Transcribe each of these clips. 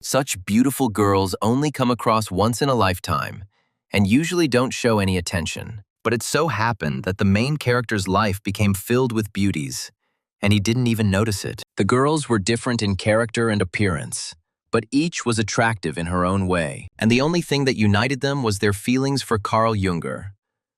Such beautiful girls only come across once in a lifetime, and usually don't show any attention. But it so happened that the main character's life became filled with beauties, and he didn't even notice it. The girls were different in character and appearance, but each was attractive in her own way, and the only thing that united them was their feelings for Carl Junger,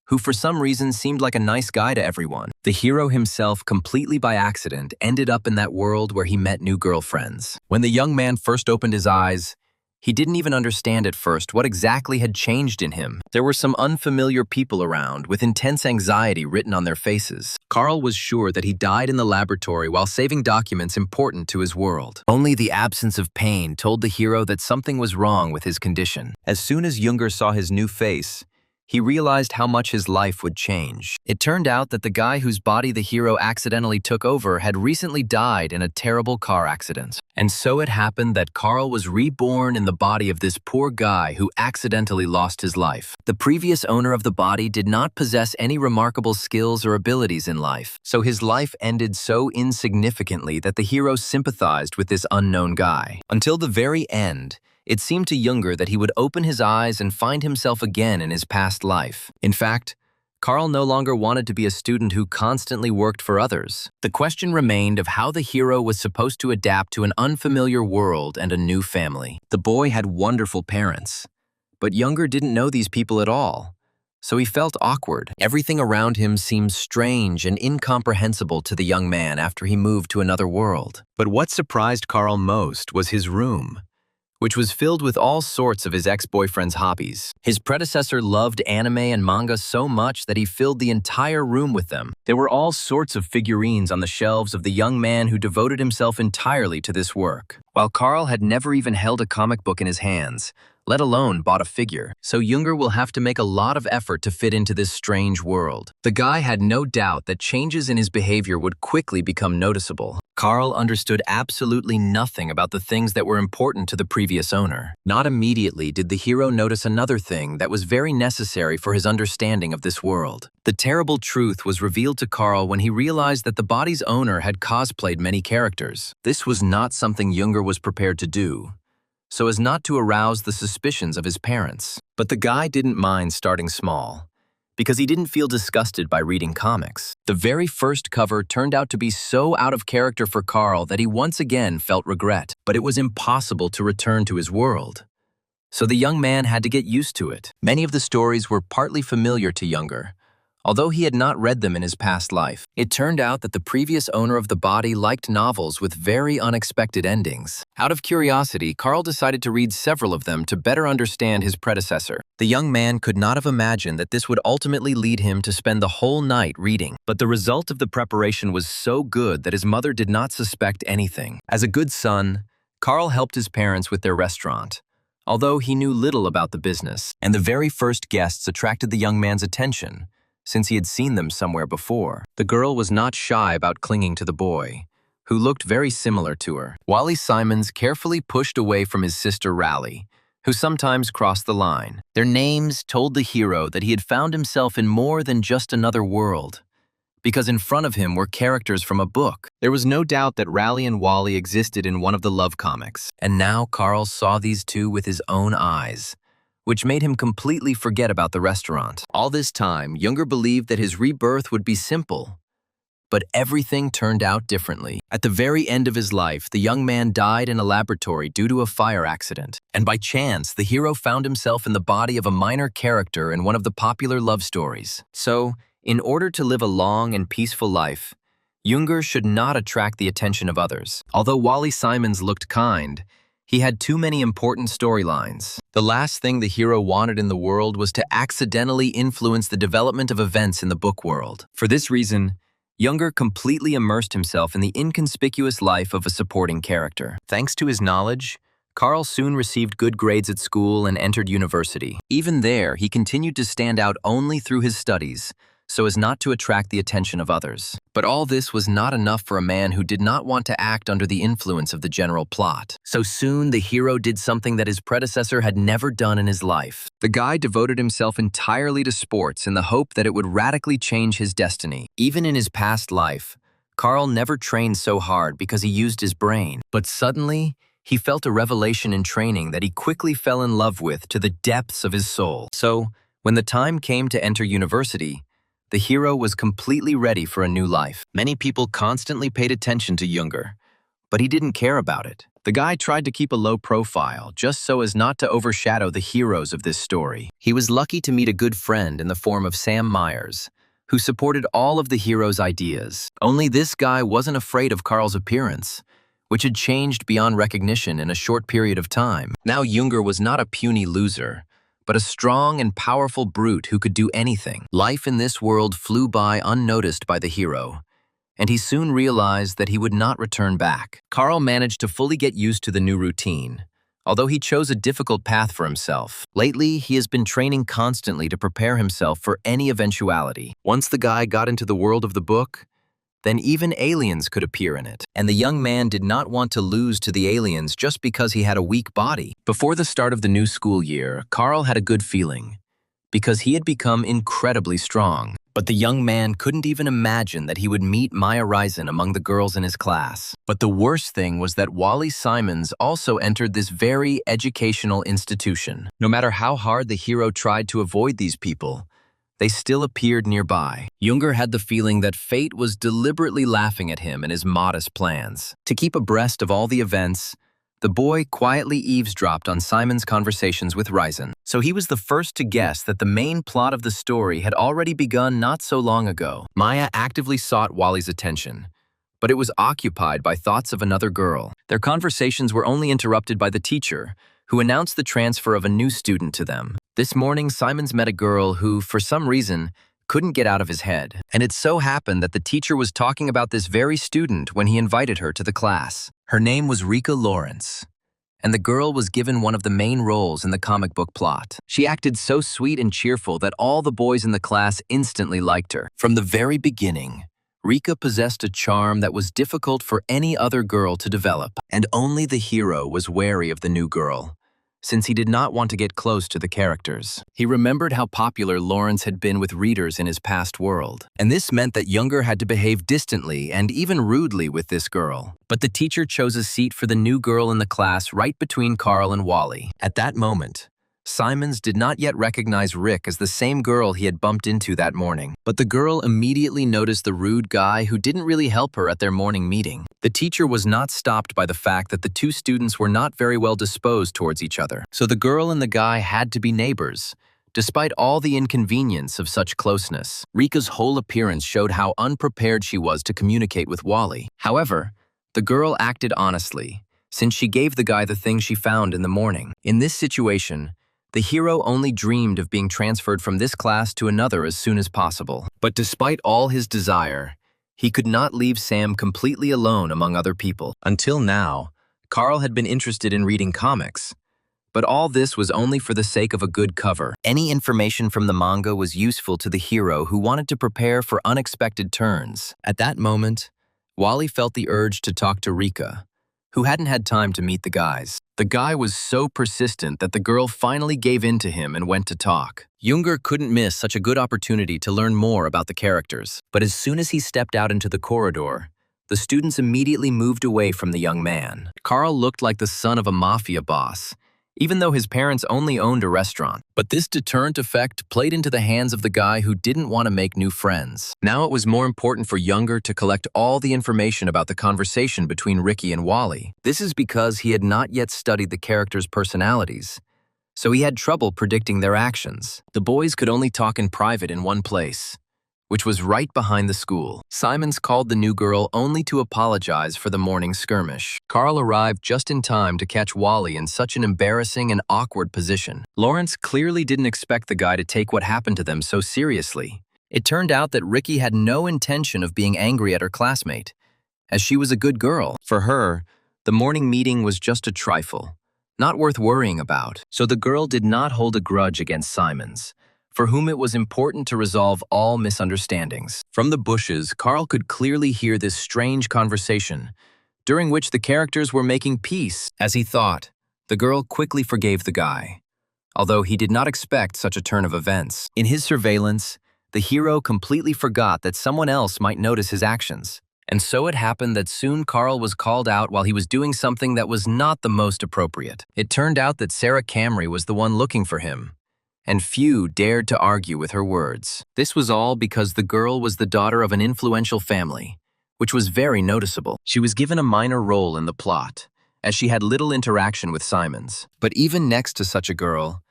who for some reason seemed like a nice guy to everyone. The hero himself, completely by accident, ended up in that world where he met new girlfriends. When the young man first opened his eyes, he didn't even understand at first what exactly had changed in him. There were some unfamiliar people around, with intense anxiety written on their faces. Carl was sure that he died in the laboratory while saving documents important to his world. Only the absence of pain told the hero that something was wrong with his condition. As soon as Junger saw his new face, he realized how much his life would change. It turned out that the guy whose body the hero accidentally took over had recently died in a terrible car accident. And so it happened that Carl was reborn in the body of this poor guy who accidentally lost his life. The previous owner of the body did not possess any remarkable skills or abilities in life, so his life ended so insignificantly that the hero sympathized with this unknown guy. Until the very end, it seemed to Junger that he would open his eyes and find himself again in his past life. In fact, Carl no longer wanted to be a student who constantly worked for others. The question remained of how the hero was supposed to adapt to an unfamiliar world and a new family. The boy had wonderful parents, but Junger didn't know these people at all, so he felt awkward. Everything around him seemed strange and incomprehensible to the young man after he moved to another world. But what surprised Carl most was his room, which was filled with all sorts of his ex-boyfriend's hobbies. His predecessor loved anime and manga so much that he filled the entire room with them. There were all sorts of figurines on the shelves of the young man who devoted himself entirely to this work, while Carl had never even held a comic book in his hands, let alone bought a figure. So Junger will have to make a lot of effort to fit into this strange world. The guy had no doubt that changes in his behavior would quickly become noticeable. Carl understood absolutely nothing about the things that were important to the previous owner. Not immediately did the hero notice another thing that was very necessary for his understanding of this world. The terrible truth was revealed to Carl when he realized that the body's owner had cosplayed many characters. This was not something Junger was prepared to do, so as not to arouse the suspicions of his parents. But the guy didn't mind starting small, because he didn't feel disgusted by reading comics. The very first cover turned out to be so out of character for Carl that he once again felt regret. But it was impossible to return to his world, so the young man had to get used to it. Many of the stories were partly familiar to Junger, although he had not read them in his past life. It turned out that the previous owner of the body liked novels with very unexpected endings. Out of curiosity, Carl decided to read several of them to better understand his predecessor. The young man could not have imagined that this would ultimately lead him to spend the whole night reading. But the result of the preparation was so good that his mother did not suspect anything. As a good son, Carl helped his parents with their restaurant, although he knew little about the business. And the very first guests attracted the young man's attention, since he had seen them somewhere before. The girl was not shy about clinging to the boy, who looked very similar to her. Wally Simons carefully pushed away from his sister Rally, who sometimes crossed the line. Their names told the hero that he had found himself in more than just another world, because in front of him were characters from a book. There was no doubt that Rally and Wally existed in one of the love comics, and now Carl saw these two with his own eyes, which made him completely forget about the restaurant. All this time, Junger believed that his rebirth would be simple, but everything turned out differently. At the very end of his life, the young man died in a laboratory due to a fire accident, and by chance, the hero found himself in the body of a minor character in one of the popular love stories. So, in order to live a long and peaceful life, Junger should not attract the attention of others. Although Wally Simons looked kind, he had too many important storylines. The last thing the hero wanted in the world was to accidentally influence the development of events in the book world. For this reason, Junger completely immersed himself in the inconspicuous life of a supporting character. Thanks to his knowledge, Carl soon received good grades at school and entered university. Even there, he continued to stand out only through his studies, so as not to attract the attention of others. But all this was not enough for a man who did not want to act under the influence of the general plot. So soon, the hero did something that his predecessor had never done in his life. The guy devoted himself entirely to sports in the hope that it would radically change his destiny. Even in his past life, Carl never trained so hard because he used his brain. But suddenly, He felt a revelation in training that he quickly fell in love with to the depths of his soul. So, when the time came to enter university, the hero was completely ready for a new life. Many people constantly paid attention to Younger, but he didn't care about it. The guy tried to keep a low profile, just so as not to overshadow the heroes of this story. He was lucky to meet a good friend in the form of Sam Myers, who supported all of the hero's ideas. Only this guy wasn't afraid of Carl's appearance, which had changed beyond recognition in a short period of time. Now Younger was not a puny loser, but a strong and powerful brute who could do anything. Life in this world flew by unnoticed by the hero, and he soon realized that he would not return back. Carl managed to fully get used to the new routine, although he chose a difficult path for himself. Lately, he has been training constantly to prepare himself for any eventuality. Once the guy got into the world of the book, then even aliens could appear in it. And the young man did not want to lose to the aliens just because he had a weak body. Before the start of the new school year, Carl had a good feeling, because he had become incredibly strong. But the young man couldn't even imagine that he would meet Maya Risen among the girls in his class. But the worst thing was that Wally Simons also entered this very educational institution. No matter how hard the hero tried to avoid these people, they still appeared nearby. Younger had the feeling that fate was deliberately laughing at him and his modest plans. To keep abreast of all the events, the boy quietly eavesdropped on Simon's conversations with Risen. So he was the first to guess that the main plot of the story had already begun not so long ago. Maya actively sought Wally's attention, but it was occupied by thoughts of another girl. Their conversations were only interrupted by the teacher, who announced the transfer of a new student to them. This morning, Simons met a girl who, for some reason, couldn't get out of his head. And it so happened that the teacher was talking about this very student when he invited her to the class. Her name was Rika Lawrence, and the girl was given one of the main roles in the comic book plot. She acted so sweet and cheerful that all the boys in the class instantly liked her. From the very beginning, Rika possessed a charm that was difficult for any other girl to develop, and only the hero was wary of the new girl, since he did not want to get close to the characters. He remembered how popular Lawrence had been with readers in his past world, and this meant that Younger had to behave distantly and even rudely with this girl. But the teacher chose a seat for the new girl in the class right between Carl and Wally. At that moment, Simons did not yet recognize Rick as the same girl he had bumped into that morning. But the girl immediately noticed the rude guy who didn't really help her at their morning meeting. The teacher was not stopped by the fact that the two students were not very well disposed towards each other. So the girl and the guy had to be neighbors, despite all the inconvenience of such closeness. Rika's whole appearance showed how unprepared she was to communicate with Wally. However, the girl acted honestly, since she gave the guy the thing she found in the morning. In this situation, the hero only dreamed of being transferred from this class to another as soon as possible. But despite all his desire, he could not leave Sam completely alone among other people. Until now, Carl had been interested in reading comics, but all this was only for the sake of a good cover. Any information from the manga was useful to the hero who wanted to prepare for unexpected turns. At that moment, Wally felt the urge to talk to Rika, who hadn't had time to meet the guys. The guy was so persistent that the girl finally gave in to him and went to talk. Younger couldn't miss such a good opportunity to learn more about the characters. But as soon as he stepped out into the corridor, the students immediately moved away from the young man. Carl looked like the son of a mafia boss, even though his parents only owned a restaurant. But this deterrent effect played into the hands of the guy who didn't want to make new friends. Now it was more important for Younger to collect all the information about the conversation between Ricky and Wally. This is because he had not yet studied the characters' personalities, so he had trouble predicting their actions. The boys could only talk in private in one place, which was right behind the school. Simons called the new girl only to apologize for the morning skirmish. Carl arrived just in time to catch Wally in such an embarrassing and awkward position. Lawrence clearly didn't expect the guy to take what happened to them so seriously. It turned out that Ricky had no intention of being angry at her classmate, as she was a good girl. For her, the morning meeting was just a trifle, not worth worrying about. So the girl did not hold a grudge against Simons, for whom it was important to resolve all misunderstandings. From the bushes, Carl could clearly hear this strange conversation, during which the characters were making peace. As he thought, the girl quickly forgave the guy, although he did not expect such a turn of events. In his surveillance, the hero completely forgot that someone else might notice his actions, And so it happened that soon Carl was called out while he was doing something that was not the most appropriate. It turned out that Sarah Camry was the one looking for him, and few dared to argue with her words. This was all because the girl was the daughter of an influential family, which was very noticeable. She was given a minor role in the plot, as she had little interaction with Simons. But even next to such a girl,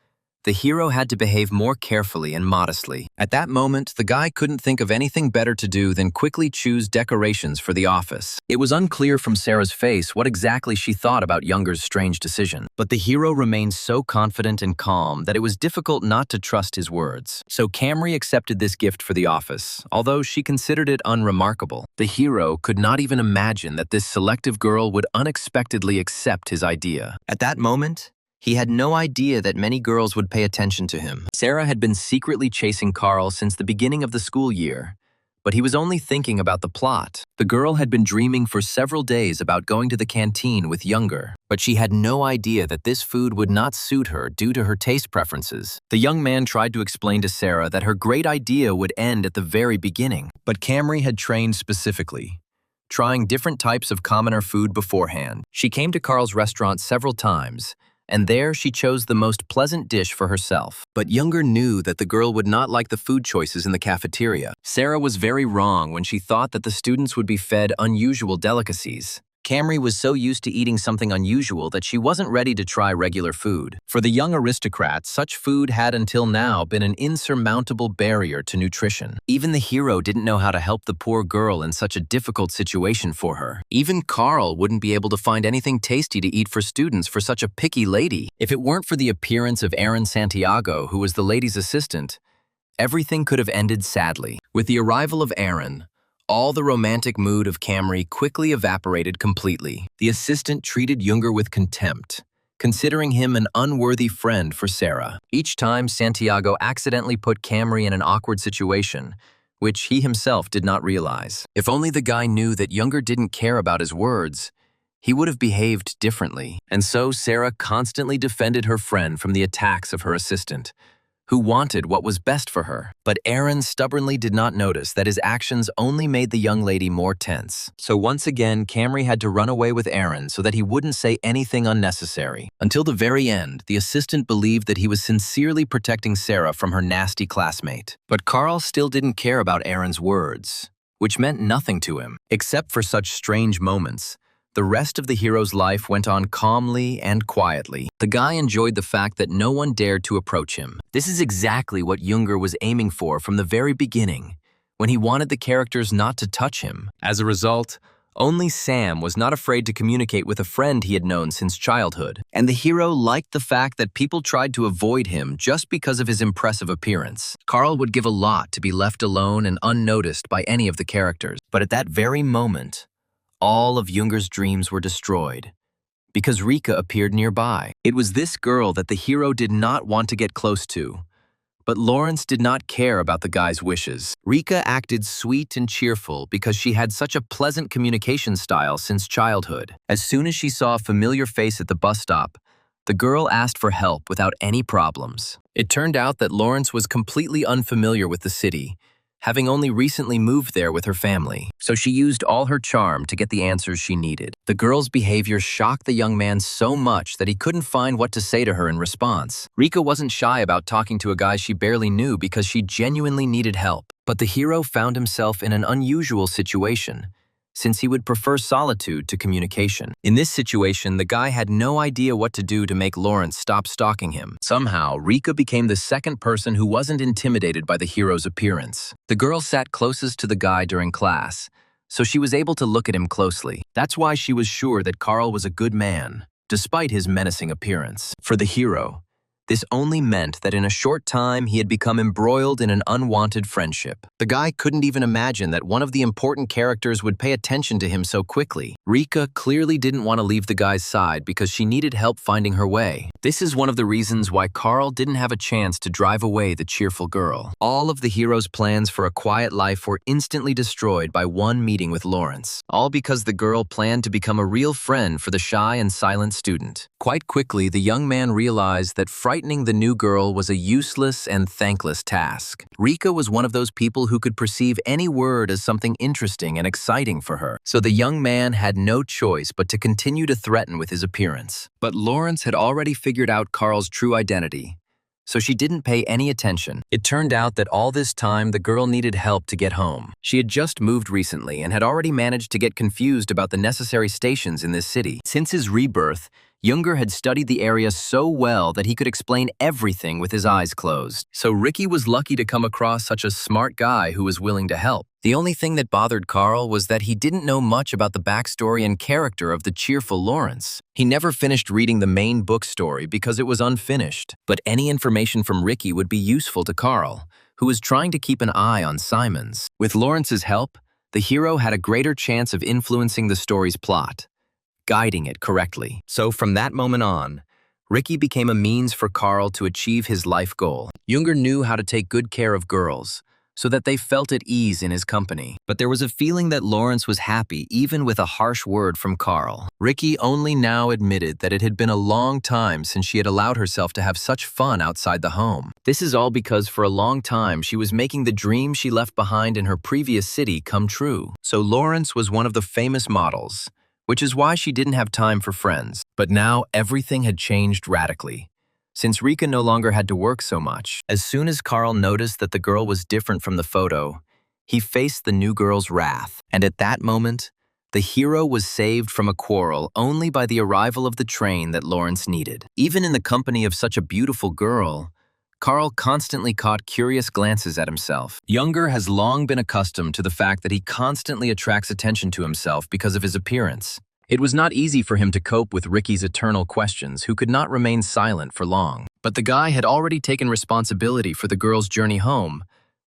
the hero had to behave more carefully and modestly. At that moment, the guy couldn't think of anything better to do than quickly choose decorations for the office. It was unclear from Sarah's face what exactly she thought about Younger's strange decision, but the hero remained so confident and calm that it was difficult not to trust his words. So Camry accepted this gift for the office, although she considered it unremarkable. The hero could not even imagine that this selective girl would unexpectedly accept his idea. At that moment, he had no idea that many girls would pay attention to him. Sarah had been secretly chasing Carl since the beginning of the school year, but he was only thinking about the plot. The girl had been dreaming for several days about going to the canteen with Younger, but she had no idea that this food would not suit her due to her taste preferences. The young man tried to explain to Sarah that her great idea would end at the very beginning, but Camry had trained specifically, trying different types of commoner food beforehand. She came to Carl's restaurant several times, and there she chose the most pleasant dish for herself. But Younger knew that the girl would not like the food choices in the cafeteria. Sarah was very wrong when she thought that the students would be fed unusual delicacies. Camry was so used to eating something unusual that she wasn't ready to try regular food. For the young aristocrat, such food had until now been an insurmountable barrier to nutrition. Even the hero didn't know how to help the poor girl in such a difficult situation for her. Even Carl wouldn't be able to find anything tasty to eat for students for such a picky lady. If it weren't for the appearance of Aaron Santiago, who was the lady's assistant, everything could have ended sadly. With the arrival of Aaron, all the romantic mood of Camry quickly evaporated completely. The assistant treated Younger with contempt, considering him an unworthy friend for Sarah. Each time, Santiago accidentally put Camry in an awkward situation, which he himself did not realize. If only the guy knew that Younger didn't care about his words, he would have behaved differently. And so Sarah constantly defended her friend from the attacks of her assistant, who wanted what was best for her. But Aaron stubbornly did not notice that his actions only made the young lady more tense. So once again, Camry had to run away with Aaron so that he wouldn't say anything unnecessary. Until the very end, the assistant believed that he was sincerely protecting Sarah from her nasty classmate. But Carl still didn't care about Aaron's words, which meant nothing to him. Except for such strange moments, the rest of the hero's life went on calmly and quietly. The guy enjoyed the fact that no one dared to approach him. This is exactly what Younger was aiming for from the very beginning, when he wanted the characters not to touch him. As a result, only Sam was not afraid to communicate with a friend he had known since childhood. And the hero liked the fact that people tried to avoid him just because of his impressive appearance. Carl would give a lot to be left alone and unnoticed by any of the characters. But at that very moment, all of Younger's dreams were destroyed, because Rika appeared nearby. It was this girl that the hero did not want to get close to, but Lawrence did not care about the guy's wishes. Rika acted sweet and cheerful because she had such a pleasant communication style since childhood. As soon as she saw a familiar face at the bus stop, the girl asked for help without any problems. It turned out that Lawrence was completely unfamiliar with the city, having only recently moved there with her family. So she used all her charm to get the answers she needed. The girl's behavior shocked the young man so much that he couldn't find what to say to her in response. Rika wasn't shy about talking to a guy she barely knew because she genuinely needed help. But the hero found himself in an unusual situation, since he would prefer solitude to communication. In this situation, the guy had no idea what to do to make Lawrence stop stalking him. Somehow, Rika became the second person who wasn't intimidated by the hero's appearance. The girl sat closest to the guy during class, so she was able to look at him closely. That's why she was sure that Carl was a good man, despite his menacing appearance. For the hero, this only meant that in a short time he had become embroiled in an unwanted friendship. The guy couldn't even imagine that one of the important characters would pay attention to him so quickly. Rika clearly didn't want to leave the guy's side because she needed help finding her way. This is one of the reasons why Carl didn't have a chance to drive away the cheerful girl. All of the hero's plans for a quiet life were instantly destroyed by one meeting with Lawrence, all because the girl planned to become a real friend for the shy and silent student. Quite quickly, the young man realized that frightening the new girl was a useless and thankless task. Rika was one of those people people who could perceive any word as something interesting and exciting for her. So the young man had no choice but to continue to threaten with his appearance. But Lawrence had already figured out Carl's true identity, so she didn't pay any attention. It turned out that all this time the girl needed help to get home. She had just moved recently and had already managed to get confused about the necessary stations in this city. Since his rebirth, Junger had studied the area so well that he could explain everything with his eyes closed. So Ricky was lucky to come across such a smart guy who was willing to help. The only thing that bothered Carl was that he didn't know much about the backstory and character of the cheerful Lawrence. He never finished reading the main book story because it was unfinished. But any information from Ricky would be useful to Carl, who was trying to keep an eye on Simon's. With Lawrence's help, the hero had a greater chance of influencing the story's plot, guiding it correctly. So from that moment on, Ricky became a means for Carl to achieve his life goal. Junger knew how to take good care of girls, so that they felt at ease in his company. But there was a feeling that Lawrence was happy even with a harsh word from Carl. Ricky only now admitted that it had been a long time since she had allowed herself to have such fun outside the home. This is all because for a long time she was making the dream she left behind in her previous city come true. So Lawrence was one of the famous models, which is why she didn't have time for friends. But now everything had changed radically, since Rika no longer had to work so much. As soon as Carl noticed that the girl was different from the photo, he faced the new girl's wrath. And at that moment, the hero was saved from a quarrel only by the arrival of the train that Lawrence needed. Even in the company of such a beautiful girl, Carl constantly caught curious glances at himself. Junger has long been accustomed to the fact that he constantly attracts attention to himself because of his appearance. It was not easy for him to cope with Ricky's eternal questions, who could not remain silent for long. But the guy had already taken responsibility for the girl's journey home,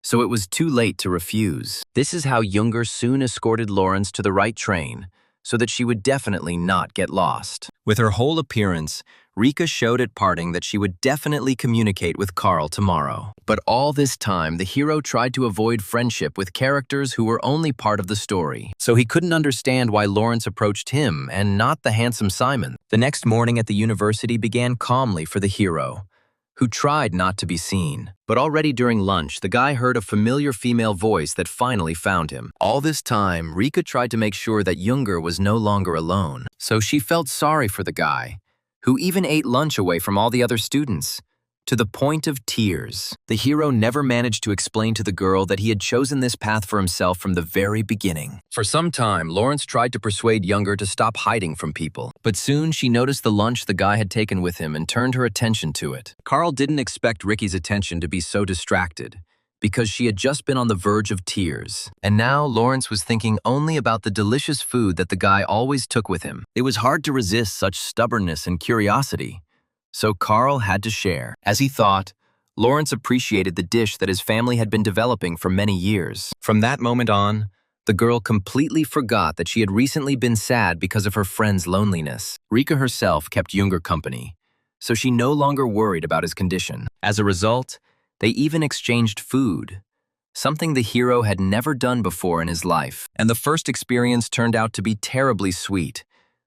so it was too late to refuse. This is how Junger soon escorted Lawrence to the right train, so that she would definitely not get lost. With her whole appearance, Rika showed at parting that she would definitely communicate with Carl tomorrow. But all this time, the hero tried to avoid friendship with characters who were only part of the story. So he couldn't understand why Lawrence approached him and not the handsome Simon. The next morning at the university began calmly for the hero, who tried not to be seen. But already during lunch, the guy heard a familiar female voice that finally found him. All this time, Rika tried to make sure that Junger was no longer alone. So she felt sorry for the guy, who even ate lunch away from all the other students, to the point of tears. The hero never managed to explain to the girl that he had chosen this path for himself from the very beginning. For some time, Lawrence tried to persuade Junger to stop hiding from people, but soon she noticed the lunch the guy had taken with him and turned her attention to it. Carl didn't expect Ricky's attention to be so distracted, because she had just been on the verge of tears. And now Lawrence was thinking only about the delicious food that the guy always took with him. It was hard to resist such stubbornness and curiosity, so Carl had to share. As he thought, Lawrence appreciated the dish that his family had been developing for many years. From that moment on, the girl completely forgot that she had recently been sad because of her friend's loneliness. Rika herself kept Junger company, so she no longer worried about his condition. As a result, they even exchanged food, something the hero had never done before in his life. And the first experience turned out to be terribly sweet,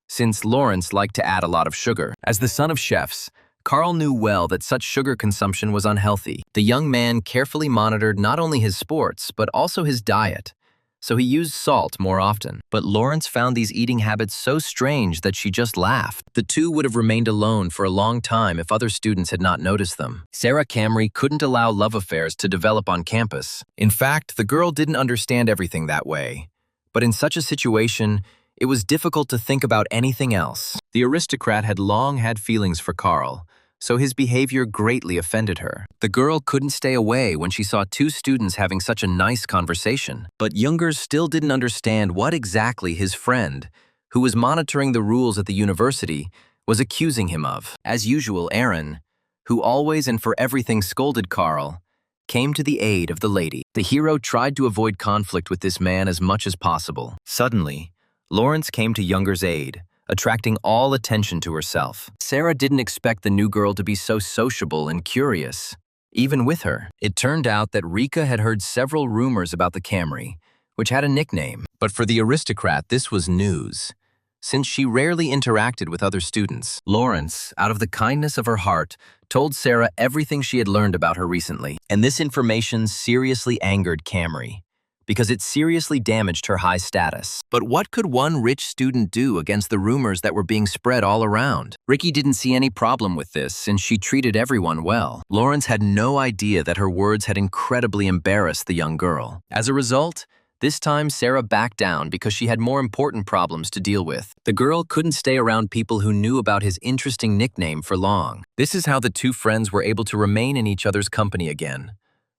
since Lawrence liked to add a lot of sugar. As the son of chefs, Carl knew well that such sugar consumption was unhealthy. The young man carefully monitored not only his sports, but also his diet, so he used salt more often. But Lawrence found these eating habits so strange that she just laughed. The two would have remained alone for a long time if other students had not noticed them. Sarah Camry couldn't allow love affairs to develop on campus. In fact, the girl didn't understand everything that way. But in such a situation, it was difficult to think about anything else. The aristocrat had long had feelings for Carl, so his behavior greatly offended her. The girl couldn't stay away when she saw two students having such a nice conversation. But Junger still didn't understand what exactly his friend, who was monitoring the rules at the university, was accusing him of. As usual, Aaron, who always and for everything scolded Carl, came to the aid of the lady. The hero tried to avoid conflict with this man as much as possible. Suddenly, Lawrence came to Junger's aid, attracting all attention to herself. Sarah didn't expect the new girl to be so sociable and curious, even with her. It turned out that Rika had heard several rumors about the Camry, which had a nickname. But for the aristocrat, this was news, since she rarely interacted with other students. Lawrence, out of the kindness of her heart, told Sarah everything she had learned about her recently, and this information seriously angered Camry, because it seriously damaged her high status. But what could one rich student do against the rumors that were being spread all around? Ricky didn't see any problem with this, since she treated everyone well. Lawrence had no idea that her words had incredibly embarrassed the young girl. As a result, this time Sarah backed down because she had more important problems to deal with. The girl couldn't stay around people who knew about his interesting nickname for long. This is how the two friends were able to remain in each other's company again,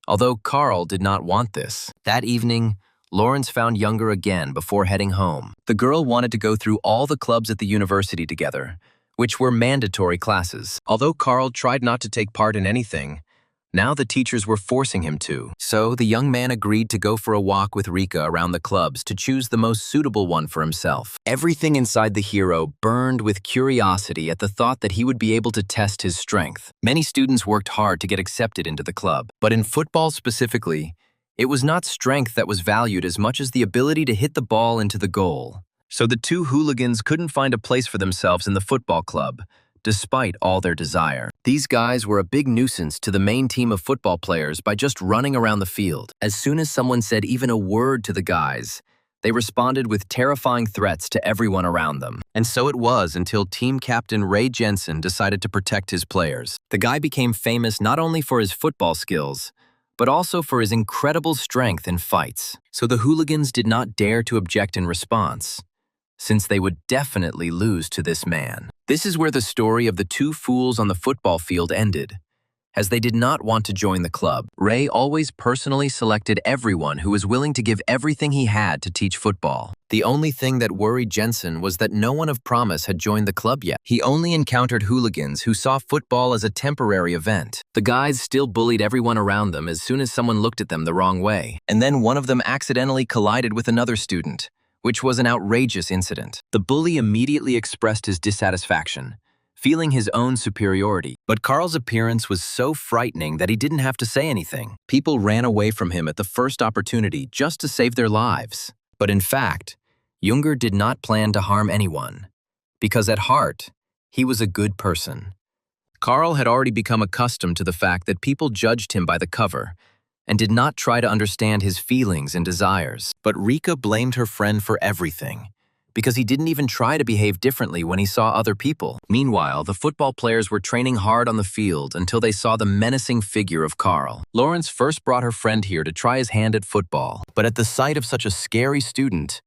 although Carl did not want this. That evening, Lawrence found Younger again before heading home. The girl wanted to go through all the clubs at the university together, which were mandatory classes. Although Carl tried not to take part in anything, now the teachers were forcing him to. So the young man agreed to go for a walk with Rika around the clubs to choose the most suitable one for himself. Everything inside the hero burned with curiosity at the thought that he would be able to test his strength. Many students worked hard to get accepted into the club, but in football specifically, it was not strength that was valued as much as the ability to hit the ball into the goal. So the two hooligans couldn't find a place for themselves in the football club, despite all their desire. These guys were a big nuisance to the main team of football players by just running around the field. As soon as someone said even a word to the guys, they responded with terrifying threats to everyone around them. And so it was until team captain Ray Jensen decided to protect his players. The guy became famous not only for his football skills, but also for his incredible strength in fights. So the hooligans did not dare to object in response, since they would definitely lose to this man. This is where the story of the two fools on the football field ended, as they did not want to join the club. Ray always personally selected everyone who was willing to give everything he had to teach football. The only thing that worried Jensen was that no one of promise had joined the club yet. He only encountered hooligans who saw football as a temporary event. The guys still bullied everyone around them as soon as someone looked at them the wrong way. And then one of them accidentally collided with another student, which was an outrageous incident. The bully immediately expressed his dissatisfaction, feeling his own superiority. But Carl's appearance was so frightening that he didn't have to say anything. People ran away from him at the first opportunity just to save their lives. But in fact, Younger did not plan to harm anyone, because at heart, he was a good person. Carl had already become accustomed to the fact that people judged him by the cover, and did not try to understand his feelings and desires. But Rika blamed her friend for everything, because he didn't even try to behave differently when he saw other people. Meanwhile, the football players were training hard on the field until they saw the menacing figure of Carl. Lawrence first brought her friend here to try his hand at football, but at the sight of such a scary student,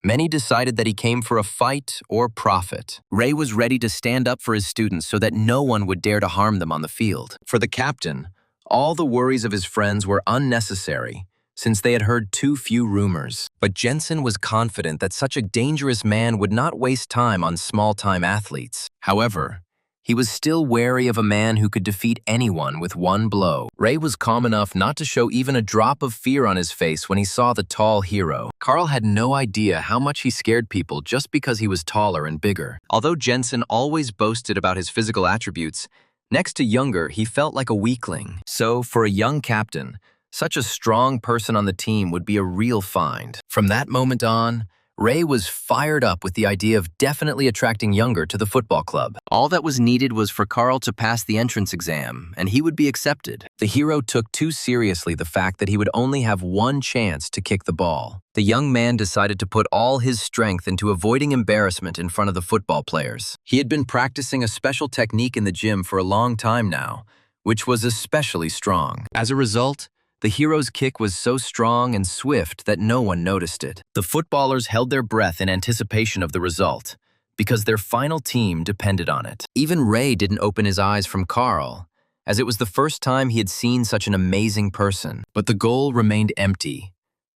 many decided that he came for a fight or profit. Ray was ready to stand up for his students so that no one would dare to harm them on the field. For the captain, all the worries of his friends were unnecessary, since they had heard too few rumors. But Jensen was confident that such a dangerous man would not waste time on small-time athletes. However, he was still wary of a man who could defeat anyone with one blow. Ray was calm enough not to show even a drop of fear on his face when he saw the tall hero. Carl had no idea how much he scared people just because he was taller and bigger. Although Jensen always boasted about his physical attributes, next to Younger, he felt like a weakling. So, for a young captain, such a strong person on the team would be a real find. From that moment on, Ray was fired up with the idea of definitely attracting Younger to the football club. All that was needed was for Carl to pass the entrance exam, and he would be accepted. The hero took too seriously the fact that he would only have one chance to kick the ball. The young man decided to put all his strength into avoiding embarrassment in front of the football players. He had been practicing a special technique in the gym for a long time now, which was especially strong. As a result, the hero's kick was so strong and swift that no one noticed it. The footballers held their breath in anticipation of the result, because their final team depended on it. Even Ray didn't open his eyes from Carl, as it was the first time he had seen such an amazing person. But the goal remained empty,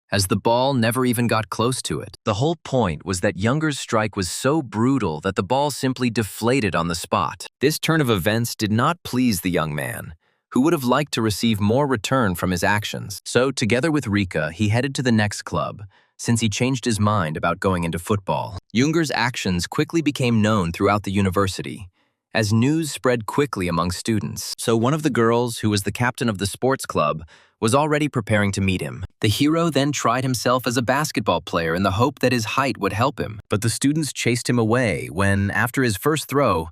as the ball never even got close to it. The whole point was that Younger's strike was so brutal that the ball simply deflated on the spot. This turn of events did not please the young man, who would have liked to receive more return from his actions. So, together with Rika, he headed to the next club, since he changed his mind about going into football. Younger's actions quickly became known throughout the university, as news spread quickly among students. So one of the girls, who was the captain of the sports club, was already preparing to meet him. The hero then tried himself as a basketball player in the hope that his height would help him, but the students chased him away when, after his first throw,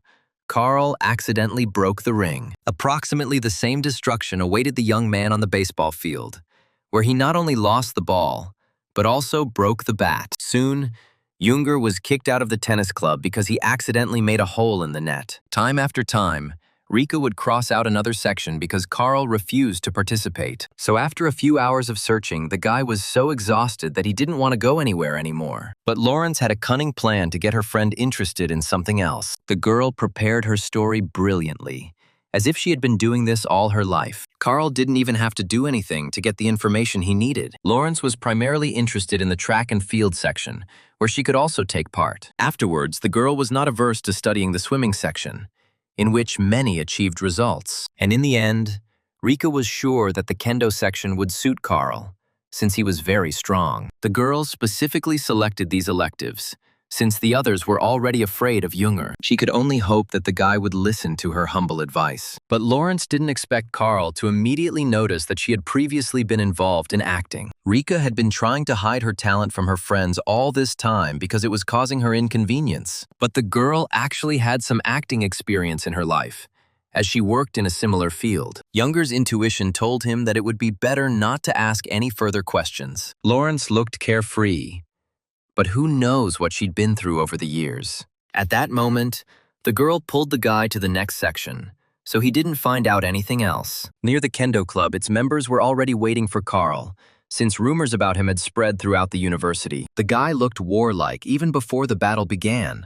Carl accidentally broke the ring. Approximately the same destruction awaited the young man on the baseball field, where he not only lost the ball, but also broke the bat. Soon, Junger was kicked out of the tennis club because he accidentally made a hole in the net. Time after time, Rika would cross out another section because Carl refused to participate. So after a few hours of searching, the guy was so exhausted that he didn't want to go anywhere anymore. But Lawrence had a cunning plan to get her friend interested in something else. The girl prepared her story brilliantly, as if she had been doing this all her life. Carl didn't even have to do anything to get the information he needed. Lawrence was primarily interested in the track and field section, where she could also take part. Afterwards, the girl was not averse to studying the swimming section, in which many achieved results. And in the end, Rika was sure that the kendo section would suit Carl, since he was very strong. The girls specifically selected these electives, since the others were already afraid of Junger. She could only hope that the guy would listen to her humble advice. But Lawrence didn't expect Carl to immediately notice that she had previously been involved in acting. Rika had been trying to hide her talent from her friends all this time because it was causing her inconvenience. But the girl actually had some acting experience in her life, as she worked in a similar field. Junger's intuition told him that it would be better not to ask any further questions. Lawrence looked carefree, but who knows what she'd been through over the years. At that moment, the girl pulled the guy to the next section, so he didn't find out anything else. Near the kendo club, its members were already waiting for Carl, since rumors about him had spread throughout the university. The guy looked warlike even before the battle began,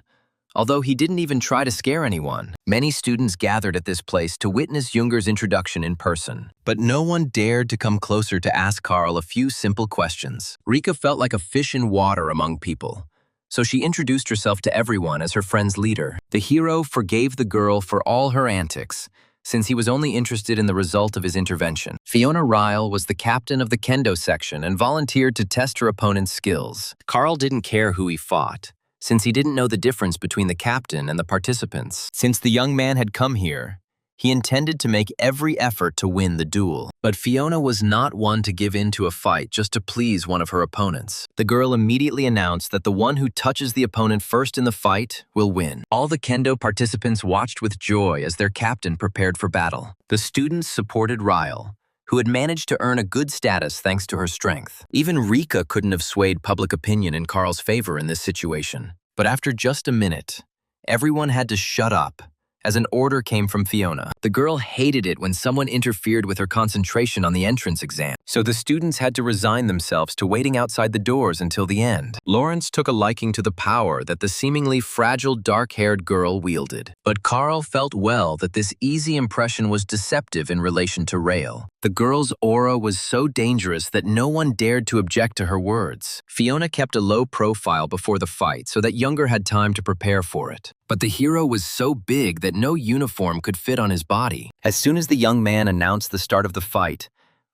although he didn't even try to scare anyone. Many students gathered at this place to witness Junger's introduction in person, but no one dared to come closer to ask Carl a few simple questions. Rika felt like a fish in water among people, so she introduced herself to everyone as her friend's leader. The hero forgave the girl for all her antics, since he was only interested in the result of his intervention. Fiona Ryle was the captain of the kendo section and volunteered to test her opponent's skills. Carl didn't care who he fought, since he didn't know the difference between the captain and the participants. Since the young man had come here, he intended to make every effort to win the duel. But Fiona was not one to give in to a fight just to please one of her opponents. The girl immediately announced that the one who touches the opponent first in the fight will win. All the kendo participants watched with joy as their captain prepared for battle. The students supported Ryle, who had managed to earn a good status thanks to her strength. Even Rika couldn't have swayed public opinion in Carl's favor in this situation. But after just a minute, everyone had to shut up as an order came from Fiona. The girl hated it when someone interfered with her concentration on the entrance exam, so the students had to resign themselves to waiting outside the doors until the end. Lawrence took a liking to the power that the seemingly fragile dark-haired girl wielded. But Carl felt well that this easy impression was deceptive in relation to Rael. The girl's aura was so dangerous that no one dared to object to her words. Fiona kept a low profile before the fight so that Junger had time to prepare for it. But the hero was so big that no uniform could fit on his body. As soon as the young man announced the start of the fight,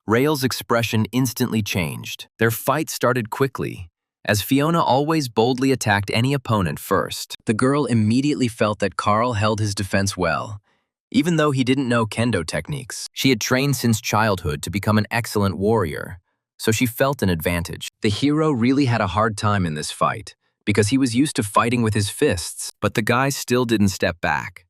Rael's expression instantly changed. Their fight started quickly, as Fiona always boldly attacked any opponent first. The girl immediately felt that Carl held his defense well, even though he didn't know kendo techniques. She had trained since childhood to become an excellent warrior, so she felt an advantage. The hero really had a hard time in this fight, because he was used to fighting with his fists. But the guy still didn't step back,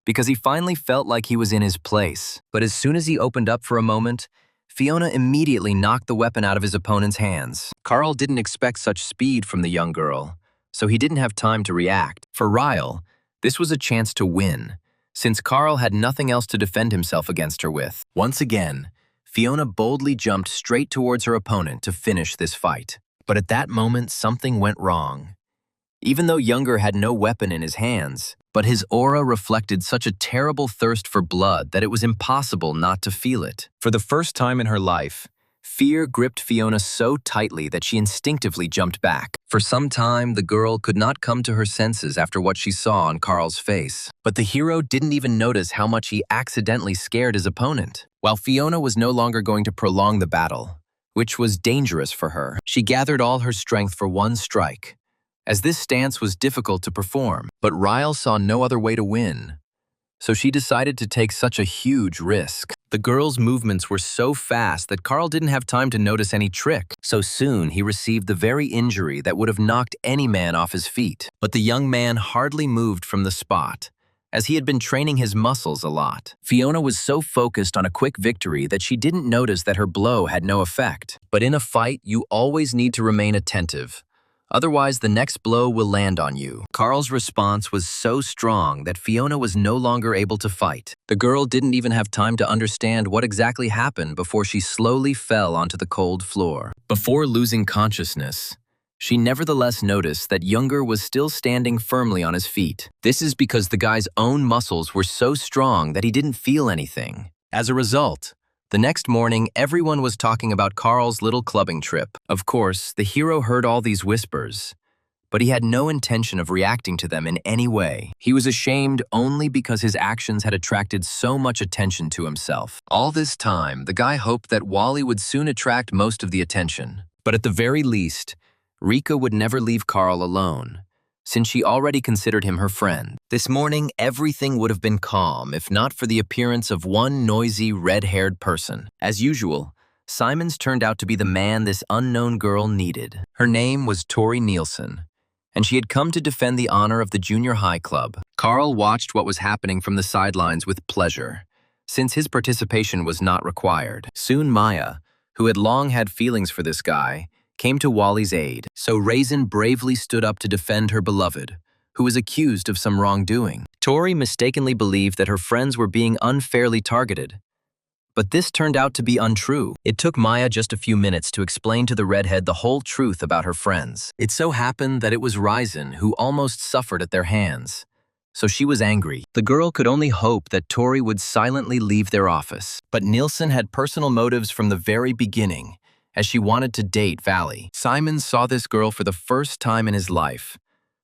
because he finally felt like he was in his place. But as soon as he opened up for a moment, Fiona immediately knocked the weapon out of his opponent's hands. Carl didn't expect such speed from the young girl, so he didn't have time to react. For Ryle, this was a chance to win, since Carl had nothing else to defend himself against her with. Once again, Fiona boldly jumped straight towards her opponent to finish this fight. But at that moment, something went wrong. Even though Junger had no weapon in his hands, but his aura reflected such a terrible thirst for blood that it was impossible not to feel it. For the first time in her life, fear gripped Fiona so tightly that she instinctively jumped back. For some time, the girl could not come to her senses after what she saw on Carl's face. But the hero didn't even notice how much he accidentally scared his opponent. While Fiona was no longer going to prolong the battle, which was dangerous for her, she gathered all her strength for one strike, as this stance was difficult to perform. But Ryle saw no other way to win, so she decided to take such a huge risk. The girl's movements were so fast that Carl didn't have time to notice any trick. So soon, he received the very injury that would have knocked any man off his feet. But the young man hardly moved from the spot, as he had been training his muscles a lot. Fiona was so focused on a quick victory that she didn't notice that her blow had no effect. But in a fight, you always need to remain attentive. Otherwise, the next blow will land on you. Carl's response was so strong that Fiona was no longer able to fight. The girl didn't even have time to understand what exactly happened before she slowly fell onto the cold floor. Before losing consciousness, she nevertheless noticed that Younger was still standing firmly on his feet. This is because the guy's own muscles were so strong that he didn't feel anything. As a result, the next morning, everyone was talking about Carl's little clubbing trip. Of course, the hero heard all these whispers, but he had no intention of reacting to them in any way. He was ashamed only because his actions had attracted so much attention to himself. All this time, the guy hoped that Wally would soon attract most of the attention. But at the very least, Rika would never leave Carl alone, since she already considered him her friend. This morning, everything would have been calm if not for the appearance of one noisy, red-haired person. As usual, Simons turned out to be the man this unknown girl needed. Her name was Tori Nielsen, and she had come to defend the honor of the junior high club. Carl watched what was happening from the sidelines with pleasure, since his participation was not required. Soon Maya, who had long had feelings for this guy, came to Wally's aid, so Raisin bravely stood up to defend her beloved, who was accused of some wrongdoing. Tori mistakenly believed that her friends were being unfairly targeted, but this turned out to be untrue. It took Maya just a few minutes to explain to the redhead the whole truth about her friends. It so happened that it was Raisin who almost suffered at their hands, so she was angry. The girl could only hope that Tori would silently leave their office, but Nielsen had personal motives from the very beginning, as she wanted to date Valley. Simon saw this girl for the first time in his life,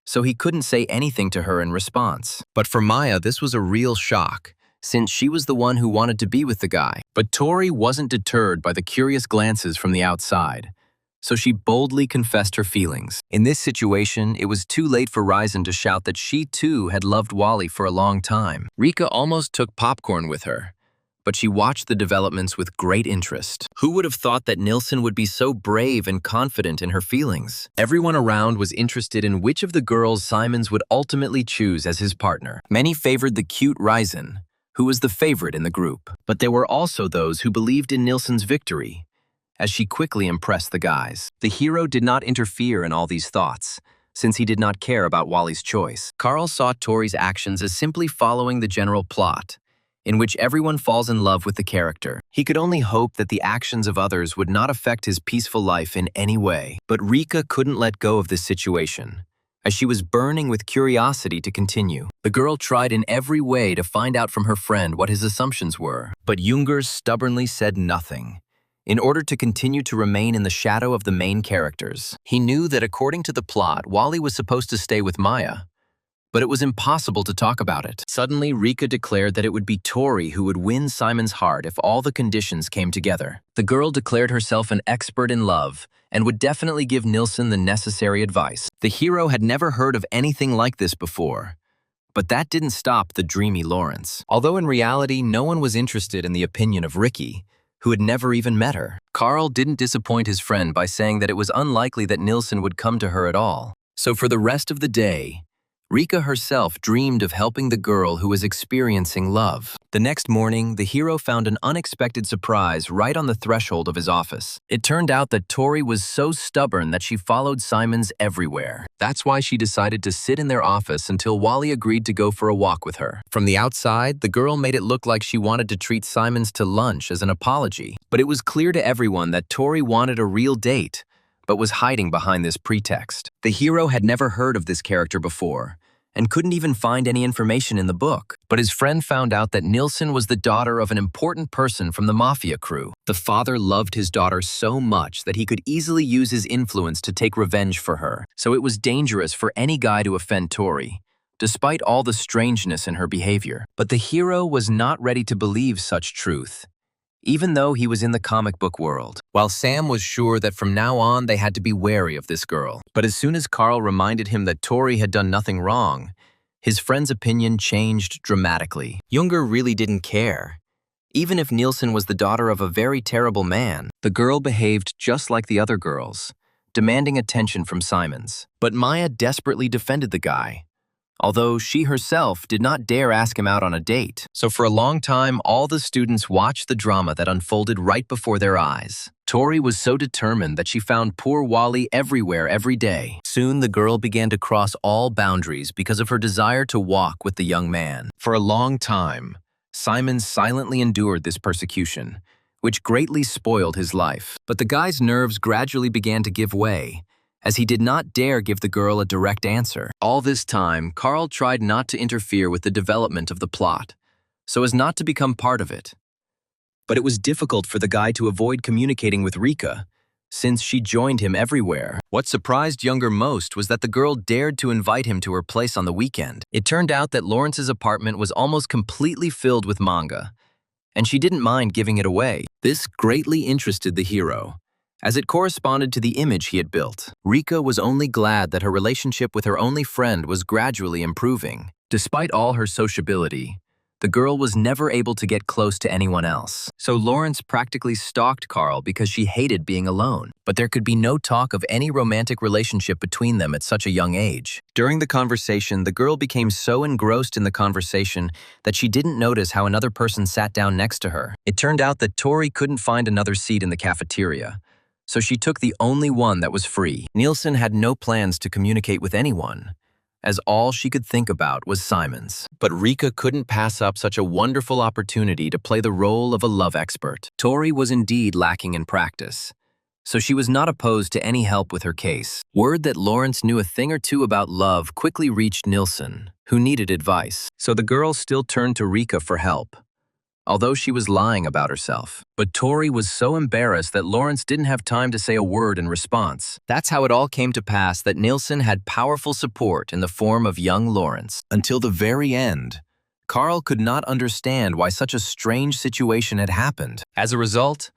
so he couldn't say anything to her in response. But for Maya, this was a real shock, since she was the one who wanted to be with the guy. But Tori wasn't deterred by the curious glances from the outside, so she boldly confessed her feelings. In this situation, it was too late for Raisin to shout that she too had loved Wally for a long time. Rika almost took popcorn with her, but she watched the developments with great interest. Who would have thought that Nielsen would be so brave and confident in her feelings? Everyone around was interested in which of the girls Simons would ultimately choose as his partner. Many favored the cute Raisin, who was the favorite in the group. But there were also those who believed in Nielsen's victory, as she quickly impressed the guys. The hero did not interfere in all these thoughts, since he did not care about Wally's choice. Carl saw Tori's actions as simply following the general plot, in which everyone falls in love with the character. He could only hope that the actions of others would not affect his peaceful life in any way. But Rika couldn't let go of this situation, as she was burning with curiosity to continue. The girl tried in every way to find out from her friend what his assumptions were, but Younger stubbornly said nothing, in order to continue to remain in the shadow of the main characters. He knew that according to the plot, Wally was supposed to stay with Maya, but it was impossible to talk about it. Suddenly, Rika declared that it would be Tori who would win Simon's heart if all the conditions came together. The girl declared herself an expert in love and would definitely give Nielsen the necessary advice. The hero had never heard of anything like this before, but that didn't stop the dreamy Lawrence. Although in reality, no one was interested in the opinion of Ricky, who had never even met her. Carl didn't disappoint his friend by saying that it was unlikely that Nielsen would come to her at all. So for the rest of the day, Rika herself dreamed of helping the girl who was experiencing love. The next morning, the hero found an unexpected surprise right on the threshold of his office. It turned out that Tori was so stubborn that she followed Simons everywhere. That's why she decided to sit in their office until Wally agreed to go for a walk with her. From the outside, the girl made it look like she wanted to treat Simons to lunch as an apology. But it was clear to everyone that Tori wanted a real date, but was hiding behind this pretext. The hero had never heard of this character before, and couldn't even find any information in the book. But his friend found out that Nielsen was the daughter of an important person from the mafia crew. The father loved his daughter so much that he could easily use his influence to take revenge for her, so it was dangerous for any guy to offend Tori, despite all the strangeness in her behavior. But the hero was not ready to believe such truth, even though he was in the comic book world, while Sam was sure that from now on they had to be wary of this girl. But as soon as Carl reminded him that Tori had done nothing wrong, his friend's opinion changed dramatically. Younger really didn't care, Even if Nielsen was the daughter of a very terrible man, the girl behaved just like the other girls, demanding attention from Simons. But Maya desperately defended the guy, although she herself did not dare ask him out on a date. So for a long time, all the students watched the drama that unfolded right before their eyes. Tori was so determined that she found poor Wally everywhere every day. Soon the girl began to cross all boundaries because of her desire to walk with the young man. For a long time, Simon silently endured this persecution, which greatly spoiled his life. But the guy's nerves gradually began to give way, as he did not dare give the girl a direct answer. All this time, Carl tried not to interfere with the development of the plot, so as not to become part of it. But it was difficult for the guy to avoid communicating with Rika, since she joined him everywhere. What surprised Younger most was that the girl dared to invite him to her place on the weekend. It turned out that Lawrence's apartment was almost completely filled with manga, and she didn't mind giving it away. This greatly interested the hero, as it corresponded to the image he had built. Rika was only glad that her relationship with her only friend was gradually improving. Despite all her sociability, the girl was never able to get close to anyone else. So Lawrence practically stalked Carl because she hated being alone. But there could be no talk of any romantic relationship between them at such a young age. During the conversation, the girl became so engrossed in the conversation that she didn't notice how another person sat down next to her. It turned out that Tori couldn't find another seat in the cafeteria, so she took the only one that was free. Nielsen had no plans to communicate with anyone, as all she could think about was Simons. But Rika couldn't pass up such a wonderful opportunity to play the role of a love expert. Tori was indeed lacking in practice, so she was not opposed to any help with her case. Word that Lawrence knew a thing or two about love quickly reached Nielsen, who needed advice. So the girl still turned to Rika for help, although she was lying about herself. But Tori was so embarrassed that Lawrence didn't have time to say a word in response. That's how it all came to pass that Nielsen had powerful support in the form of young Lawrence. Until the very end, Carl could not understand why such a strange situation had happened. As a result,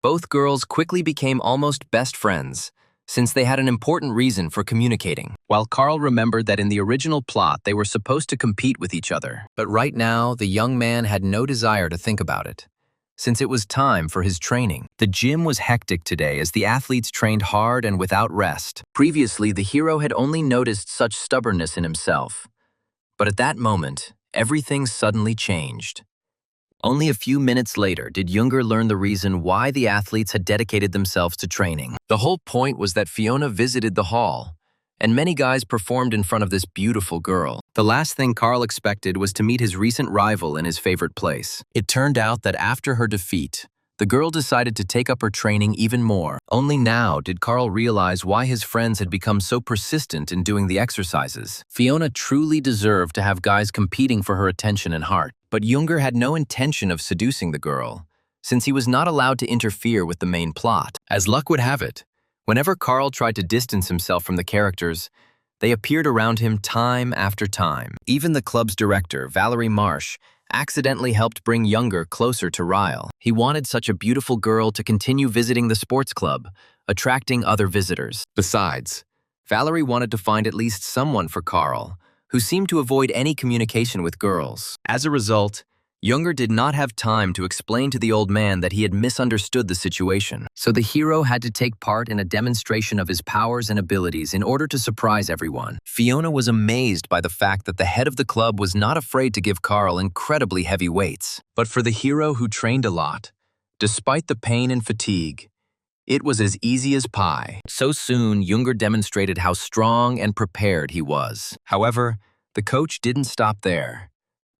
both girls quickly became almost best friends, since they had an important reason for communicating. While Carl remembered that in the original plot they were supposed to compete with each other. But right now, the young man had no desire to think about it, since it was time for his training. The gym was hectic today as the athletes trained hard and without rest. Previously, the hero had only noticed such stubbornness in himself. But at that moment, everything suddenly changed. Only a few minutes later did Younger learn the reason why the athletes had dedicated themselves to training. The whole point was that Fiona visited the hall, and many guys performed in front of this beautiful girl. The last thing Carl expected was to meet his recent rival in his favorite place. It turned out that after her defeat, the girl decided to take up her training even more. Only now did Carl realize why his friends had become so persistent in doing the exercises. Fiona truly deserved to have guys competing for her attention and heart. But Younger had no intention of seducing the girl, since he was not allowed to interfere with the main plot. As luck would have it, whenever Carl tried to distance himself from the characters, they appeared around him time after time. Even the club's director, Valerie Marsh, accidentally helped bring Younger closer to Ryle. He wanted such a beautiful girl to continue visiting the sports club, attracting other visitors. Besides, Valerie wanted to find at least someone for Carl, who seemed to avoid any communication with girls. As a result, Younger did not have time to explain to the old man that he had misunderstood the situation. So the hero had to take part in a demonstration of his powers and abilities in order to surprise everyone. Fiona was amazed by the fact that the head of the club was not afraid to give Carl incredibly heavy weights. But for the hero who trained a lot, despite the pain and fatigue, it was as easy as pie. So soon, Younger demonstrated how strong and prepared he was. However, the coach didn't stop there,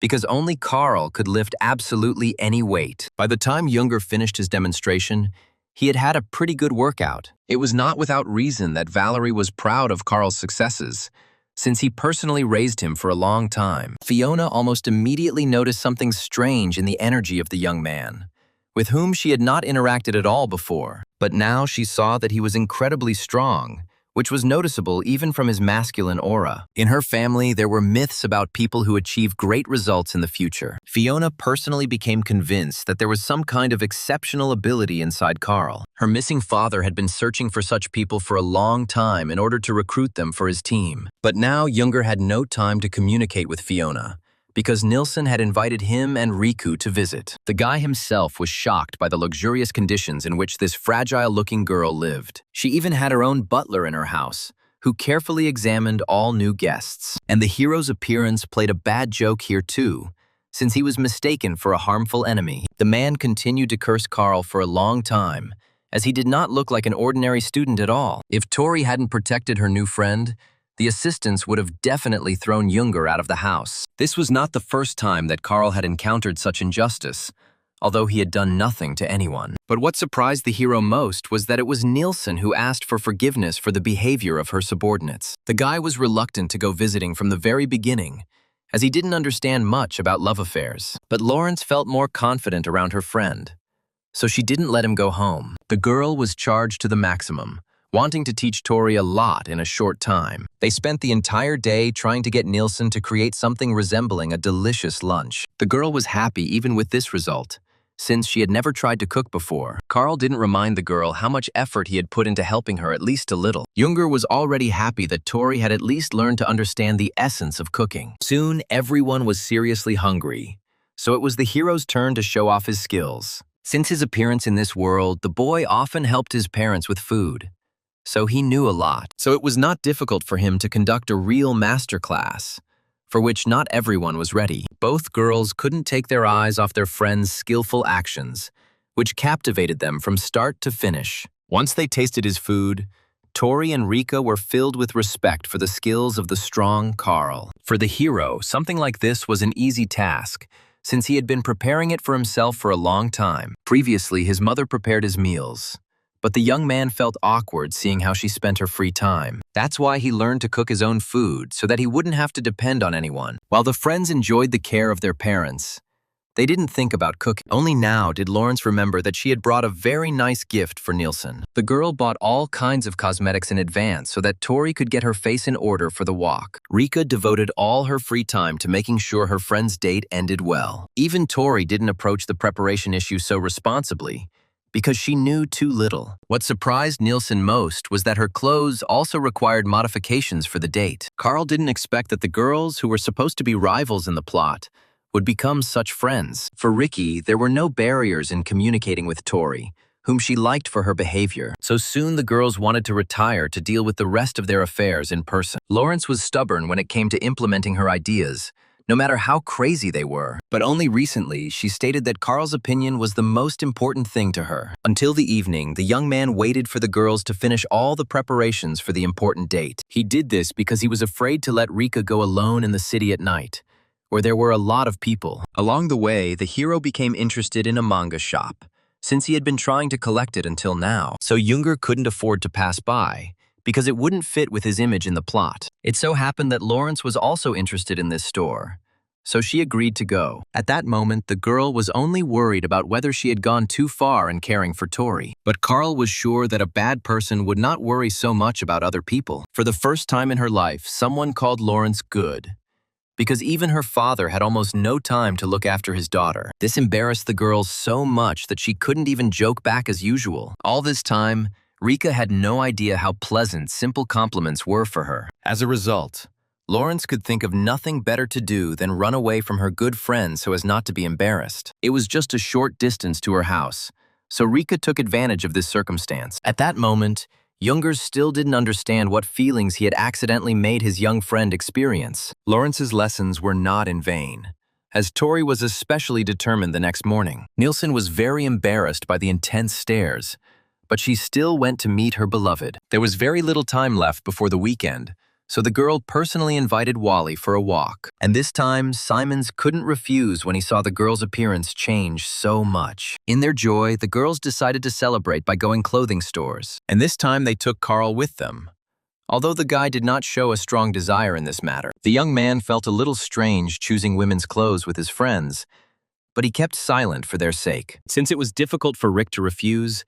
because only Carl could lift absolutely any weight. By the time Younger finished his demonstration, he had had a pretty good workout. It was not without reason that Valerie was proud of Carl's successes, since he personally raised him for a long time. Fiona almost immediately noticed something strange in the energy of the young man, with whom she had not interacted at all before. But now she saw that he was incredibly strong, which was noticeable even from his masculine aura. In her family, there were myths about people who achieve great results in the future. Fiona personally became convinced that there was some kind of exceptional ability inside Carl. Her missing father had been searching for such people for a long time in order to recruit them for his team. But now Younger had no time to communicate with Fiona, because Nilsson had invited him and Riku to visit. The guy himself was shocked by the luxurious conditions in which this fragile-looking girl lived. She even had her own butler in her house, who carefully examined all new guests. And the hero's appearance played a bad joke here too, since he was mistaken for a harmful enemy. The man continued to curse Carl for a long time, as he did not look like an ordinary student at all. If Tori hadn't protected her new friend, the assistants would have definitely thrown Junger out of the house. This was not the first time that Carl had encountered such injustice, although he had done nothing to anyone. But what surprised the hero most was that it was Nilsson who asked for forgiveness for the behavior of her subordinates. The guy was reluctant to go visiting from the very beginning, as he didn't understand much about love affairs. But Lawrence felt more confident around her friend, so she didn't let him go home. The girl was charged to the maximum, wanting to teach Tori a lot in a short time. They spent the entire day trying to get Nilsson to create something resembling a delicious lunch. The girl was happy even with this result, since she had never tried to cook before. Carl didn't remind the girl how much effort he had put into helping her at least a little. Junger was already happy that Tori had at least learned to understand the essence of cooking. Soon, everyone was seriously hungry, so it was the hero's turn to show off his skills. Since his appearance in this world, the boy often helped his parents with food, so he knew a lot. So it was not difficult for him to conduct a real masterclass, for which not everyone was ready. Both girls couldn't take their eyes off their friend's skillful actions, which captivated them from start to finish. Once they tasted his food, Tori and Rika were filled with respect for the skills of the strong Carl. For the hero, something like this was an easy task, since he had been preparing it for himself for a long time. Previously, his mother prepared his meals, but the young man felt awkward seeing how she spent her free time. That's why he learned to cook his own food, so that he wouldn't have to depend on anyone. While the friends enjoyed the care of their parents, they didn't think about cooking. Only now did Lawrence remember that she had brought a very nice gift for Nilsson. The girl bought all kinds of cosmetics in advance so that Tori could get her face in order for the walk. Rika devoted all her free time to making sure her friend's date ended well. Even Tori didn't approach the preparation issue so responsibly, because she knew too little. What surprised Nilsson most was that her clothes also required modifications for the date. Carl didn't expect that the girls, who were supposed to be rivals in the plot, would become such friends. For Ricky, there were no barriers in communicating with Tori, whom she liked for her behavior. So soon the girls wanted to retire to deal with the rest of their affairs in person. Lawrence was stubborn when it came to implementing her ideas, no matter how crazy they were. But only recently, she stated that Carl's opinion was the most important thing to her. Until the evening, the young man waited for the girls to finish all the preparations for the important date. He did this because he was afraid to let Rika go alone in the city at night, where there were a lot of people. Along the way, the hero became interested in a manga shop, since he had been trying to collect it until now. So Junger couldn't afford to pass by, because it wouldn't fit with his image in the plot. It so happened that Lawrence was also interested in this store, so she agreed to go. At that moment, the girl was only worried about whether she had gone too far in caring for Tori. But Carl was sure that a bad person would not worry so much about other people. For the first time in her life, someone called Lawrence good, because even her father had almost no time to look after his daughter. This embarrassed the girl so much that she couldn't even joke back as usual. All this time, Rika had no idea how pleasant simple compliments were for her. As a result, Lawrence could think of nothing better to do than run away from her good friend so as not to be embarrassed. It was just a short distance to her house, so Rika took advantage of this circumstance. At that moment, Junger still didn't understand what feelings he had accidentally made his young friend experience. Lawrence's lessons were not in vain, as Tori was especially determined the next morning. Nilsson was very embarrassed by the intense stares, but she still went to meet her beloved. There was very little time left before the weekend, so the girl personally invited Wally for a walk. And this time, Simons couldn't refuse when he saw the girl's appearance change so much. In their joy, the girls decided to celebrate by going clothing stores. And this time they took Carl with them, although the guy did not show a strong desire in this matter. The young man felt a little strange choosing women's clothes with his friends, but he kept silent for their sake. Since it was difficult for Rick to refuse,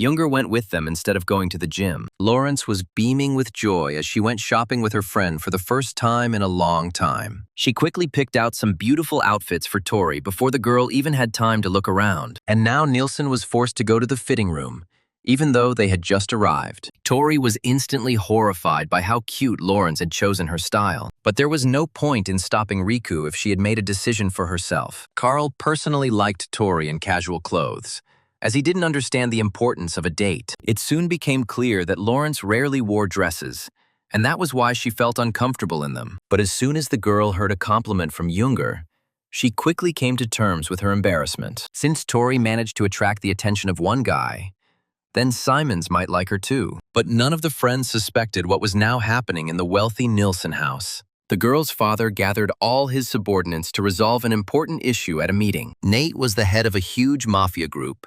Junger went with them instead of going to the gym. Lawrence was beaming with joy as she went shopping with her friend for the first time in a long time. She quickly picked out some beautiful outfits for Tori before the girl even had time to look around. And now Nilsson was forced to go to the fitting room, even though they had just arrived. Tori was instantly horrified by how cute Lawrence had chosen her style. But there was no point in stopping Riku if she had made a decision for herself. Carl personally liked Tori in casual clothes, as he didn't understand the importance of a date. It soon became clear that Lawrence rarely wore dresses, and that was why she felt uncomfortable in them. But as soon as the girl heard a compliment from Junger, she quickly came to terms with her embarrassment. Since Tori managed to attract the attention of one guy, then Simons might like her too. But none of the friends suspected what was now happening in the wealthy Nilsson house. The girl's father gathered all his subordinates to resolve an important issue at a meeting. Nate was the head of a huge mafia group,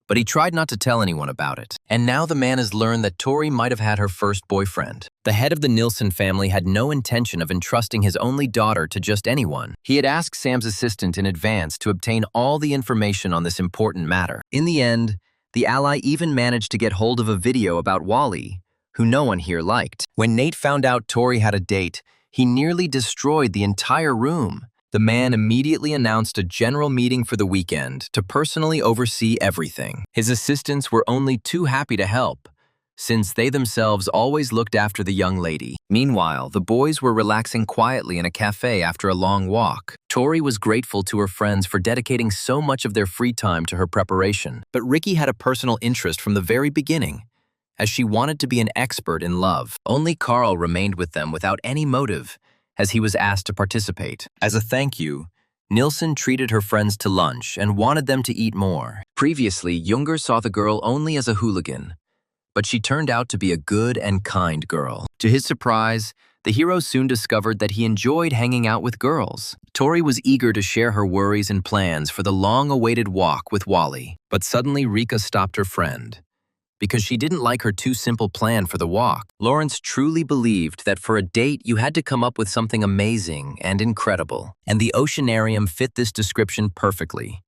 but he tried not to tell anyone about it. And now the man has learned that Tori might have had her first boyfriend. The head of the Nilsson family had no intention of entrusting his only daughter to just anyone. He had asked Sam's assistant in advance to obtain all the information on this important matter. In the end, the ally even managed to get hold of a video about Wally, who no one here liked. When Nate found out Tori had a date, he nearly destroyed the entire room. The man immediately announced a general meeting for the weekend to personally oversee everything. His assistants were only too happy to help, since they themselves always looked after the young lady. Meanwhile, the boys were relaxing quietly in a cafe after a long walk. Tori was grateful to her friends for dedicating so much of their free time to her preparation. But Ricky had a personal interest from the very beginning, as she wanted to be an expert in love. Only Carl remained with them without any motive, as he was asked to participate. As a thank you, Nilsson treated her friends to lunch and wanted them to eat more. Previously, Junger saw the girl only as a hooligan, but she turned out to be a good and kind girl. To his surprise, the hero soon discovered that he enjoyed hanging out with girls. Tori was eager to share her worries and plans for the long-awaited walk with Wally. But suddenly Rika stopped her friend, because she didn't like her too simple plan for the walk. Lawrence truly believed that for a date you had to come up with something amazing and incredible, and the oceanarium fit this description perfectly,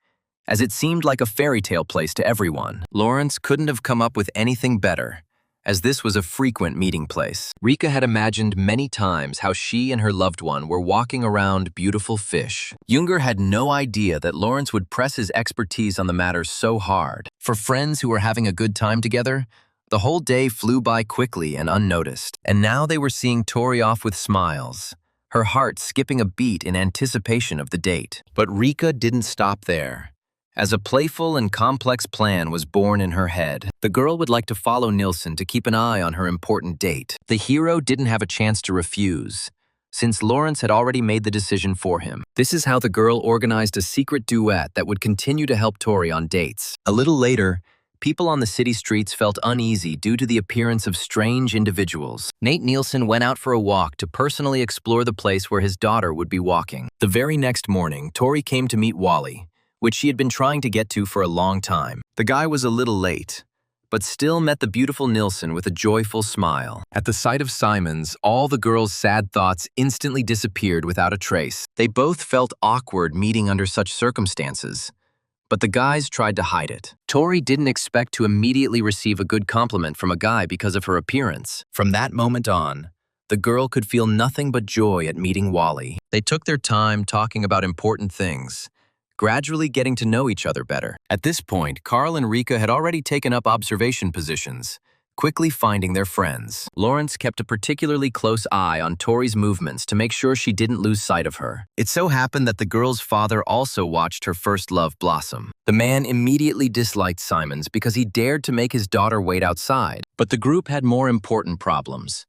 as it seemed like a fairy tale place to everyone. Lawrence couldn't have come up with anything better, as this was a frequent meeting place. Rika had imagined many times how she and her loved one were walking around beautiful fish. Junger had no idea that Lawrence would press his expertise on the matter so hard. For friends who were having a good time together, the whole day flew by quickly and unnoticed. And now they were seeing Tori off with smiles, her heart skipping a beat in anticipation of the date. But Rika didn't stop there, as a playful and complex plan was born in her head. The girl would like to follow Nilsson to keep an eye on her important date. The hero didn't have a chance to refuse, since Lawrence had already made the decision for him. This is how the girl organized a secret duet that would continue to help Tori on dates. A little later, people on the city streets felt uneasy due to the appearance of strange individuals. Nate Nilsson went out for a walk to personally explore the place where his daughter would be walking. The very next morning, Tori came to meet Wally, which she had been trying to get to for a long time. The guy was a little late, but still met the beautiful Nilsson with a joyful smile. At the sight of Simons, all the girls' sad thoughts instantly disappeared without a trace. They both felt awkward meeting under such circumstances, but the guys tried to hide it. Tori didn't expect to immediately receive a good compliment from a guy because of her appearance. From that moment on, the girl could feel nothing but joy at meeting Wally. They took their time talking about important things, gradually getting to know each other better. At this point, Carl and Rika had already taken up observation positions, quickly finding their friends. Lawrence kept a particularly close eye on Tori's movements to make sure she didn't lose sight of her. It so happened that the girl's father also watched her first love blossom. The man immediately disliked Simons because he dared to make his daughter wait outside. But the group had more important problems,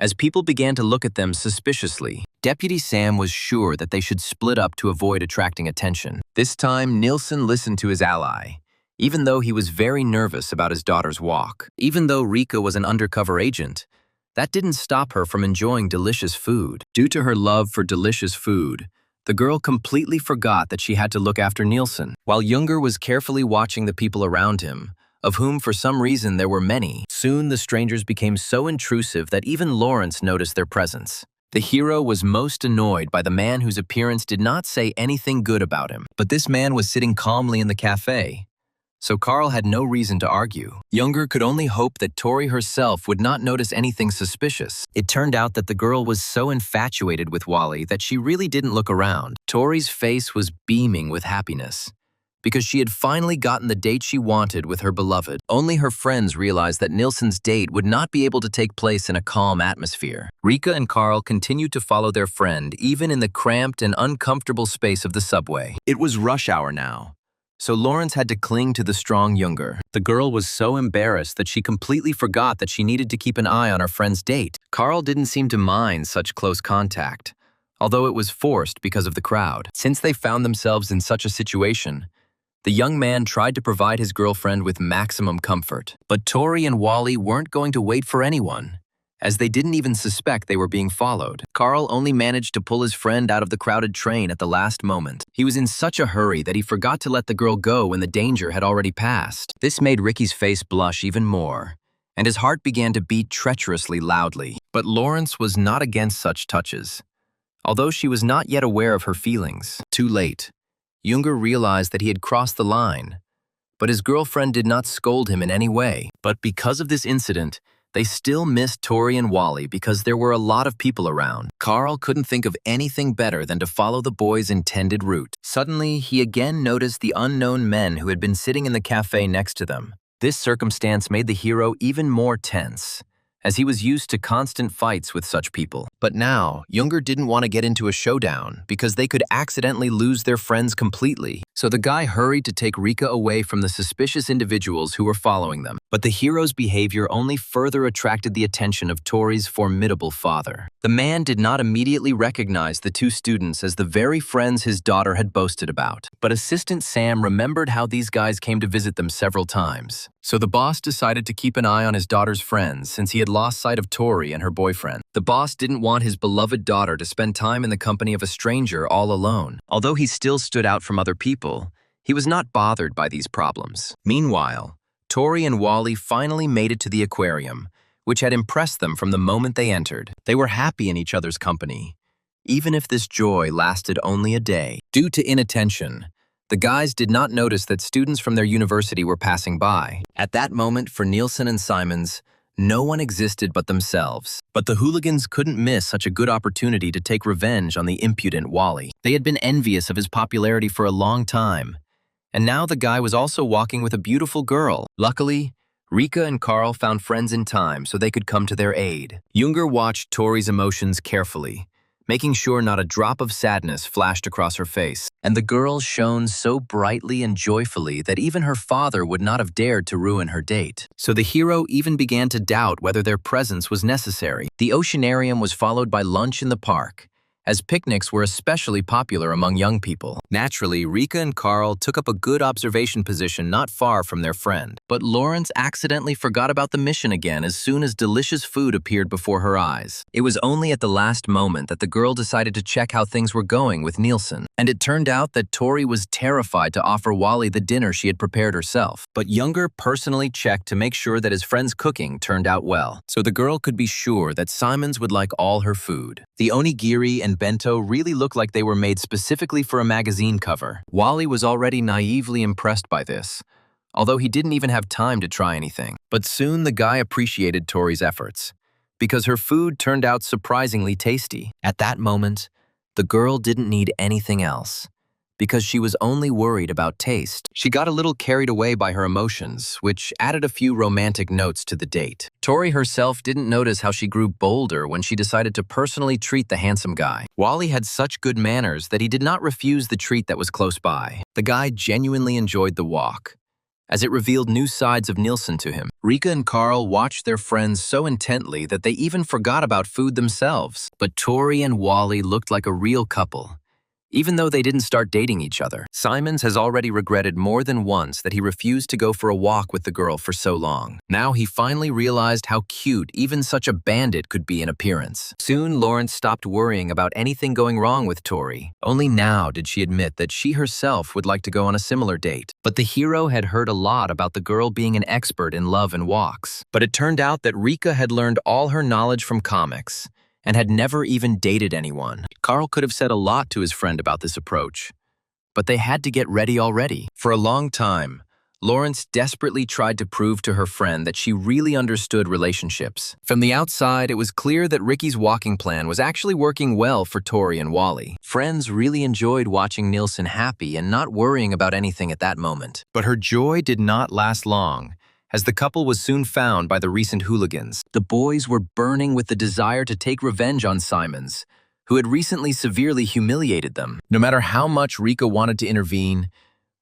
as people began to look at them suspiciously. Deputy Sam was sure that they should split up to avoid attracting attention. This time, Nilsson listened to his ally, even though he was very nervous about his daughter's walk. Even though Rika was an undercover agent, that didn't stop her from enjoying delicious food. Due to her love for delicious food, the girl completely forgot that she had to look after Nilsson. While Junger was carefully watching the people around him, of whom for some reason there were many, soon the strangers became so intrusive that even Lawrence noticed their presence. The hero was most annoyed by the man whose appearance did not say anything good about him. But this man was sitting calmly in the cafe, so Carl had no reason to argue. Junger could only hope that Tori herself would not notice anything suspicious. It turned out that the girl was so infatuated with Wally that she really didn't look around. Tori's face was beaming with happiness, because she had finally gotten the date she wanted with her beloved. Only her friends realized that Nilsson's date would not be able to take place in a calm atmosphere. Rika and Carl continued to follow their friend even in the cramped and uncomfortable space of the subway. It was rush hour now, so Lawrence had to cling to the strong Younger. The girl was so embarrassed that she completely forgot that she needed to keep an eye on her friend's date. Carl didn't seem to mind such close contact, although it was forced because of the crowd. Since they found themselves in such a situation, the young man tried to provide his girlfriend with maximum comfort. But Tori and Wally weren't going to wait for anyone, as they didn't even suspect they were being followed. Carl only managed to pull his friend out of the crowded train at the last moment. He was in such a hurry that he forgot to let the girl go when the danger had already passed. This made Ricky's face blush even more, and his heart began to beat treacherously loudly. But Lawrence was not against such touches, although she was not yet aware of her feelings. Too late. Younger realized that he had crossed the line, but his girlfriend did not scold him in any way. But because of this incident, they still missed Tori and Wally because there were a lot of people around. Carl couldn't think of anything better than to follow the boys' intended route. Suddenly, he again noticed the unknown men who had been sitting in the cafe next to them. This circumstance made the hero even more tense, as he was used to constant fights with such people. But now, Younger didn't want to get into a showdown because they could accidentally lose their friends completely. So the guy hurried to take Rika away from the suspicious individuals who were following them. But the hero's behavior only further attracted the attention of Tori's formidable father. The man did not immediately recognize the two students as the very friends his daughter had boasted about. But Assistant Sam remembered how these guys came to visit them several times. So the boss decided to keep an eye on his daughter's friends since he had lost sight of Tori and her boyfriend. The boss didn't want his beloved daughter to spend time in the company of a stranger all alone. Although he still stood out from other people, he was not bothered by these problems. Meanwhile, Tori and Wally finally made it to the aquarium, which had impressed them from the moment they entered. They were happy in each other's company, even if this joy lasted only a day. Due to inattention, the guys did not notice that students from their university were passing by. At that moment, for Nielsen and Simons, no one existed but themselves. But the hooligans couldn't miss such a good opportunity to take revenge on the impudent Wally. They had been envious of his popularity for a long time, and now the guy was also walking with a beautiful girl. Luckily, Rika and Carl found friends in time so they could come to their aid. Younger watched Tori's emotions carefully, making sure not a drop of sadness flashed across her face. And the girl shone so brightly and joyfully that even her father would not have dared to ruin her date. So the hero even began to doubt whether their presence was necessary. The oceanarium was followed by lunch in the park, as picnics were especially popular among young people. Naturally, Rika and Carl took up a good observation position not far from their friend. But Lawrence accidentally forgot about the mission again as soon as delicious food appeared before her eyes. It was only at the last moment that the girl decided to check how things were going with Nielsen. And it turned out that Tori was terrified to offer Wally the dinner she had prepared herself. But Younger personally checked to make sure that his friend's cooking turned out well, so the girl could be sure that Simons would like all her food. The onigiri and bento really looked like they were made specifically for a magazine cover. Wally was already naively impressed by this, although he didn't even have time to try anything. But soon the guy appreciated Tori's efforts, because her food turned out surprisingly tasty. At that moment, the girl didn't need anything else, because she was only worried about taste. She got a little carried away by her emotions, which added a few romantic notes to the date. Tori herself didn't notice how she grew bolder when she decided to personally treat the handsome guy. Wally had such good manners that he did not refuse the treat that was close by. The guy genuinely enjoyed the walk, as it revealed new sides of Nielsen to him. Rika and Carl watched their friends so intently that they even forgot about food themselves. But Tori and Wally looked like a real couple, even though they didn't start dating each other. Simons has already regretted more than once that he refused to go for a walk with the girl for so long. Now he finally realized how cute even such a bandit could be in appearance. Soon Lawrence stopped worrying about anything going wrong with Tori. Only now did she admit that she herself would like to go on a similar date. But the hero had heard a lot about the girl being an expert in love and walks. But it turned out that Rika had learned all her knowledge from comics, and had never even dated anyone. Carl could have said a lot to his friend about this approach, but they had to get ready already. For a long time, Lawrence desperately tried to prove to her friend that she really understood relationships. From the outside, it was clear that Ricky's walking plan was actually working well for Tori and Wally. Friends really enjoyed watching Nilsson happy and not worrying about anything at that moment. But her joy did not last long, as the couple was soon found by the recent hooligans. The boys were burning with the desire to take revenge on Simons, who had recently severely humiliated them. No matter how much Rika wanted to intervene,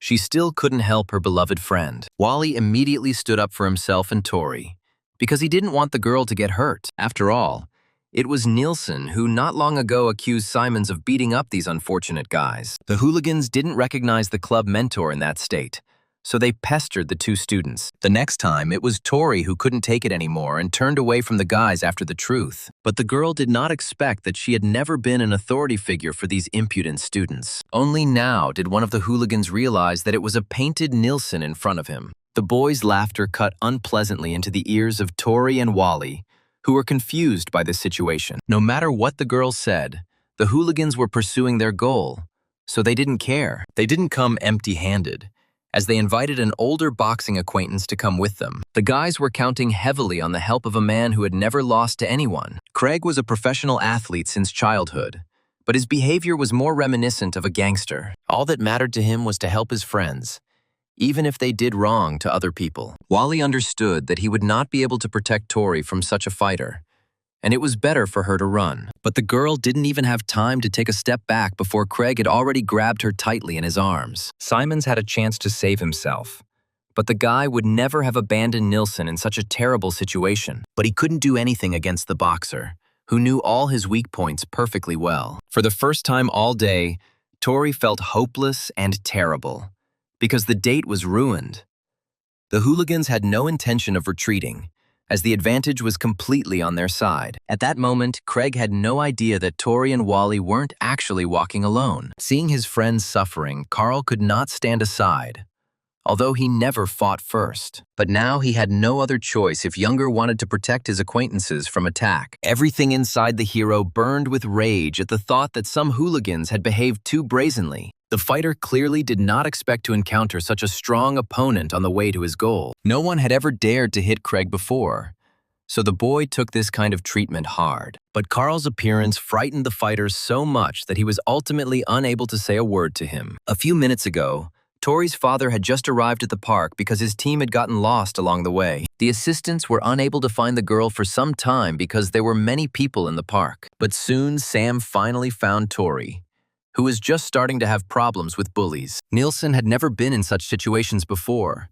she still couldn't help her beloved friend. Wally immediately stood up for himself and Tori, because he didn't want the girl to get hurt. After all, it was Nilsson who not long ago accused Simons of beating up these unfortunate guys. The hooligans didn't recognize the club mentor in that state, so they pestered the two students. The next time, it was Tori who couldn't take it anymore and turned away from the guys after the truth. But the girl did not expect that she had never been an authority figure for these impudent students. Only now did one of the hooligans realize that it was a painted Nilsson in front of him. The boys' laughter cut unpleasantly into the ears of Tori and Wally, who were confused by this situation. No matter what the girls said, the hooligans were pursuing their goal, so they didn't care. They didn't come empty-handed, as they invited an older boxing acquaintance to come with them. The guys were counting heavily on the help of a man who had never lost to anyone. Craig was a professional athlete since childhood, but his behavior was more reminiscent of a gangster. All that mattered to him was to help his friends, even if they did wrong to other people. Wally understood that he would not be able to protect Tori from such a fighter, and it was better for her to run. But the girl didn't even have time to take a step back before Craig had already grabbed her tightly in his arms. Simons had a chance to save himself, but the guy would never have abandoned Nilsson in such a terrible situation. But he couldn't do anything against the boxer, who knew all his weak points perfectly well. For the first time all day, Tori felt hopeless and terrible, because the date was ruined. The hooligans had no intention of retreating, as the advantage was completely on their side. At that moment, Craig had no idea that Tori and Wally weren't actually walking alone. Seeing his friends suffering, Carl could not stand aside, although he never fought first. But now he had no other choice if Younger wanted to protect his acquaintances from attack. Everything inside the hero burned with rage at the thought that some hooligans had behaved too brazenly. The fighter clearly did not expect to encounter such a strong opponent on the way to his goal. No one had ever dared to hit Craig before, so the boy took this kind of treatment hard. But Carl's appearance frightened the fighter so much that he was ultimately unable to say a word to him. A few minutes ago, Tori's father had just arrived at the park because his team had gotten lost along the way. The assistants were unable to find the girl for some time because there were many people in the park. But soon Sam finally found Tori, who was just starting to have problems with bullies. Nilsson had never been in such situations before,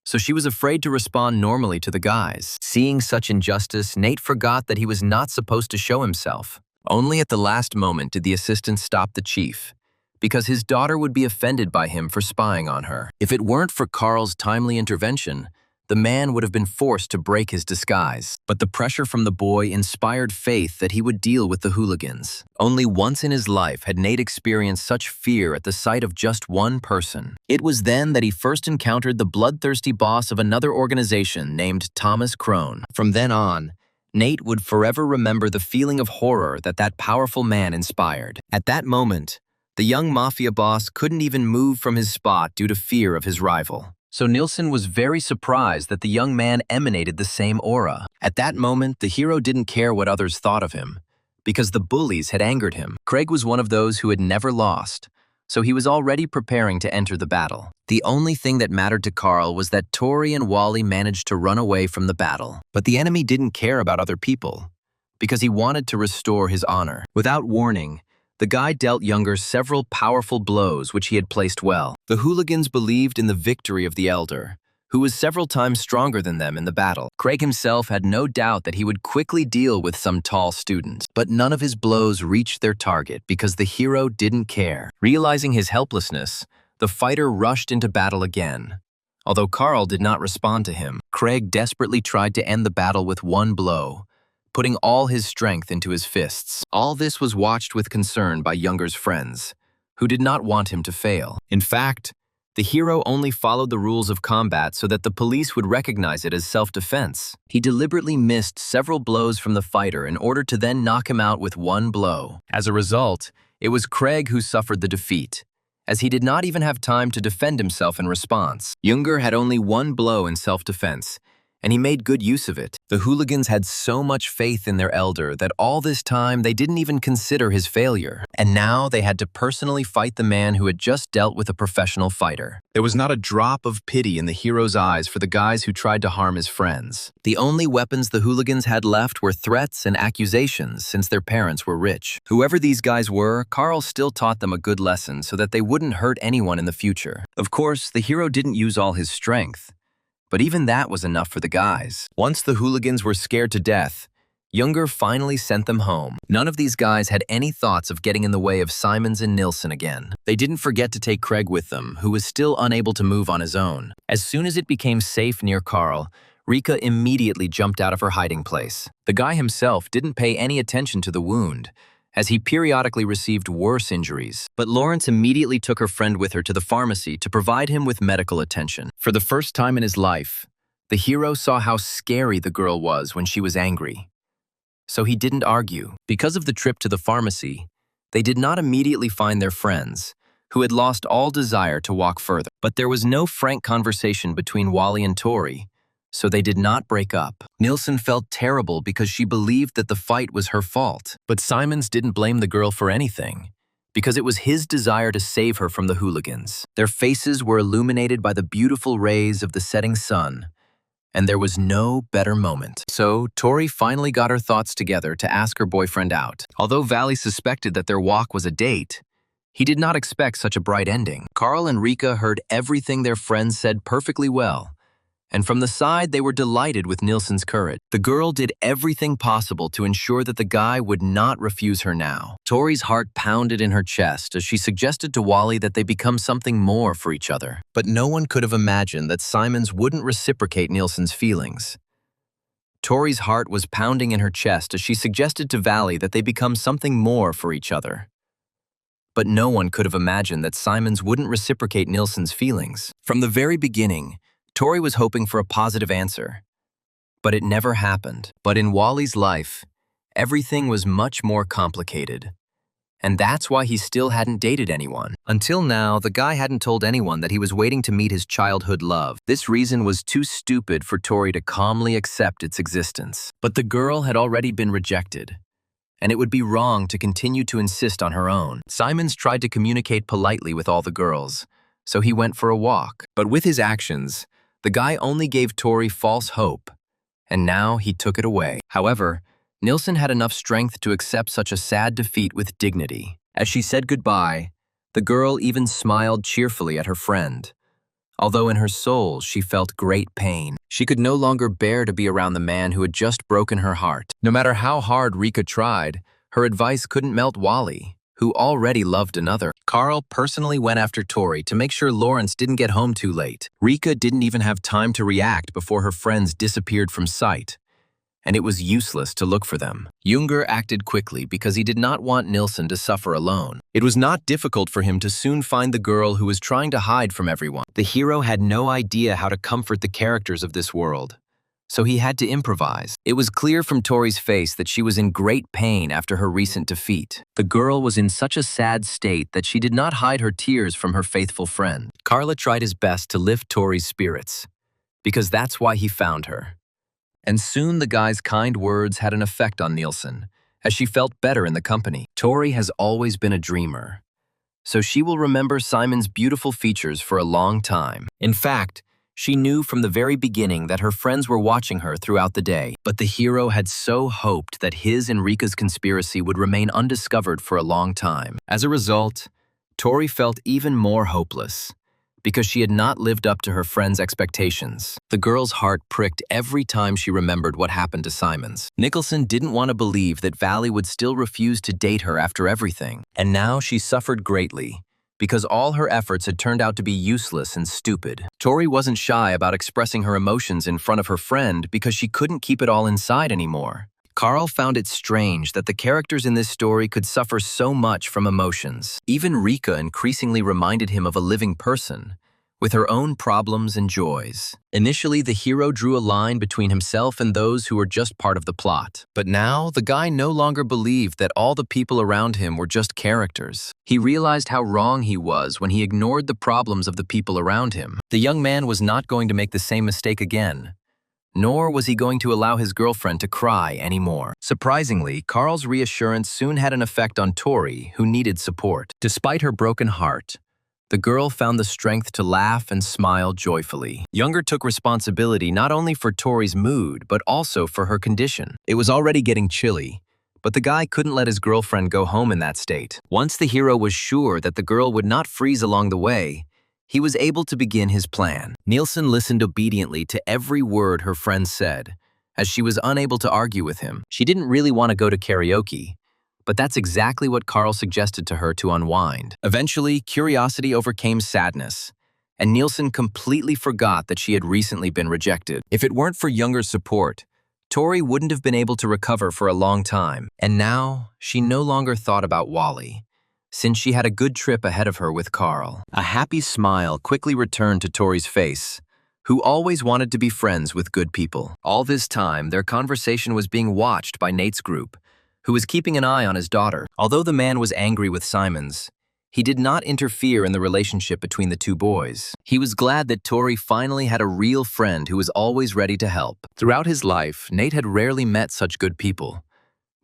so she was afraid to respond normally to the guys. Seeing such injustice, Nate forgot that he was not supposed to show himself. Only at the last moment did the assistant stop the chief, because his daughter would be offended by him for spying on her. If it weren't for Carl's timely intervention, the man would have been forced to break his disguise. But the pressure from the boy inspired faith that he would deal with the hooligans. Only once in his life had Nate experienced such fear at the sight of just one person. It was then that he first encountered the bloodthirsty boss of another organization named Thomas Crone. From then on, Nate would forever remember the feeling of horror that that powerful man inspired. At that moment, the young mafia boss couldn't even move from his spot due to fear of his rival. So Nilsson was very surprised that the young man emanated the same aura. At that moment, the hero didn't care what others thought of him, because the bullies had angered him. Craig was one of those who had never lost, so he was already preparing to enter the battle. The only thing that mattered to Carl was that Tori and Wally managed to run away from the battle. But the enemy didn't care about other people, because he wanted to restore his honor. Without warning, the guy dealt Younger several powerful blows which he had placed well. The hooligans believed in the victory of the elder, who was several times stronger than them in the battle. Craig himself had no doubt that he would quickly deal with some tall students, but none of his blows reached their target because the hero didn't care. Realizing his helplessness, the fighter rushed into battle again. Although Carl did not respond to him, Craig desperately tried to end the battle with one blow, putting all his strength into his fists. All this was watched with concern by Younger's friends, who did not want him to fail. In fact, the hero only followed the rules of combat so that the police would recognize it as self-defense. He deliberately missed several blows from the fighter in order to then knock him out with one blow. As a result, it was Craig who suffered the defeat, as he did not even have time to defend himself in response. Junger had only one blow in self-defense, and he made good use of it. The hooligans had so much faith in their elder that all this time they didn't even consider his failure. And now they had to personally fight the man who had just dealt with a professional fighter. There was not a drop of pity in the hero's eyes for the guys who tried to harm his friends. The only weapons the hooligans had left were threats and accusations since their parents were rich. Whoever these guys were, Carl still taught them a good lesson so that they wouldn't hurt anyone in the future. Of course, the hero didn't use all his strength, but even that was enough for the guys. Once the hooligans were scared to death, Junger finally sent them home. None of these guys had any thoughts of getting in the way of Simons and Nilsson again. They didn't forget to take Craig with them, who was still unable to move on his own. As soon as it became safe near Carl, Rika immediately jumped out of her hiding place. The guy himself didn't pay any attention to the wound, as he periodically received worse injuries. But Lawrence immediately took her friend with her to the pharmacy to provide him with medical attention. For the first time in his life, the hero saw how scary the girl was when she was angry. So he didn't argue. Because of the trip to the pharmacy, they did not immediately find their friends, who had lost all desire to walk further. But there was no frank conversation between Wally and Tori, so they did not break up. Nilsson felt terrible because she believed that the fight was her fault. But Simons didn't blame the girl for anything, because it was his desire to save her from the hooligans. Their faces were illuminated by the beautiful rays of the setting sun, and there was no better moment. So Tori finally got her thoughts together to ask her boyfriend out. Although Valley suspected that their walk was a date, he did not expect such a bright ending. Carl and Rika heard everything their friends said perfectly well, and from the side, they were delighted with Nilsson's courage. The girl did everything possible to ensure that the guy would not refuse her now. Tori's heart pounded in her chest as she suggested to Wally that they become something more for each other. But no one could have imagined that Simons wouldn't reciprocate Nilsson's feelings. Tori's heart was pounding in her chest as she suggested to Valley that they become something more for each other. But no one could have imagined that Simons wouldn't reciprocate Nilsson's feelings. From the very beginning, Tori was hoping for a positive answer, but it never happened. But in Wally's life, everything was much more complicated, and that's why he still hadn't dated anyone. Until now, the guy hadn't told anyone that he was waiting to meet his childhood love. This reason was too stupid for Tori to calmly accept its existence. But the girl had already been rejected, and it would be wrong to continue to insist on her own. Simons tried to communicate politely with all the girls, so he went for a walk. But with his actions, the guy only gave Tori false hope, and now he took it away. However, Nilsson had enough strength to accept such a sad defeat with dignity. As she said goodbye, the girl even smiled cheerfully at her friend, although in her soul she felt great pain. She could no longer bear to be around the man who had just broken her heart. No matter how hard Rika tried, her advice couldn't melt Wally, who already loved another. Carl personally went after Tori to make sure Lawrence didn't get home too late. Rika didn't even have time to react before her friends disappeared from sight, and it was useless to look for them. Junger acted quickly because he did not want Nilsson to suffer alone. It was not difficult for him to soon find the girl who was trying to hide from everyone. The hero had no idea how to comfort the characters of this world, so he had to improvise. It was clear from Tori's face that she was in great pain after her recent defeat. The girl was in such a sad state that she did not hide her tears from her faithful friend. Carla tried his best to lift Tori's spirits, because that's why he found her. And soon the guy's kind words had an effect on Nilsson, as she felt better in the company. Tori has always been a dreamer, so she will remember Simon's beautiful features for a long time. In fact, she knew from the very beginning that her friends were watching her throughout the day, but the hero had so hoped that his and Rika's conspiracy would remain undiscovered for a long time. As a result, Tori felt even more hopeless, because she had not lived up to her friends' expectations. The girl's heart pricked every time she remembered what happened to Simons. Nicholson didn't want to believe that Valley would still refuse to date her after everything, and now she suffered greatly, because all her efforts had turned out to be useless and stupid. Tori wasn't shy about expressing her emotions in front of her friend because she couldn't keep it all inside anymore. Carl found it strange that the characters in this story could suffer so much from emotions. Even Rika increasingly reminded him of a living person, with her own problems and joys. Initially, the hero drew a line between himself and those who were just part of the plot. But now, the guy no longer believed that all the people around him were just characters. He realized how wrong he was when he ignored the problems of the people around him. The young man was not going to make the same mistake again. Nor was he going to allow his girlfriend to cry anymore. Surprisingly, Carl's reassurance soon had an effect on Tori, who needed support. Despite her broken heart, the girl found the strength to laugh and smile joyfully. Younger took responsibility not only for Tori's mood, but also for her condition. It was already getting chilly, but the guy couldn't let his girlfriend go home in that state. Once the hero was sure that the girl would not freeze along the way, he was able to begin his plan. Nielsen listened obediently to every word her friend said, as she was unable to argue with him. She didn't really want to go to karaoke, but that's exactly what Carl suggested to her to unwind. Eventually, curiosity overcame sadness, and Nielsen completely forgot that she had recently been rejected. If it weren't for Younger's support, Tori wouldn't have been able to recover for a long time, and now she no longer thought about Wally, since she had a good trip ahead of her with Carl. A happy smile quickly returned to Tori's face, who always wanted to be friends with good people. All this time, their conversation was being watched by Nate's group, who was keeping an eye on his daughter. Although the man was angry with Simons, he did not interfere in the relationship between the two boys. He was glad that Tori finally had a real friend who was always ready to help. Throughout his life, Nate had rarely met such good people,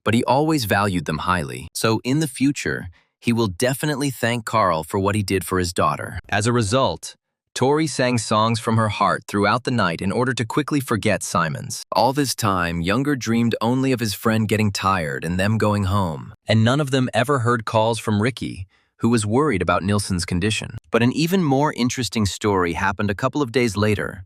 but he always valued them highly. So in the future, he will definitely thank Carl for what he did for his daughter. As a result, Tori sang songs from her heart throughout the night in order to quickly forget Simons. All this time, Younger dreamed only of his friend getting tired and them going home. And none of them ever heard calls from Ricky, who was worried about Nielsen's condition. But an even more interesting story happened a couple of days later,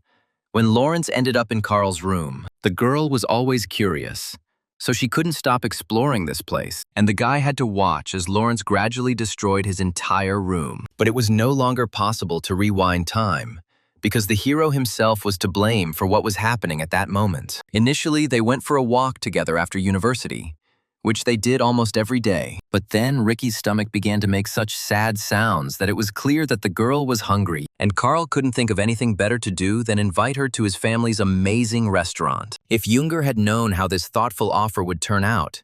when Lawrence ended up in Carl's room. The girl was always curious, so she couldn't stop exploring this place, and the guy had to watch as Lawrence gradually destroyed his entire room. But it was no longer possible to rewind time, because the hero himself was to blame for what was happening at that moment. Initially, they went for a walk together after university, which they did almost every day. But then Ricky's stomach began to make such sad sounds that it was clear that the girl was hungry, and Carl couldn't think of anything better to do than invite her to his family's amazing restaurant. If Younger had known how this thoughtful offer would turn out,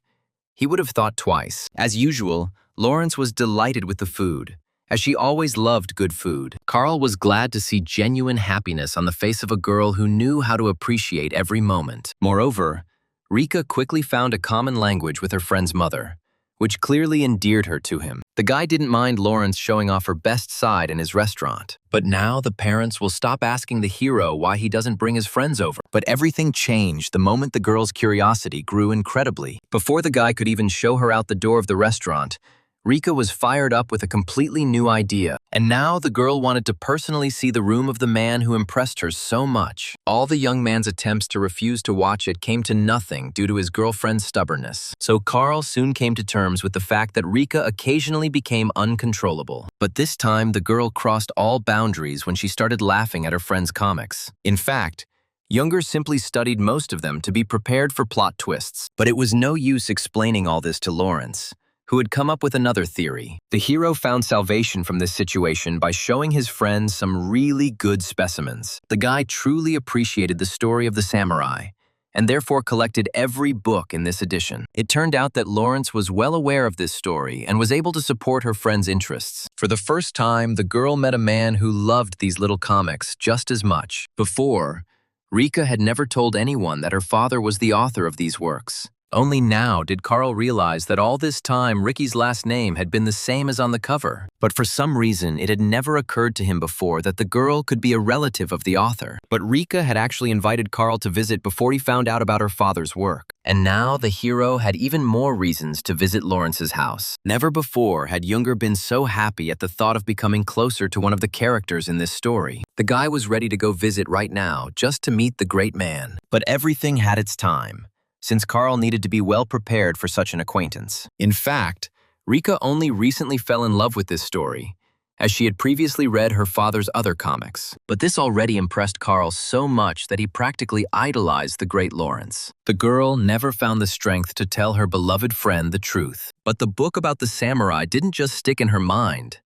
he would have thought twice. As usual, Lawrence was delighted with the food, as she always loved good food. Carl was glad to see genuine happiness on the face of a girl who knew how to appreciate every moment. Moreover, Rika quickly found a common language with her friend's mother, which clearly endeared her to him. The guy didn't mind Lawrence showing off her best side in his restaurant. But now the parents will stop asking the hero why he doesn't bring his friends over. But everything changed the moment the girl's curiosity grew incredibly. Before the guy could even show her out the door of the restaurant, Rika was fired up with a completely new idea, and now the girl wanted to personally see the room of the man who impressed her so much. All the young man's attempts to refuse to watch it came to nothing due to his girlfriend's stubbornness. So Carl soon came to terms with the fact that Rika occasionally became uncontrollable. But this time, the girl crossed all boundaries when she started laughing at her friend's comics. In fact, Younger simply studied most of them to be prepared for plot twists. But it was no use explaining all this to Lawrence, who had come up with another theory. The hero found salvation from this situation by showing his friends some really good specimens. The guy truly appreciated the story of the samurai, and therefore collected every book in this edition. It turned out that Lawrence was well aware of this story and was able to support her friend's interests. For the first time, the girl met a man who loved these little comics just as much. Before, Rika had never told anyone that her father was the author of these works. Only now did Carl realize that all this time Ricky's last name had been the same as on the cover. But for some reason, it had never occurred to him before that the girl could be a relative of the author. But Rika had actually invited Carl to visit before he found out about her father's work. And now the hero had even more reasons to visit Lawrence's house. Never before had Younger been so happy at the thought of becoming closer to one of the characters in this story. The guy was ready to go visit right now just to meet the great man. But everything had its time, since Carl needed to be well prepared for such an acquaintance. In fact, Rika only recently fell in love with this story, as she had previously read her father's other comics. But this already impressed Carl so much that he practically idolized the great Lawrence. The girl never found the strength to tell her beloved friend the truth. But the book about the samurai didn't just stick in her mind.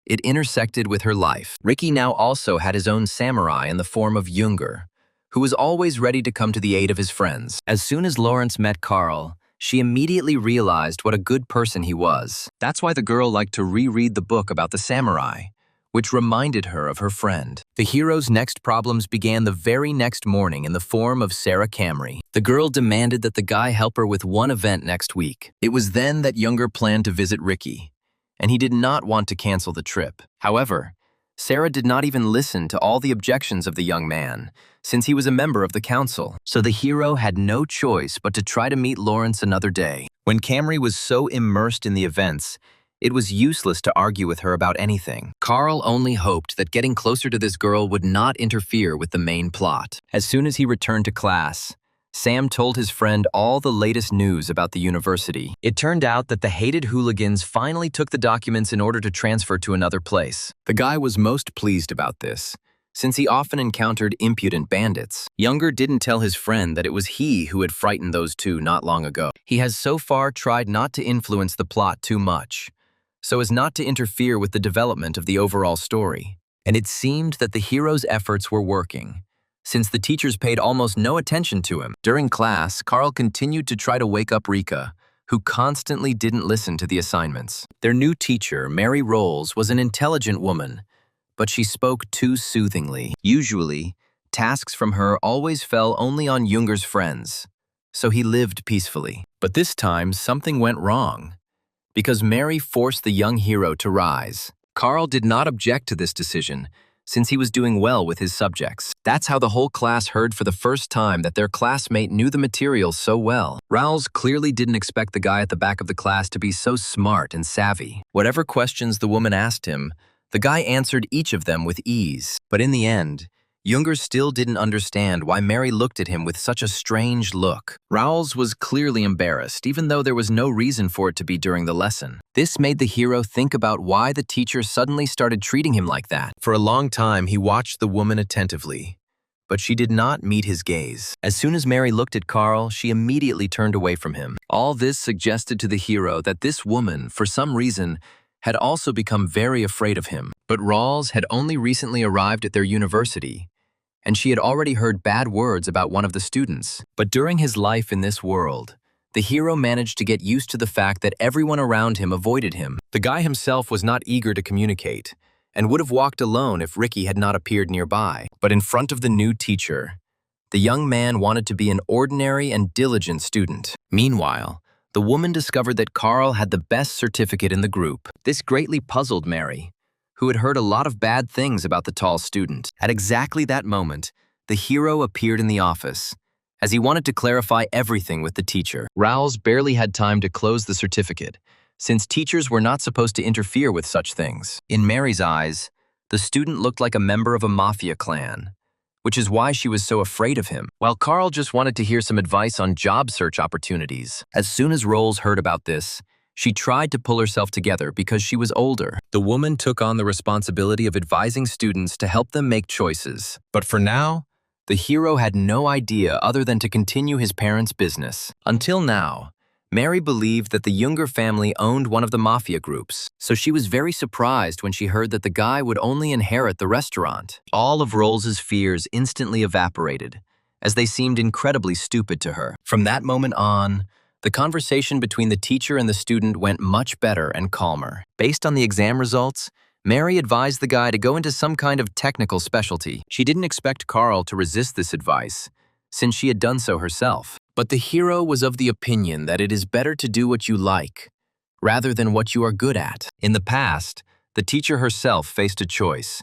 it intersected with her life. Ricky now also had his own samurai in the form of Younger, who was always ready to come to the aid of his friends. As soon as Lawrence met Carl, she immediately realized what a good person he was. That's why the girl liked to reread the book about the samurai, which reminded her of her friend. The hero's next problems began the very next morning in the form of Sarah Camry. The girl demanded that the guy help her with one event next week. It was then that Younger planned to visit Ricky, and he did not want to cancel the trip. However, Sarah did not even listen to all the objections of the young man, since he was a member of the council. So the hero had no choice but to try to meet Lawrence another day. When Camry was so immersed in the events, it was useless to argue with her about anything. Carl only hoped that getting closer to this girl would not interfere with the main plot. As soon as he returned to class, Sam told his friend all the latest news about the university. It turned out that the hated hooligans finally took the documents in order to transfer to another place. The guy was most pleased about this, since he often encountered impudent bandits. Younger didn't tell his friend that it was he who had frightened those two not long ago. He has so far tried not to influence the plot too much, so as not to interfere with the development of the overall story. And it seemed that the hero's efforts were working, since the teachers paid almost no attention to him. During class, Carl continued to try to wake up Rika, who constantly didn't listen to the assignments. Their new teacher, Mary Rolls, was an intelligent woman, but she spoke too soothingly. Usually, tasks from her always fell only on Junger's friends, so he lived peacefully. But this time, something went wrong, because Mary forced the young hero to rise. Carl did not object to this decision, since he was doing well with his subjects. That's how the whole class heard for the first time that their classmate knew the material so well. Rawls clearly didn't expect the guy at the back of the class to be so smart and savvy. Whatever questions the woman asked him, the guy answered each of them with ease. But in the end, Junger still didn't understand why Mary looked at him with such a strange look. Rawls was clearly embarrassed, even though there was no reason for it to be during the lesson. This made the hero think about why the teacher suddenly started treating him like that. For a long time, he watched the woman attentively, but she did not meet his gaze. As soon as Mary looked at Carl, she immediately turned away from him. All this suggested to the hero that this woman, for some reason, had also become very afraid of him. But Rawls had only recently arrived at their university, and she had already heard bad words about one of the students. But during his life in this world, the hero managed to get used to the fact that everyone around him avoided him. The guy himself was not eager to communicate, and would have walked alone if Ricky had not appeared nearby. But in front of the new teacher, the young man wanted to be an ordinary and diligent student. Meanwhile, the woman discovered that Carl had the best certificate in the group. This greatly puzzled Mary, who had heard a lot of bad things about the tall student. At exactly that moment, the hero appeared in the office, as he wanted to clarify everything with the teacher. Rawls barely had time to close the certificate, since teachers were not supposed to interfere with such things. In Mary's eyes, the student looked like a member of a mafia clan, which is why she was so afraid of him, while Carl just wanted to hear some advice on job search opportunities. As soon as Rolls heard about this, she tried to pull herself together because she was older. The woman took on the responsibility of advising students to help them make choices. But for now, the hero had no idea other than to continue his parents' business. Until now, Mary believed that the Junger family owned one of the mafia groups, so she was very surprised when she heard that the guy would only inherit the restaurant. All of Rolls's fears instantly evaporated, as they seemed incredibly stupid to her. From that moment on, the conversation between the teacher and the student went much better and calmer. Based on the exam results, Mary advised the guy to go into some kind of technical specialty. She didn't expect Carl to resist this advice, since she had done so herself. But the hero was of the opinion that it is better to do what you like, rather than what you are good at. In the past, the teacher herself faced a choice,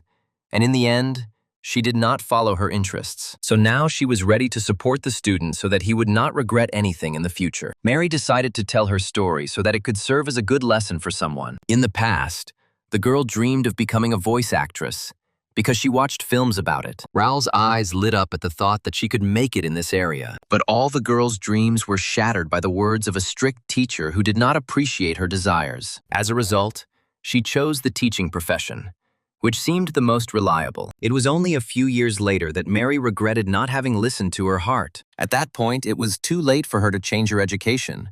and in the end, she did not follow her interests. So now she was ready to support the student so that he would not regret anything in the future. Mary decided to tell her story so that it could serve as a good lesson for someone. In the past, the girl dreamed of becoming a voice actress because she watched films about it. Raoul's eyes lit up at the thought that she could make it in this area. But all the girl's dreams were shattered by the words of a strict teacher who did not appreciate her desires. As a result, she chose the teaching profession, which seemed the most reliable. It was only a few years later that Mary regretted not having listened to her heart. At that point, it was too late for her to change her education,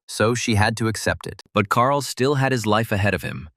so she had to accept it. But Carl still had his life ahead of him,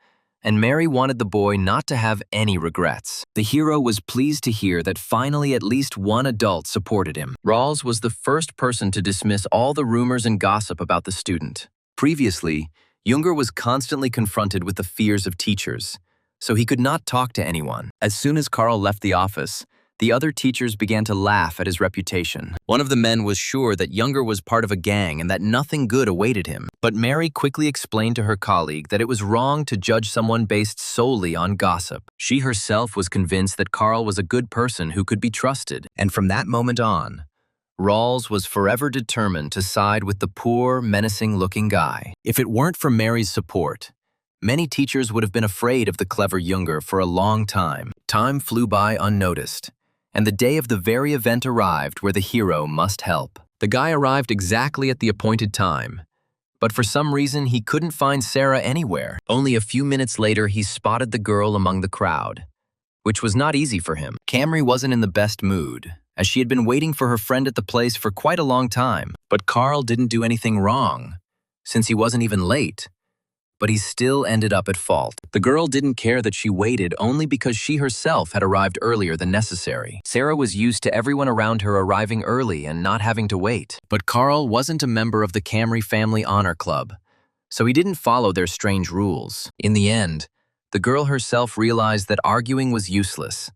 and Mary wanted the boy not to have any regrets. The hero was pleased to hear that finally at least one adult supported him. Rawls was the first person to dismiss all the rumors and gossip about the student. Previously, Junger was constantly confronted with the fears of teachers, so he could not talk to anyone. As soon as Carl left the office, the other teachers began to laugh at his reputation. One of the men was sure that Junger was part of a gang and that nothing good awaited him. But Mary quickly explained to her colleague that it was wrong to judge someone based solely on gossip. She herself was convinced that Carl was a good person who could be trusted, and from that moment on, Rawls was forever determined to side with the poor, menacing-looking guy. If it weren't for Mary's support, many teachers would have been afraid of the clever Junger for a long time. Time flew by unnoticed, and the day of the very event arrived where the hero must help. The guy arrived exactly at the appointed time, but for some reason he couldn't find Sarah anywhere. Only a few minutes later he spotted the girl among the crowd, which was not easy for him. Camry wasn't in the best mood, as she had been waiting for her friend at the place for quite a long time. But Carl didn't do anything wrong, since he wasn't even late. But he still ended up at fault. The girl didn't care that she waited only because she herself had arrived earlier than necessary. Sarah was used to everyone around her arriving early and not having to wait. But Carl wasn't a member of the Camry Family Honor Club, so he didn't follow their strange rules. In the end, the girl herself realized that arguing was useless,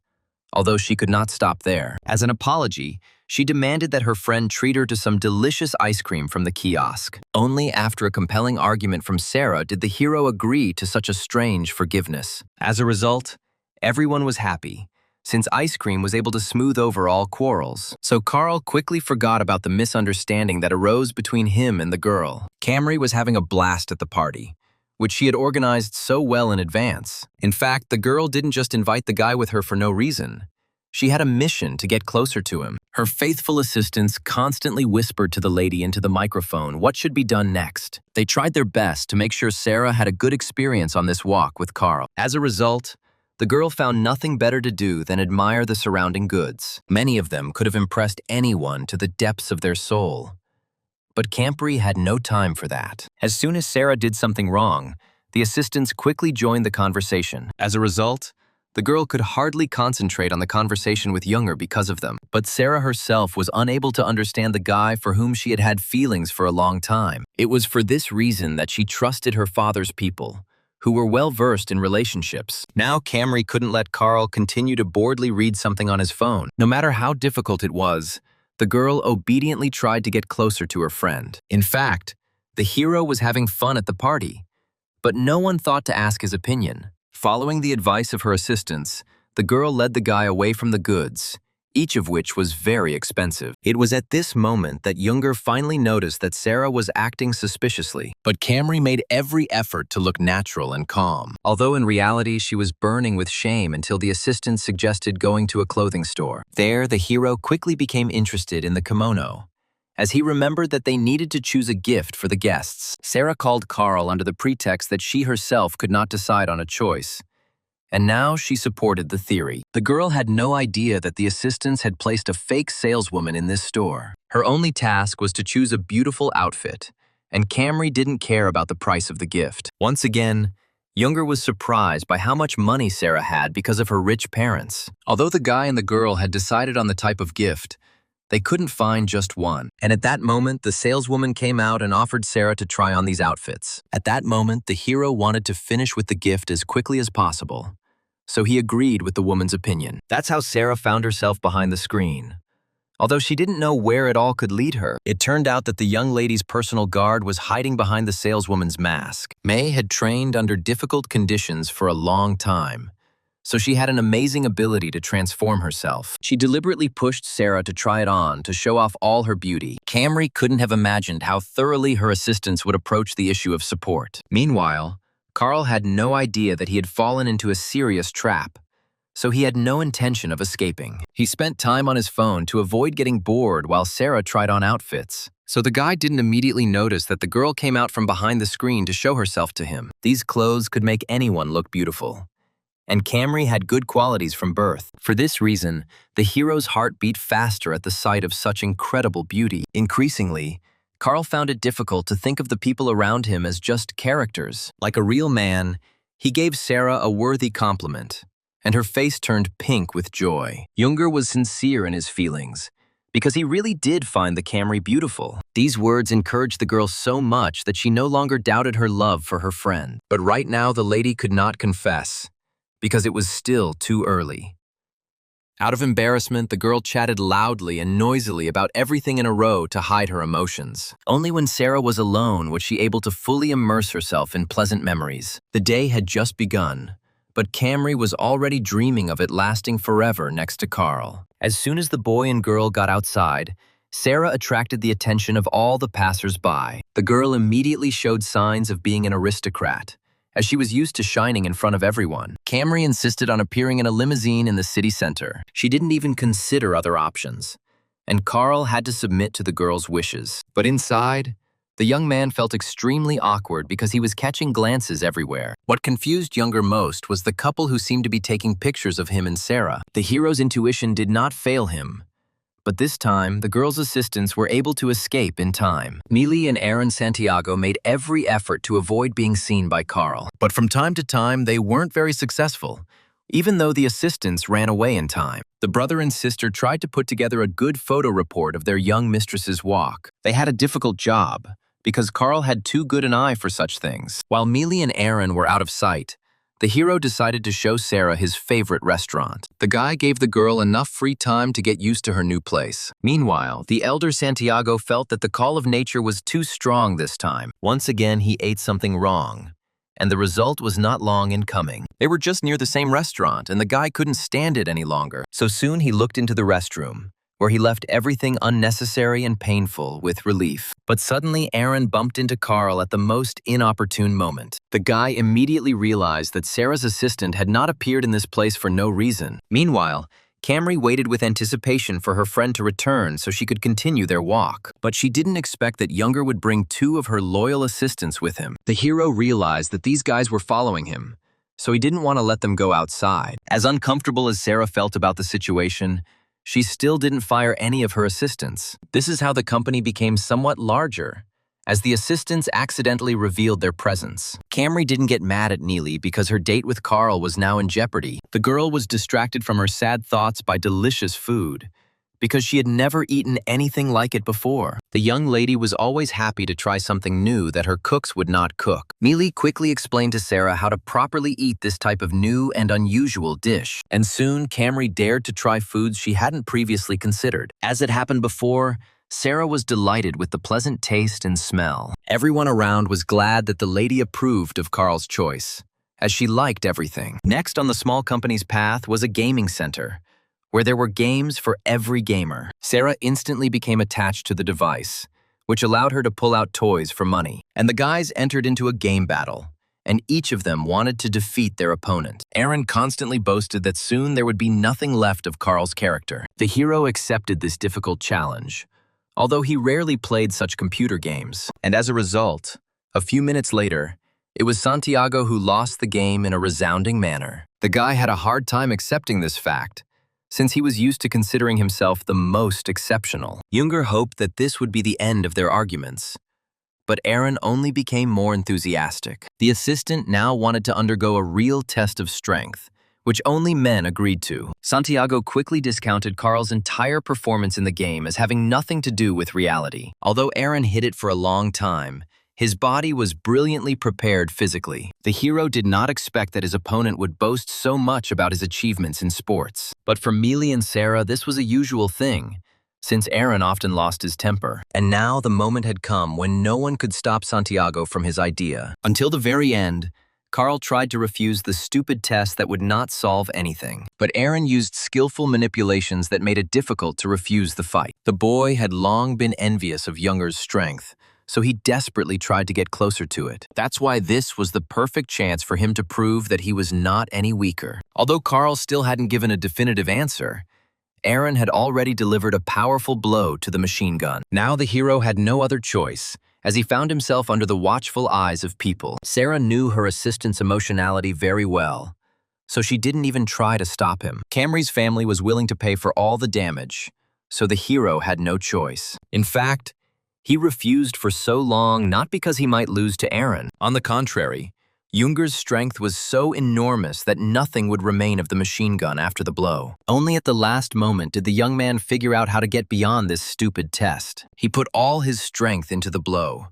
although she could not stop there. As an apology, she demanded that her friend treat her to some delicious ice cream from the kiosk. Only after a compelling argument from Sarah did the hero agree to such a strange forgiveness. As a result, everyone was happy, since ice cream was able to smooth over all quarrels. So Carl quickly forgot about the misunderstanding that arose between him and the girl. Camry was having a blast at the party, which she had organized so well in advance. In fact, the girl didn't just invite the guy with her for no reason. She had a mission to get closer to him. Her faithful assistants constantly whispered to the lady into the microphone what should be done next. They tried their best to make sure Sarah had a good experience on this walk with Carl. As a result, the girl found nothing better to do than admire the surrounding goods. Many of them could have impressed anyone to the depths of their soul. But Camry had no time for that. As soon as Sarah did something wrong, the assistants quickly joined the conversation. As a result, the girl could hardly concentrate on the conversation with Junger because of them. But Sarah herself was unable to understand the guy for whom she had had feelings for a long time. It was for this reason that she trusted her father's people, who were well-versed in relationships. Now Camry couldn't let Carl continue to boredly read something on his phone. No matter how difficult it was, the girl obediently tried to get closer to her friend. In fact, the hero was having fun at the party, but no one thought to ask his opinion. Following the advice of her assistants, the girl led the guy away from the goods, each of which was very expensive. It was at this moment that Junger finally noticed that Sarah was acting suspiciously, but Camry made every effort to look natural and calm. Although in reality she was burning with shame until the assistant suggested going to a clothing store. There, the hero quickly became interested in the kimono, as he remembered that they needed to choose a gift for the guests. Sarah called Carl under the pretext that she herself could not decide on a choice, and now she supported the theory. The girl had no idea that the assistants had placed a fake saleswoman in this store. Her only task was to choose a beautiful outfit, and Camry didn't care about the price of the gift. Once again, Junger was surprised by how much money Sarah had because of her rich parents. Although the guy and the girl had decided on the type of gift, they couldn't find just one. And at that moment, the saleswoman came out and offered Sarah to try on these outfits. At that moment, the hero wanted to finish with the gift as quickly as possible, so he agreed with the woman's opinion. That's how Sarah found herself behind the screen. Although she didn't know where it all could lead her, it turned out that the young lady's personal guard was hiding behind the saleswoman's mask. May had trained under difficult conditions for a long time, so she had an amazing ability to transform herself. She deliberately pushed Sarah to try it on to show off all her beauty. Camry couldn't have imagined how thoroughly her assistants would approach the issue of support. Meanwhile, Carl had no idea that he had fallen into a serious trap, so he had no intention of escaping. He spent time on his phone to avoid getting bored while Sarah tried on outfits. So the guy didn't immediately notice that the girl came out from behind the screen to show herself to him. These clothes could make anyone look beautiful, and Camry had good qualities from birth. For this reason, the hero's heart beat faster at the sight of such incredible beauty. Increasingly, Carl found it difficult to think of the people around him as just characters. Like a real man, He gave Sarah a worthy compliment, and her face turned pink with joy. Younger was sincere in his feelings, because he really did find the Camry beautiful. These words encouraged the girl so much that she no longer doubted her love for her friend. But right now the lady could not confess, because it was still too early. Out of embarrassment, the girl chatted loudly and noisily about everything in a row to hide her emotions. Only when Sarah was alone was she able to fully immerse herself in pleasant memories. The day had just begun, but Camry was already dreaming of it lasting forever next to Carl. As soon as the boy and girl got outside, Sarah attracted the attention of all the passers-by. The girl immediately showed signs of being an aristocrat, as she was used to shining in front of everyone. Camry insisted on appearing in a limousine in the city center. She didn't even consider other options, and Carl had to submit to the girl's wishes. But inside, the young man felt extremely awkward because he was catching glances everywhere. What confused Younger most was the couple who seemed to be taking pictures of him and Sarah. The hero's intuition did not fail him, but this time, the girl's assistants were able to escape in time. Mealy and Aaron Santiago made every effort to avoid being seen by Carl. But from time to time, they weren't very successful, even though the assistants ran away in time. The brother and sister tried to put together a good photo report of their young mistress's walk. They had a difficult job, because Carl had too good an eye for such things. While Mealy and Aaron were out of sight, the hero decided to show Sarah his favorite restaurant. The guy gave the girl enough free time to get used to her new place. Meanwhile, the elder Santiago felt that the call of nature was too strong this time. Once again, he ate something wrong, and the result was not long in coming. They were just near the same restaurant, and the guy couldn't stand it any longer. So soon he looked into the restroom, where he left everything unnecessary and painful with relief. But suddenly, Aaron bumped into Carl at the most inopportune moment. The guy immediately realized that Sarah's assistant had not appeared in this place for no reason. Meanwhile, Camry waited with anticipation for her friend to return so she could continue their walk. But she didn't expect that Younger would bring two of her loyal assistants with him. The hero realized that these guys were following him, so he didn't want to let them go outside. As uncomfortable as Sarah felt about the situation, she still didn't fire any of her assistants. This is how the company became somewhat larger, as the assistants accidentally revealed their presence. Camry didn't get mad at Neely because her date with Carl was now in jeopardy. The girl was distracted from her sad thoughts by delicious food, because she had never eaten anything like it before. The young lady was always happy to try something new that her cooks would not cook. Mealy quickly explained to Sarah how to properly eat this type of new and unusual dish, and soon Camry dared to try foods she hadn't previously considered. As it happened before, Sarah was delighted with the pleasant taste and smell. Everyone around was glad that the lady approved of Carl's choice, as she liked everything. Next on the small company's path was a gaming center, where there were games for every gamer. Sarah instantly became attached to the device, which allowed her to pull out toys for money. And the guys entered into a game battle, and each of them wanted to defeat their opponent. Aaron constantly boasted that soon there would be nothing left of Carl's character. The hero accepted this difficult challenge, although he rarely played such computer games. And as a result, a few minutes later, it was Santiago who lost the game in a resounding manner. The guy had a hard time accepting this fact, since he was used to considering himself the most exceptional. Younger hoped that this would be the end of their arguments, but Aaron only became more enthusiastic. The assistant now wanted to undergo a real test of strength, which only men agreed to. Santiago quickly discounted Carl's entire performance in the game as having nothing to do with reality. Although Aaron hid it for a long time, his body was brilliantly prepared physically. The hero did not expect that his opponent would boast so much about his achievements in sports. But for Mealy and Sarah, this was a usual thing, since Aaron often lost his temper. And now the moment had come when no one could stop Santiago from his idea. Until the very end, Carl tried to refuse the stupid test that would not solve anything. But Aaron used skillful manipulations that made it difficult to refuse the fight. The boy had long been envious of Younger's strength, so he desperately tried to get closer to it. That's why this was the perfect chance for him to prove that he was not any weaker. Although Carl still hadn't given a definitive answer, Aaron had already delivered a powerful blow to the machine gun. Now the hero had no other choice, as he found himself under the watchful eyes of people. Sarah knew her assistant's emotionality very well, so she didn't even try to stop him. Camry's family was willing to pay for all the damage, so the hero had no choice. In fact, he refused for so long not because he might lose to Aaron. On the contrary, Junger's strength was so enormous that nothing would remain of the machine gun after the blow. Only at the last moment did the young man figure out how to get beyond this stupid test. He put all his strength into the blow,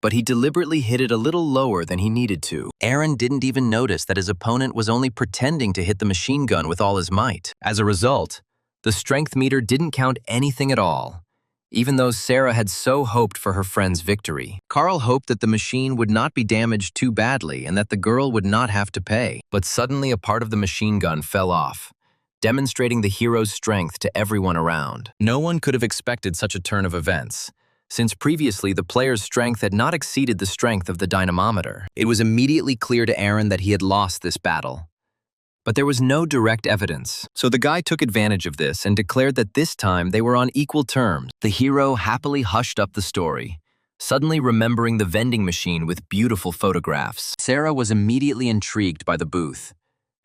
but he deliberately hit it a little lower than he needed to. Aaron didn't even notice that his opponent was only pretending to hit the machine gun with all his might. As a result, the strength meter didn't count anything at all, even though Sarah had so hoped for her friend's victory. Carl hoped that the machine would not be damaged too badly and that the girl would not have to pay. But suddenly a part of the machine gun fell off, demonstrating the hero's strength to everyone around. No one could have expected such a turn of events, since previously the player's strength had not exceeded the strength of the dynamometer. It was immediately clear to Aaron that he had lost this battle. But there was no direct evidence, so the guy took advantage of this and declared that this time they were on equal terms. The hero happily hushed up the story, suddenly remembering the vending machine with beautiful photographs. Sarah was immediately intrigued by the booth,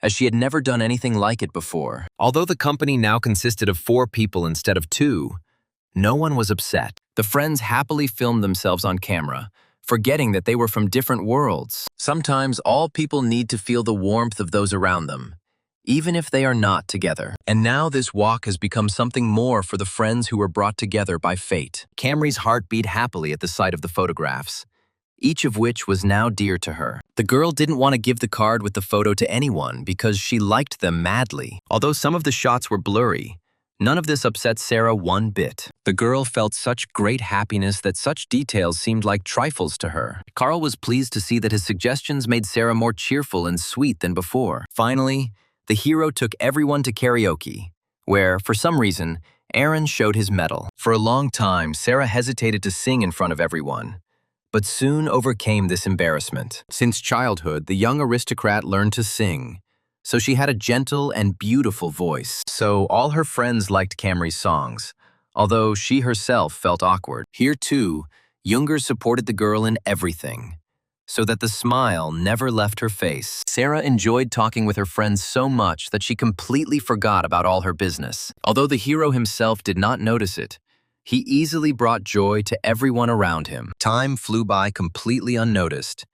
as she had never done anything like it before. Although the company now consisted of 4 people instead of 2, no one was upset. The friends happily filmed themselves on camera, forgetting that they were from different worlds. Sometimes all people need to feel the warmth of those around them, even if they are not together. And now this walk has become something more for the friends who were brought together by fate. Camry's heart beat happily at the sight of the photographs, each of which was now dear to her. The girl didn't want to give the card with the photo to anyone because she liked them madly. Although some of the shots were blurry, none of this upset Sarah one bit. The girl felt such great happiness that such details seemed like trifles to her. Carl was pleased to see that his suggestions made Sarah more cheerful and sweet than before. Finally, the hero took everyone to karaoke, where, for some reason, Aaron showed his mettle. For a long time, Sarah hesitated to sing in front of everyone, but soon overcame this embarrassment. Since childhood, the young aristocrat learned to sing, so she had a gentle and beautiful voice. So all her friends liked Camry's songs, although she herself felt awkward. Here too, Junger supported the girl in everything, so that the smile never left her face. Sarah enjoyed talking with her friends so much that she completely forgot about all her business. Although the hero himself did not notice it, he easily brought joy to everyone around him. Time flew by completely unnoticed,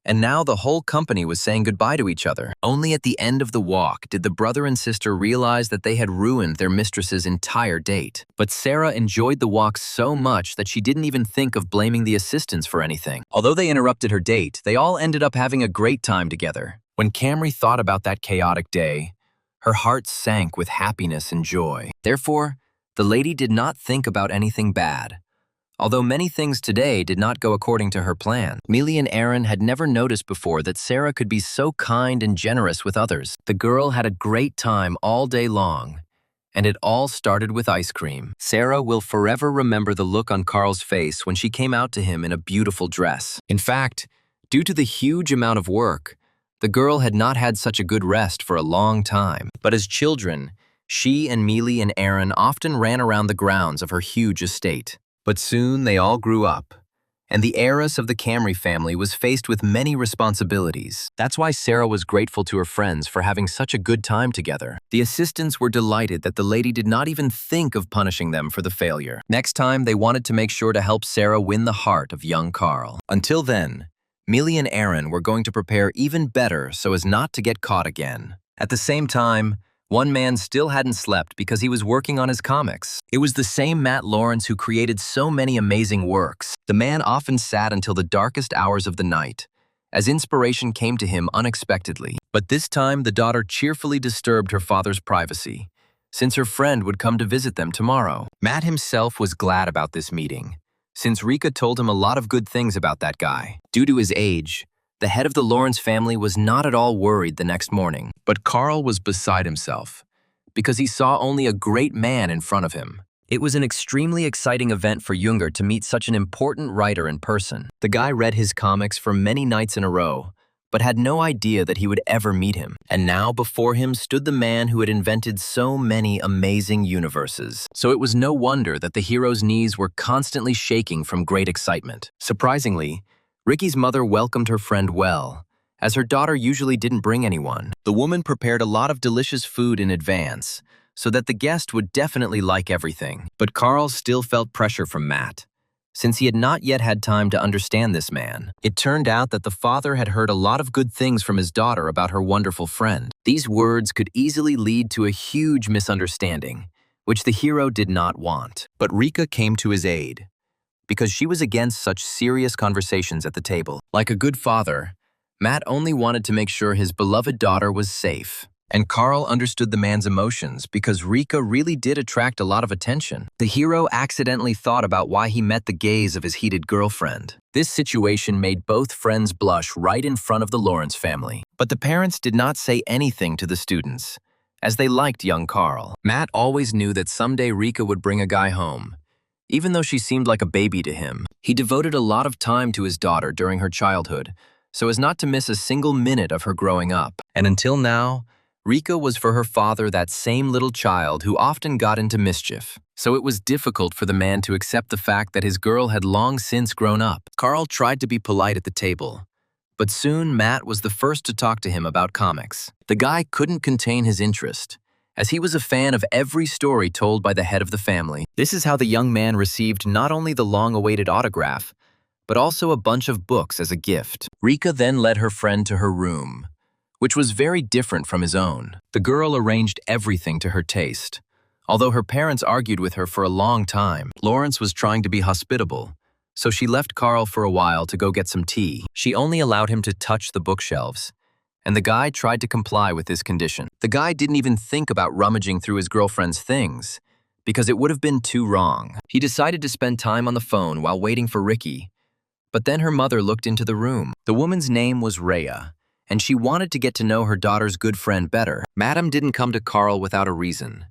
and now the whole company was saying goodbye to each other. Only at the end of the walk did the brother and sister realize that they had ruined their mistress's entire date. But Sarah enjoyed the walk so much that she didn't even think of blaming the assistants for anything. Although they interrupted her date, they all ended up having a great time together. When Camry thought about that chaotic day, her heart sank with happiness and joy. Therefore, the lady did not think about anything bad, although many things today did not go according to her plan. Millie and Aaron had never noticed before that Sarah could be so kind and generous with others. The girl had a great time all day long, and it all started with ice cream. Sarah will forever remember the look on Carl's face when she came out to him in a beautiful dress. In fact, due to the huge amount of work, the girl had not had such a good rest for a long time. But as children, she and Millie and Aaron often ran around the grounds of her huge estate. But soon they all grew up, and the heiress of the Camry family was faced with many responsibilities. That's why Sarah was grateful to her friends for having such a good time together. The assistants were delighted that the lady did not even think of punishing them for the failure. Next time, they wanted to make sure to help Sarah win the heart of young Carl. Until then, Millie and Aaron were going to prepare even better so as not to get caught again. At the same time, one man still hadn't slept because he was working on his comics. It was the same Matt Lawrence who created so many amazing works. The man often sat until the darkest hours of the night, as inspiration came to him unexpectedly. But this time, the daughter cheerfully disturbed her father's privacy, since her friend would come to visit them tomorrow. Matt himself was glad about this meeting, since Rika told him a lot of good things about that guy. Due to his age, the head of the Lawrence family was not at all worried the next morning. But Carl was beside himself, because he saw only a great man in front of him. It was an extremely exciting event for Junger to meet such an important writer in person. The guy read his comics for many nights in a row, but had no idea that he would ever meet him. And now before him stood the man who had invented so many amazing universes. So it was no wonder that the hero's knees were constantly shaking from great excitement. Surprisingly, Ricky's mother welcomed her friend well, as her daughter usually didn't bring anyone. The woman prepared a lot of delicious food in advance, so that the guest would definitely like everything. But Carl still felt pressure from Matt, since he had not yet had time to understand this man. It turned out that the father had heard a lot of good things from his daughter about her wonderful friend. These words could easily lead to a huge misunderstanding, which the hero did not want. But Rika came to his aid, because she was against such serious conversations at the table. Like a good father, Matt only wanted to make sure his beloved daughter was safe. And Carl understood the man's emotions because Rika really did attract a lot of attention. The hero accidentally thought about why he met the gaze of his heated girlfriend. This situation made both friends blush right in front of the Lawrence family. But the parents did not say anything to the students, as they liked young Carl. Matt always knew that someday Rika would bring a guy home, even though she seemed like a baby to him. He devoted a lot of time to his daughter during her childhood, so as not to miss a single minute of her growing up. And until now, Rika was for her father that same little child who often got into mischief. So it was difficult for the man to accept the fact that his girl had long since grown up. Carl tried to be polite at the table, but soon Matt was the first to talk to him about comics. The guy couldn't contain his interest, as he was a fan of every story told by the head of the family. This is how the young man received not only the long-awaited autograph, but also a bunch of books as a gift. Rika then led her friend to her room, which was very different from his own. The girl arranged everything to her taste. Although her parents argued with her for a long time, Lawrence was trying to be hospitable, so she left Carl for a while to go get some tea. She only allowed him to touch the bookshelves, and the guy tried to comply with this condition. The guy didn't even think about rummaging through his girlfriend's things, because it would have been too wrong. He decided to spend time on the phone while waiting for Ricky, but then her mother looked into the room. The woman's name was Rhea, and she wanted to get to know her daughter's good friend better. Madam didn't come to Carl without a reason,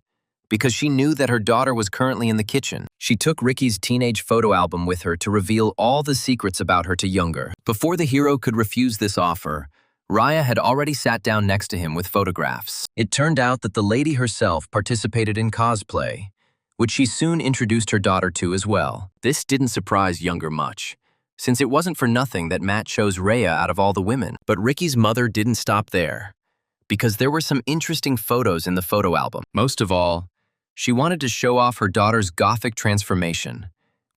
because she knew that her daughter was currently in the kitchen. She took Ricky's teenage photo album with her to reveal all the secrets about her to Younger. Before the hero could refuse this offer, Raya had already sat down next to him with photographs. It turned out that the lady herself participated in cosplay, which she soon introduced her daughter to as well. This didn't surprise Younger much, since it wasn't for nothing that Matt chose Rhea out of all the women. But Ricky's mother didn't stop there, because there were some interesting photos in the photo album. Most of all, she wanted to show off her daughter's gothic transformation,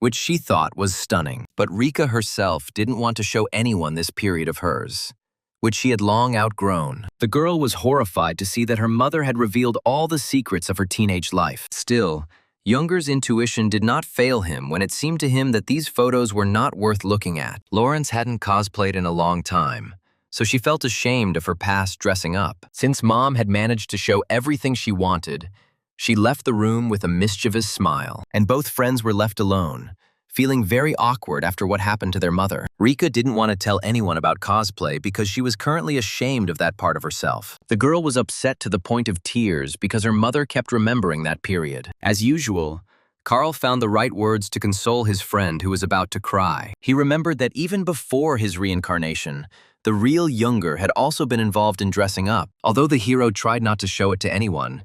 which she thought was stunning. But Rika herself didn't want to show anyone this period of hers, which she had long outgrown. The girl was horrified to see that her mother had revealed all the secrets of her teenage life. Still, Younger's intuition did not fail him when it seemed to him that these photos were not worth looking at. Lawrence hadn't cosplayed in a long time, so she felt ashamed of her past dressing up. Since Mom had managed to show everything she wanted, she left the room with a mischievous smile, and both friends were left alone, feeling very awkward after what happened to their mother. Rika didn't want to tell anyone about cosplay because she was currently ashamed of that part of herself. The girl was upset to the point of tears because her mother kept remembering that period. As usual, Carl found the right words to console his friend who was about to cry. He remembered that even before his reincarnation, the real Younger had also been involved in dressing up. Although the hero tried not to show it to anyone,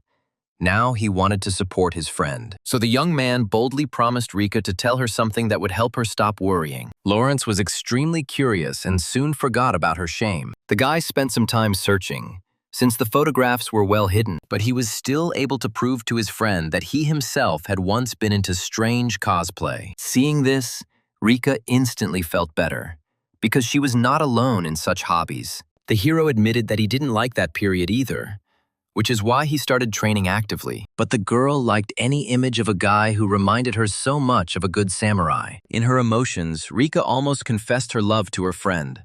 now he wanted to support his friend. So the young man boldly promised Rika to tell her something that would help her stop worrying. Lawrence was extremely curious and soon forgot about her shame. The guy spent some time searching, since the photographs were well hidden, but he was still able to prove to his friend that he himself had once been into strange cosplay. Seeing this, Rika instantly felt better, because she was not alone in such hobbies. The hero admitted that he didn't like that period either, which is why he started training actively. But the girl liked any image of a guy who reminded her so much of a good samurai. In her emotions, Rika almost confessed her love to her friend,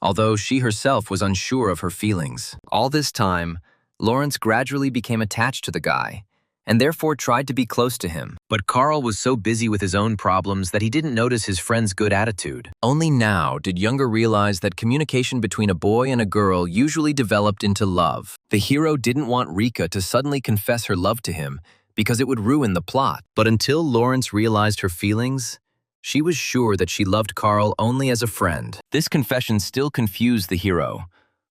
although she herself was unsure of her feelings. All this time, Lawrence gradually became attached to the guy, and therefore tried to be close to him. But Carl was so busy with his own problems that he didn't notice his friend's good attitude. Only now did Younger realize that communication between a boy and a girl usually developed into love. The hero didn't want Rika to suddenly confess her love to him because it would ruin the plot. But until Lawrence realized her feelings, she was sure that she loved Carl only as a friend. This confession still confused the hero,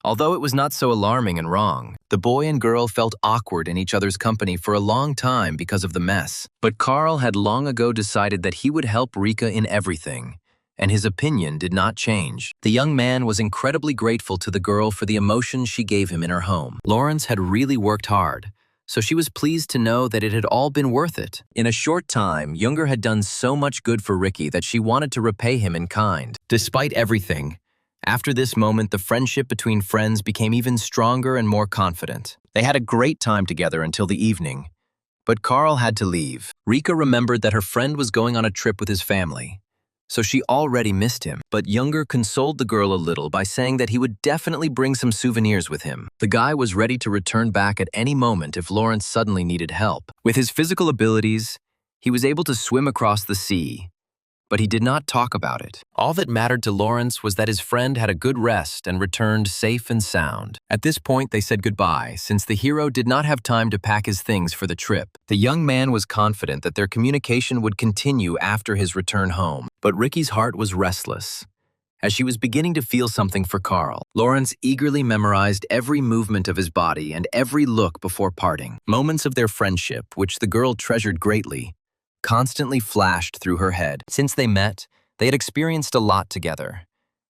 although it was not so alarming and wrong. The boy and girl felt awkward in each other's company for a long time because of the mess. But Carl had long ago decided that he would help Rika in everything, and his opinion did not change. The young man was incredibly grateful to the girl for the emotion she gave him in her home. Lawrence had really worked hard, so she was pleased to know that it had all been worth it. In a short time, Younger had done so much good for Ricky that she wanted to repay him in kind. Despite everything, after this moment, the friendship between friends became even stronger and more confident. They had a great time together until the evening, but Carl had to leave. Rika remembered that her friend was going on a trip with his family, so she already missed him. But Younger consoled the girl a little by saying that he would definitely bring some souvenirs with him. The guy was ready to return back at any moment if Lawrence suddenly needed help. With his physical abilities, he was able to swim across the sea, but he did not talk about it. All that mattered to Lawrence was that his friend had a good rest and returned safe and sound. At this point, they said goodbye, since the hero did not have time to pack his things for the trip. The young man was confident that their communication would continue after his return home, but Ricky's heart was restless, as she was beginning to feel something for Carl. Lawrence eagerly memorized every movement of his body and every look before parting. Moments of their friendship, which the girl treasured greatly, constantly flashed through her head. Since they met, they had experienced a lot together,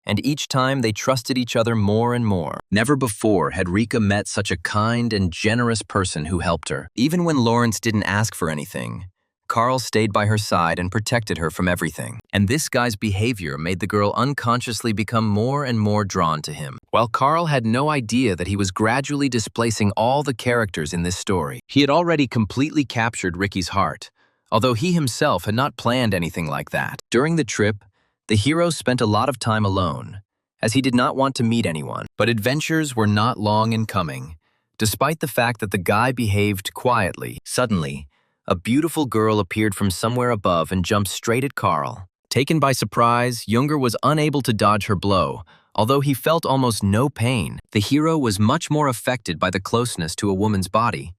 and each time they trusted each other more and more. Never before had Rika met such a kind and generous person who helped her. Even when Lawrence didn't ask for anything, Carl stayed by her side and protected her from everything. And this guy's behavior made the girl unconsciously become more and more drawn to him. While Carl had no idea that he was gradually displacing all the characters in this story, he had already completely captured Ricky's heart, although he himself had not planned anything like that. During the trip, the hero spent a lot of time alone, as he did not want to meet anyone. But adventures were not long in coming, despite the fact that the guy behaved quietly. Suddenly, a beautiful girl appeared from somewhere above and jumped straight at Carl. Taken by surprise, Younger was unable to dodge her blow, although he felt almost no pain. The hero was much more affected by the closeness to a woman's body,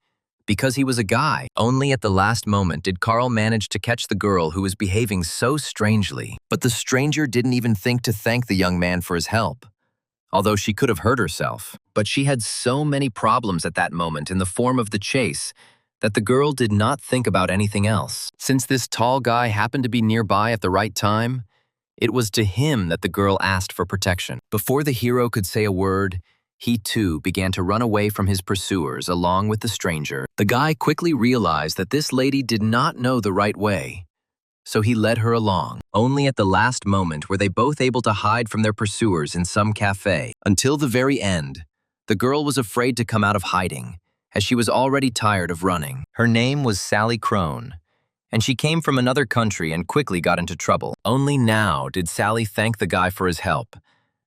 because he was a guy. Only at the last moment did Carl manage to catch the girl who was behaving so strangely. But the stranger didn't even think to thank the young man for his help, although she could have hurt herself. But she had so many problems at that moment in the form of the chase that the girl did not think about anything else. Since this tall guy happened to be nearby at the right time, it was to him that the girl asked for protection. Before the hero could say a word, he too began to run away from his pursuers along with the stranger. The guy quickly realized that this lady did not know the right way, so he led her along. Only at the last moment were they both able to hide from their pursuers in some cafe. Until the very end, the girl was afraid to come out of hiding, as she was already tired of running. Her name was Sally Crone, and she came from another country and quickly got into trouble. Only now did Sally thank the guy for his help,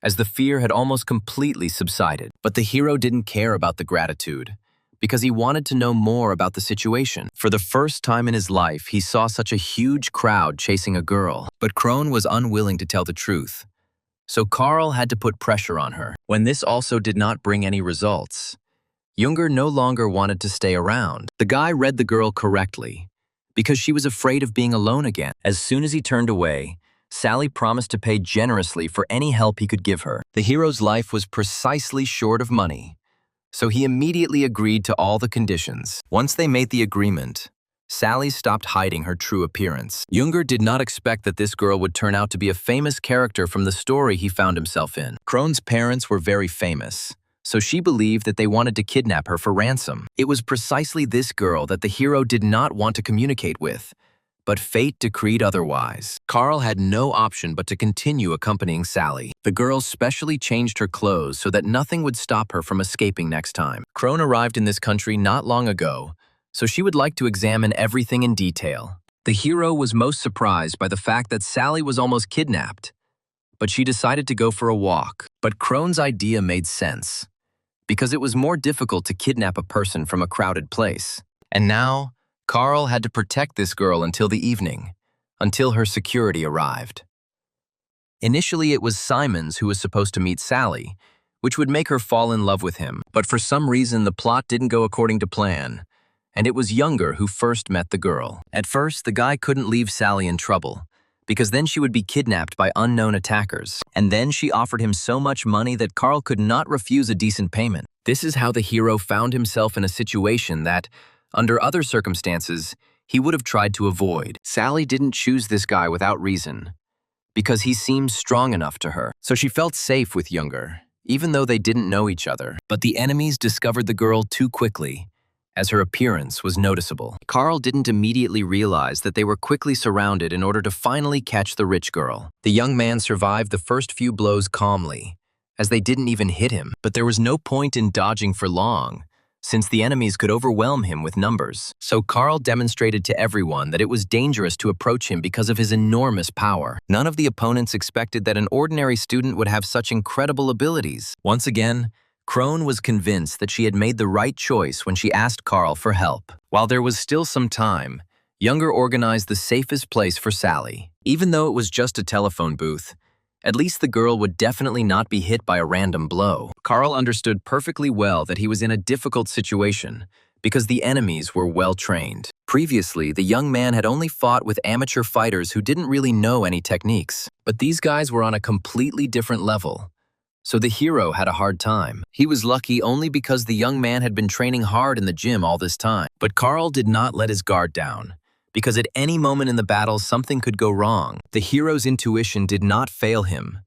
as the fear had almost completely subsided. But the hero didn't care about the gratitude, because he wanted to know more about the situation. For the first time in his life, he saw such a huge crowd chasing a girl. But Crone was unwilling to tell the truth, so Carl had to put pressure on her. When this also did not bring any results, Younger no longer wanted to stay around. The guy read the girl correctly, because she was afraid of being alone again. As soon as he turned away, Sally promised to pay generously for any help he could give her. The hero's life was precisely short of money, so he immediately agreed to all the conditions. Once they made the agreement, Sally stopped hiding her true appearance. Younger did not expect that this girl would turn out to be a famous character from the story he found himself in. Crone's parents were very famous, so she believed that they wanted to kidnap her for ransom. It was precisely this girl that the hero did not want to communicate with, but fate decreed otherwise. Carl had no option but to continue accompanying Sally. The girl specially changed her clothes so that nothing would stop her from escaping next time. Crone arrived in this country not long ago, so she would like to examine everything in detail. The hero was most surprised by the fact that Sally was almost kidnapped, but she decided to go for a walk. But Crone's idea made sense, because it was more difficult to kidnap a person from a crowded place. And now, Carl had to protect this girl until the evening, until her security arrived. Initially, it was Simons who was supposed to meet Sally, which would make her fall in love with him. But for some reason, the plot didn't go according to plan, and it was Younger who first met the girl. At first, the guy couldn't leave Sally in trouble, because then she would be kidnapped by unknown attackers. And then she offered him so much money that Carl could not refuse a decent payment. This is how the hero found himself in a situation that, under other circumstances, he would have tried to avoid. Sally didn't choose this guy without reason, because he seemed strong enough to her. So she felt safe with Younger, even though they didn't know each other. But the enemies discovered the girl too quickly, as her appearance was noticeable. Carl didn't immediately realize that they were quickly surrounded in order to finally catch the rich girl. The young man survived the first few blows calmly, as they didn't even hit him. But there was no point in dodging for long, since the enemies could overwhelm him with numbers. So Carl demonstrated to everyone that it was dangerous to approach him because of his enormous power. None of the opponents expected that an ordinary student would have such incredible abilities. Once again, Crone was convinced that she had made the right choice when she asked Carl for help. While there was still some time, Younger organized the safest place for Sally. Even though it was just a telephone booth, at least the girl would definitely not be hit by a random blow. Carl understood perfectly well that he was in a difficult situation because the enemies were well-trained. Previously, the young man had only fought with amateur fighters who didn't really know any techniques. But these guys were on a completely different level. So the hero had a hard time. He was lucky only because the young man had been training hard in the gym all this time. But Carl did not let his guard down, because at any moment in the battle something could go wrong. The hero's intuition did not fail him,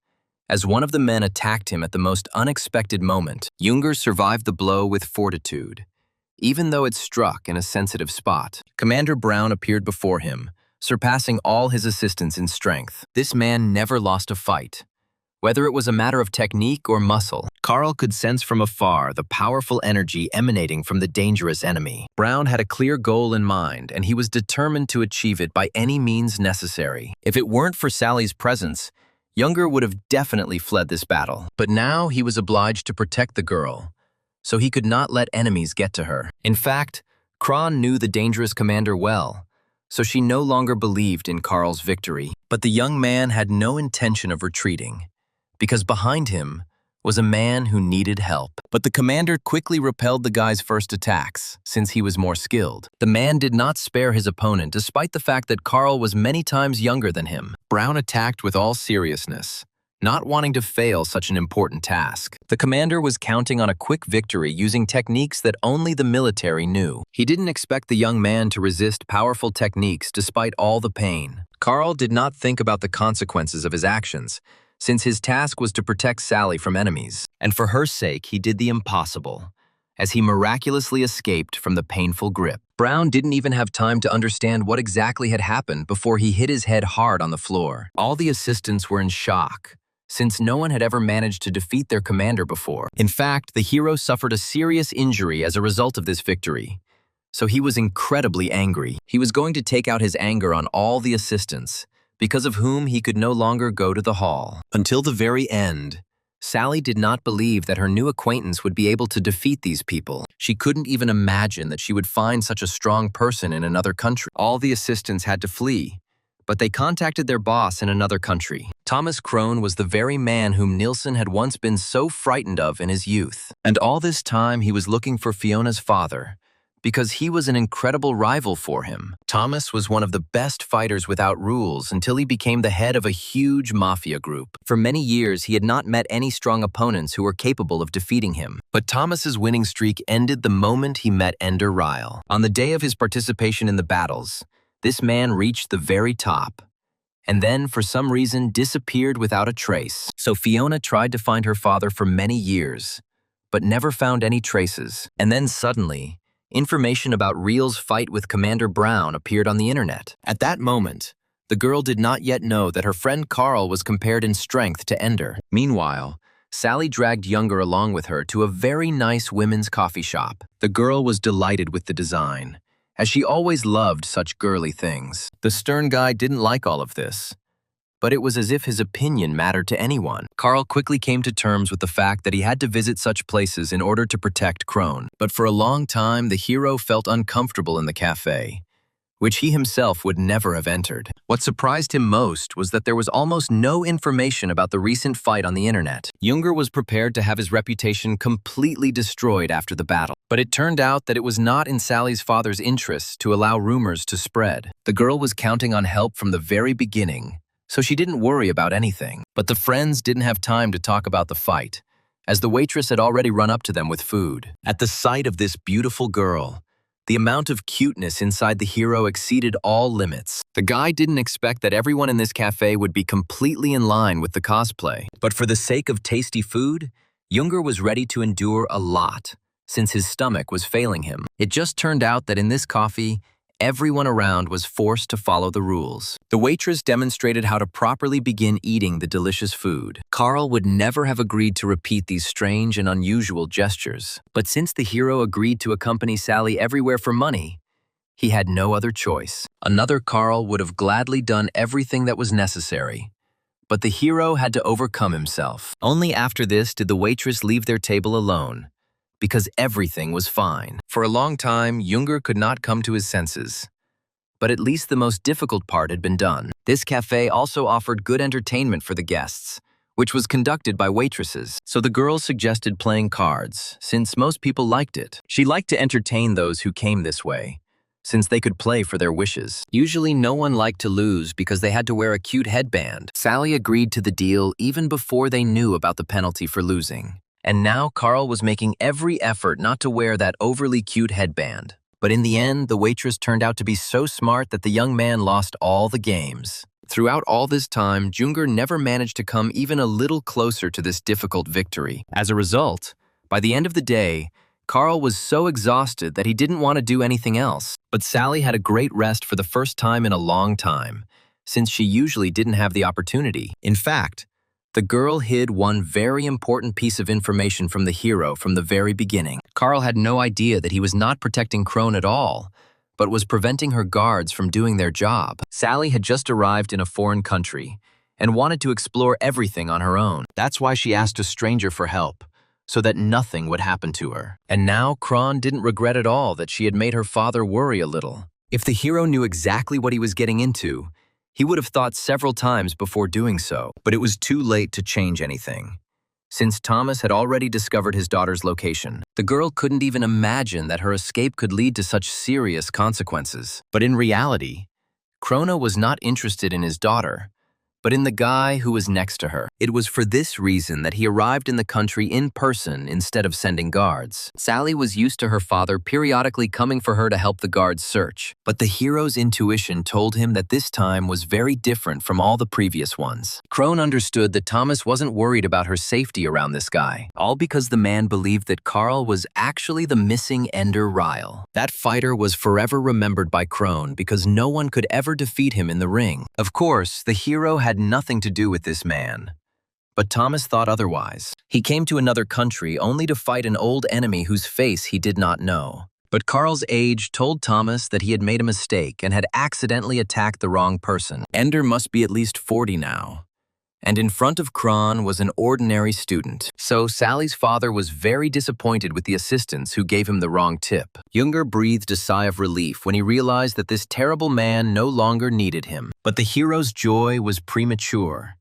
as one of the men attacked him at the most unexpected moment. Younger survived the blow with fortitude, even though it struck in a sensitive spot. Commander Brown appeared before him, surpassing all his assistants in strength. This man never lost a fight, whether it was a matter of technique or muscle. Carl could sense from afar the powerful energy emanating from the dangerous enemy. Brown had a clear goal in mind, and he was determined to achieve it by any means necessary. If it weren't for Sally's presence, Younger would have definitely fled this battle. But now he was obliged to protect the girl, so he could not let enemies get to her. In fact, Kron knew the dangerous commander well, so she no longer believed in Carl's victory. But the young man had no intention of retreating, because behind him was a man who needed help. But the commander quickly repelled the guy's first attacks, since he was more skilled. The man did not spare his opponent, despite the fact that Carl was many times younger than him. Brown attacked with all seriousness, not wanting to fail such an important task. The commander was counting on a quick victory using techniques that only the military knew. He didn't expect the young man to resist powerful techniques despite all the pain. Carl did not think about the consequences of his actions, since his task was to protect Sally from enemies. And for her sake, he did the impossible, as he miraculously escaped from the painful grip. Brown didn't even have time to understand what exactly had happened before he hit his head hard on the floor. All the assistants were in shock, since no one had ever managed to defeat their commander before. In fact, the hero suffered a serious injury as a result of this victory, so he was incredibly angry. He was going to take out his anger on all the assistants, because of whom he could no longer go to the hall. Until the very end, Sally did not believe that her new acquaintance would be able to defeat these people. She couldn't even imagine that she would find such a strong person in another country. All the assistants had to flee, but they contacted their boss in another country. Thomas Crone was the very man whom Nilsson had once been so frightened of in his youth. And all this time he was looking for Fiona's father, because he was an incredible rival for him. Thomas was one of the best fighters without rules until he became the head of a huge mafia group. For many years, he had not met any strong opponents who were capable of defeating him. But Thomas's winning streak ended the moment he met Ender Ryle. On the day of his participation in the battles, this man reached the very top, and then, for some reason, disappeared without a trace. So Fiona tried to find her father for many years, but never found any traces. And then suddenly, information about Real's fight with Commander Brown appeared on the internet. At that moment, the girl did not yet know that her friend Carl was compared in strength to Ender. Meanwhile, Sally dragged Younger along with her to a very nice women's coffee shop. The girl was delighted with the design, as she always loved such girly things. The stern guy didn't like all of this, but it was as if his opinion mattered to anyone. Carl quickly came to terms with the fact that he had to visit such places in order to protect Crone. But for a long time, the hero felt uncomfortable in the cafe, which he himself would never have entered. What surprised him most was that there was almost no information about the recent fight on the internet. Younger was prepared to have his reputation completely destroyed after the battle. But it turned out that it was not in Sally's father's interests to allow rumors to spread. The girl was counting on help from the very beginning, so she didn't worry about anything. But the friends didn't have time to talk about the fight, as the waitress had already run up to them with food. At the sight of this beautiful girl, the amount of cuteness inside the hero exceeded all limits. The guy didn't expect that everyone in this cafe would be completely in line with the cosplay. But for the sake of tasty food, Younger was ready to endure a lot, since his stomach was failing him. It just turned out that in this coffee, everyone around was forced to follow the rules. The waitress demonstrated how to properly begin eating the delicious food. Carl would never have agreed to repeat these strange and unusual gestures. But since the hero agreed to accompany Sally everywhere for money, he had no other choice. Another Carl would have gladly done everything that was necessary. But the hero had to overcome himself. Only after this did the waitress leave their table alone, because everything was fine. For a long time, Junger could not come to his senses. But at least the most difficult part had been done. This cafe also offered good entertainment for the guests, which was conducted by waitresses. So the girl suggested playing cards, since most people liked it. She liked to entertain those who came this way, since they could play for their wishes. Usually no one liked to lose because they had to wear a cute headband. Sally agreed to the deal even before they knew about the penalty for losing. And now Carl was making every effort not to wear that overly cute headband. But in the end, the waitress turned out to be so smart that the young man lost all the games. Throughout all this time, Junger never managed to come even a little closer to this difficult victory. As a result, by the end of the day, Carl was so exhausted that he didn't want to do anything else. But Sally had a great rest for the first time in a long time, since she usually didn't have the opportunity. In fact, the girl hid one very important piece of information from the hero from the very beginning. Carl had no idea that he was not protecting Krone at all, but was preventing her guards from doing their job. Sally had just arrived in a foreign country and wanted to explore everything on her own. That's why she asked a stranger for help, so that nothing would happen to her. And now Krone didn't regret at all that she had made her father worry a little. If the hero knew exactly what he was getting into, he would have thought several times before doing so. But it was too late to change anything, since Thomas had already discovered his daughter's location. The girl couldn't even imagine that her escape could lead to such serious consequences. But in reality, Krone was not interested in his daughter, but in the guy who was next to her. It was for this reason that he arrived in the country in person instead of sending guards. Sally was used to her father periodically coming for her to help the guards search, but the hero's intuition told him that this time was very different from all the previous ones. Krone understood that Thomas wasn't worried about her safety around this guy, all because the man believed that Carl was actually the missing Ender Ryle. That fighter was forever remembered by Krone because no one could ever defeat him in the ring. Of course, the hero had nothing to do with this man. But Thomas thought otherwise. He came to another country only to fight an old enemy whose face he did not know. But Carl's age told Thomas that he had made a mistake and had accidentally attacked the wrong person. Ender must be at least 40 now. And in front of Krone was an ordinary student. So Sally's father was very disappointed with the assistants who gave him the wrong tip. Junger breathed a sigh of relief when he realized that this terrible man no longer needed him. But the hero's joy was premature,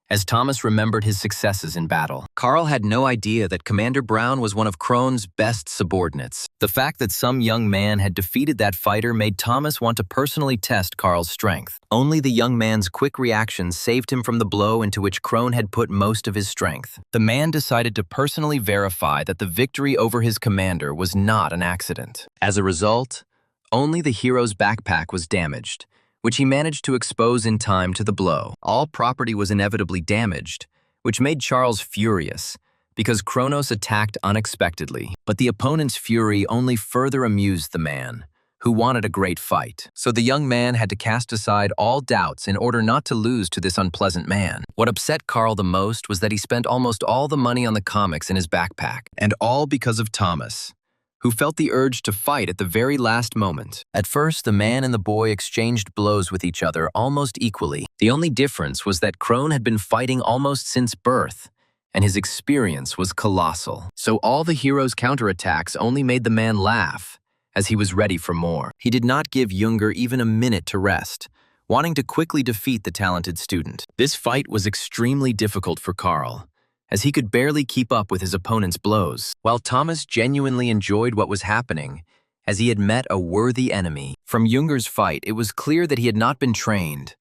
as Thomas remembered his successes in battle. Carl had no idea that Commander Brown was one of Krone's best subordinates. The fact that some young man had defeated that fighter made Thomas want to personally test Carl's strength. Only the young man's quick reaction saved him from the blow into which Krone had put most of his strength. The man decided to personally verify that the victory over his commander was not an accident. As a result, only the hero's backpack was damaged, which he managed to expose in time to the blow. All property was inevitably damaged, which made Charles furious, because Kronos attacked unexpectedly. But the opponent's fury only further amused the man, who wanted a great fight. So the young man had to cast aside all doubts in order not to lose to this unpleasant man. What upset Carl the most was that he spent almost all the money on the comics in his backpack, and all because of Thomas, who felt the urge to fight at the very last moment. At first, the man and the boy exchanged blows with each other almost equally. The only difference was that Krone had been fighting almost since birth, and his experience was colossal. So all the hero's counterattacks only made the man laugh, as he was ready for more. He did not give Junger even a minute to rest, wanting to quickly defeat the talented student. This fight was extremely difficult for Carl, as he could barely keep up with his opponent's blows, while Thomas genuinely enjoyed what was happening, as he had met a worthy enemy. From Junger's fight, it was clear that he had not been trained,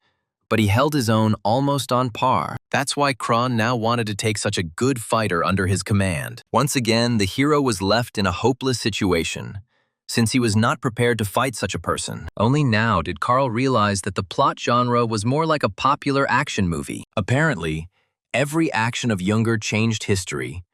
but he held his own almost on par. That's why Krone now wanted to take such a good fighter under his command. Once again, the hero was left in a hopeless situation, since he was not prepared to fight such a person. Only now did Carl realize that the plot genre was more like a popular action movie. Apparently, every action of Junger changed history,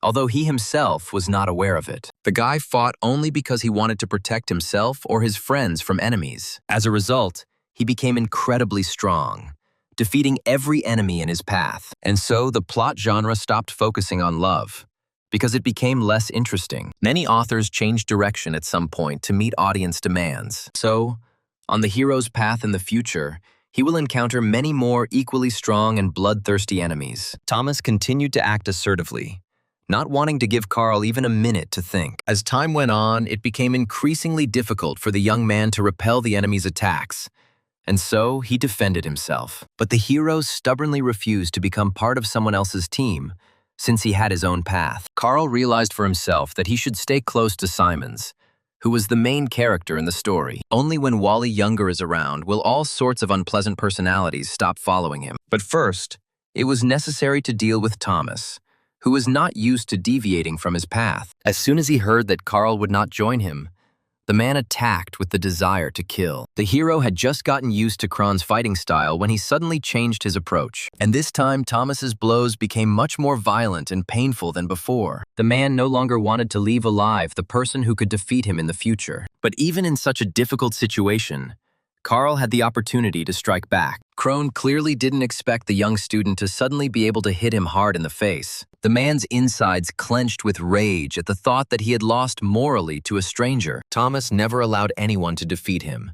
although he himself was not aware of it. The guy fought only because he wanted to protect himself or his friends from enemies. As a result, he became incredibly strong, defeating every enemy in his path. And so the plot genre stopped focusing on love, because it became less interesting. Many authors changed direction at some point to meet audience demands. So, on the hero's path in the future, he will encounter many more equally strong and bloodthirsty enemies. Thomas continued to act assertively, not wanting to give Carl even a minute to think. As time went on, it became increasingly difficult for the young man to repel the enemy's attacks, and so he defended himself. But the hero stubbornly refused to become part of someone else's team, since he had his own path. Carl realized for himself that he should stay close to Simon's, who was the main character in the story. Only when Wally Younger is around will all sorts of unpleasant personalities stop following him. But first, it was necessary to deal with Thomas, who was not used to deviating from his path. As soon as he heard that Carl would not join him, the man attacked with the desire to kill. The hero had just gotten used to Kron's fighting style when he suddenly changed his approach. And this time, Thomas's blows became much more violent and painful than before. The man no longer wanted to leave alive the person who could defeat him in the future. But even in such a difficult situation, Carl had the opportunity to strike back. Kron clearly didn't expect the young student to suddenly be able to hit him hard in the face. The man's insides clenched with rage at the thought that he had lost morally to a stranger. Thomas never allowed anyone to defeat him,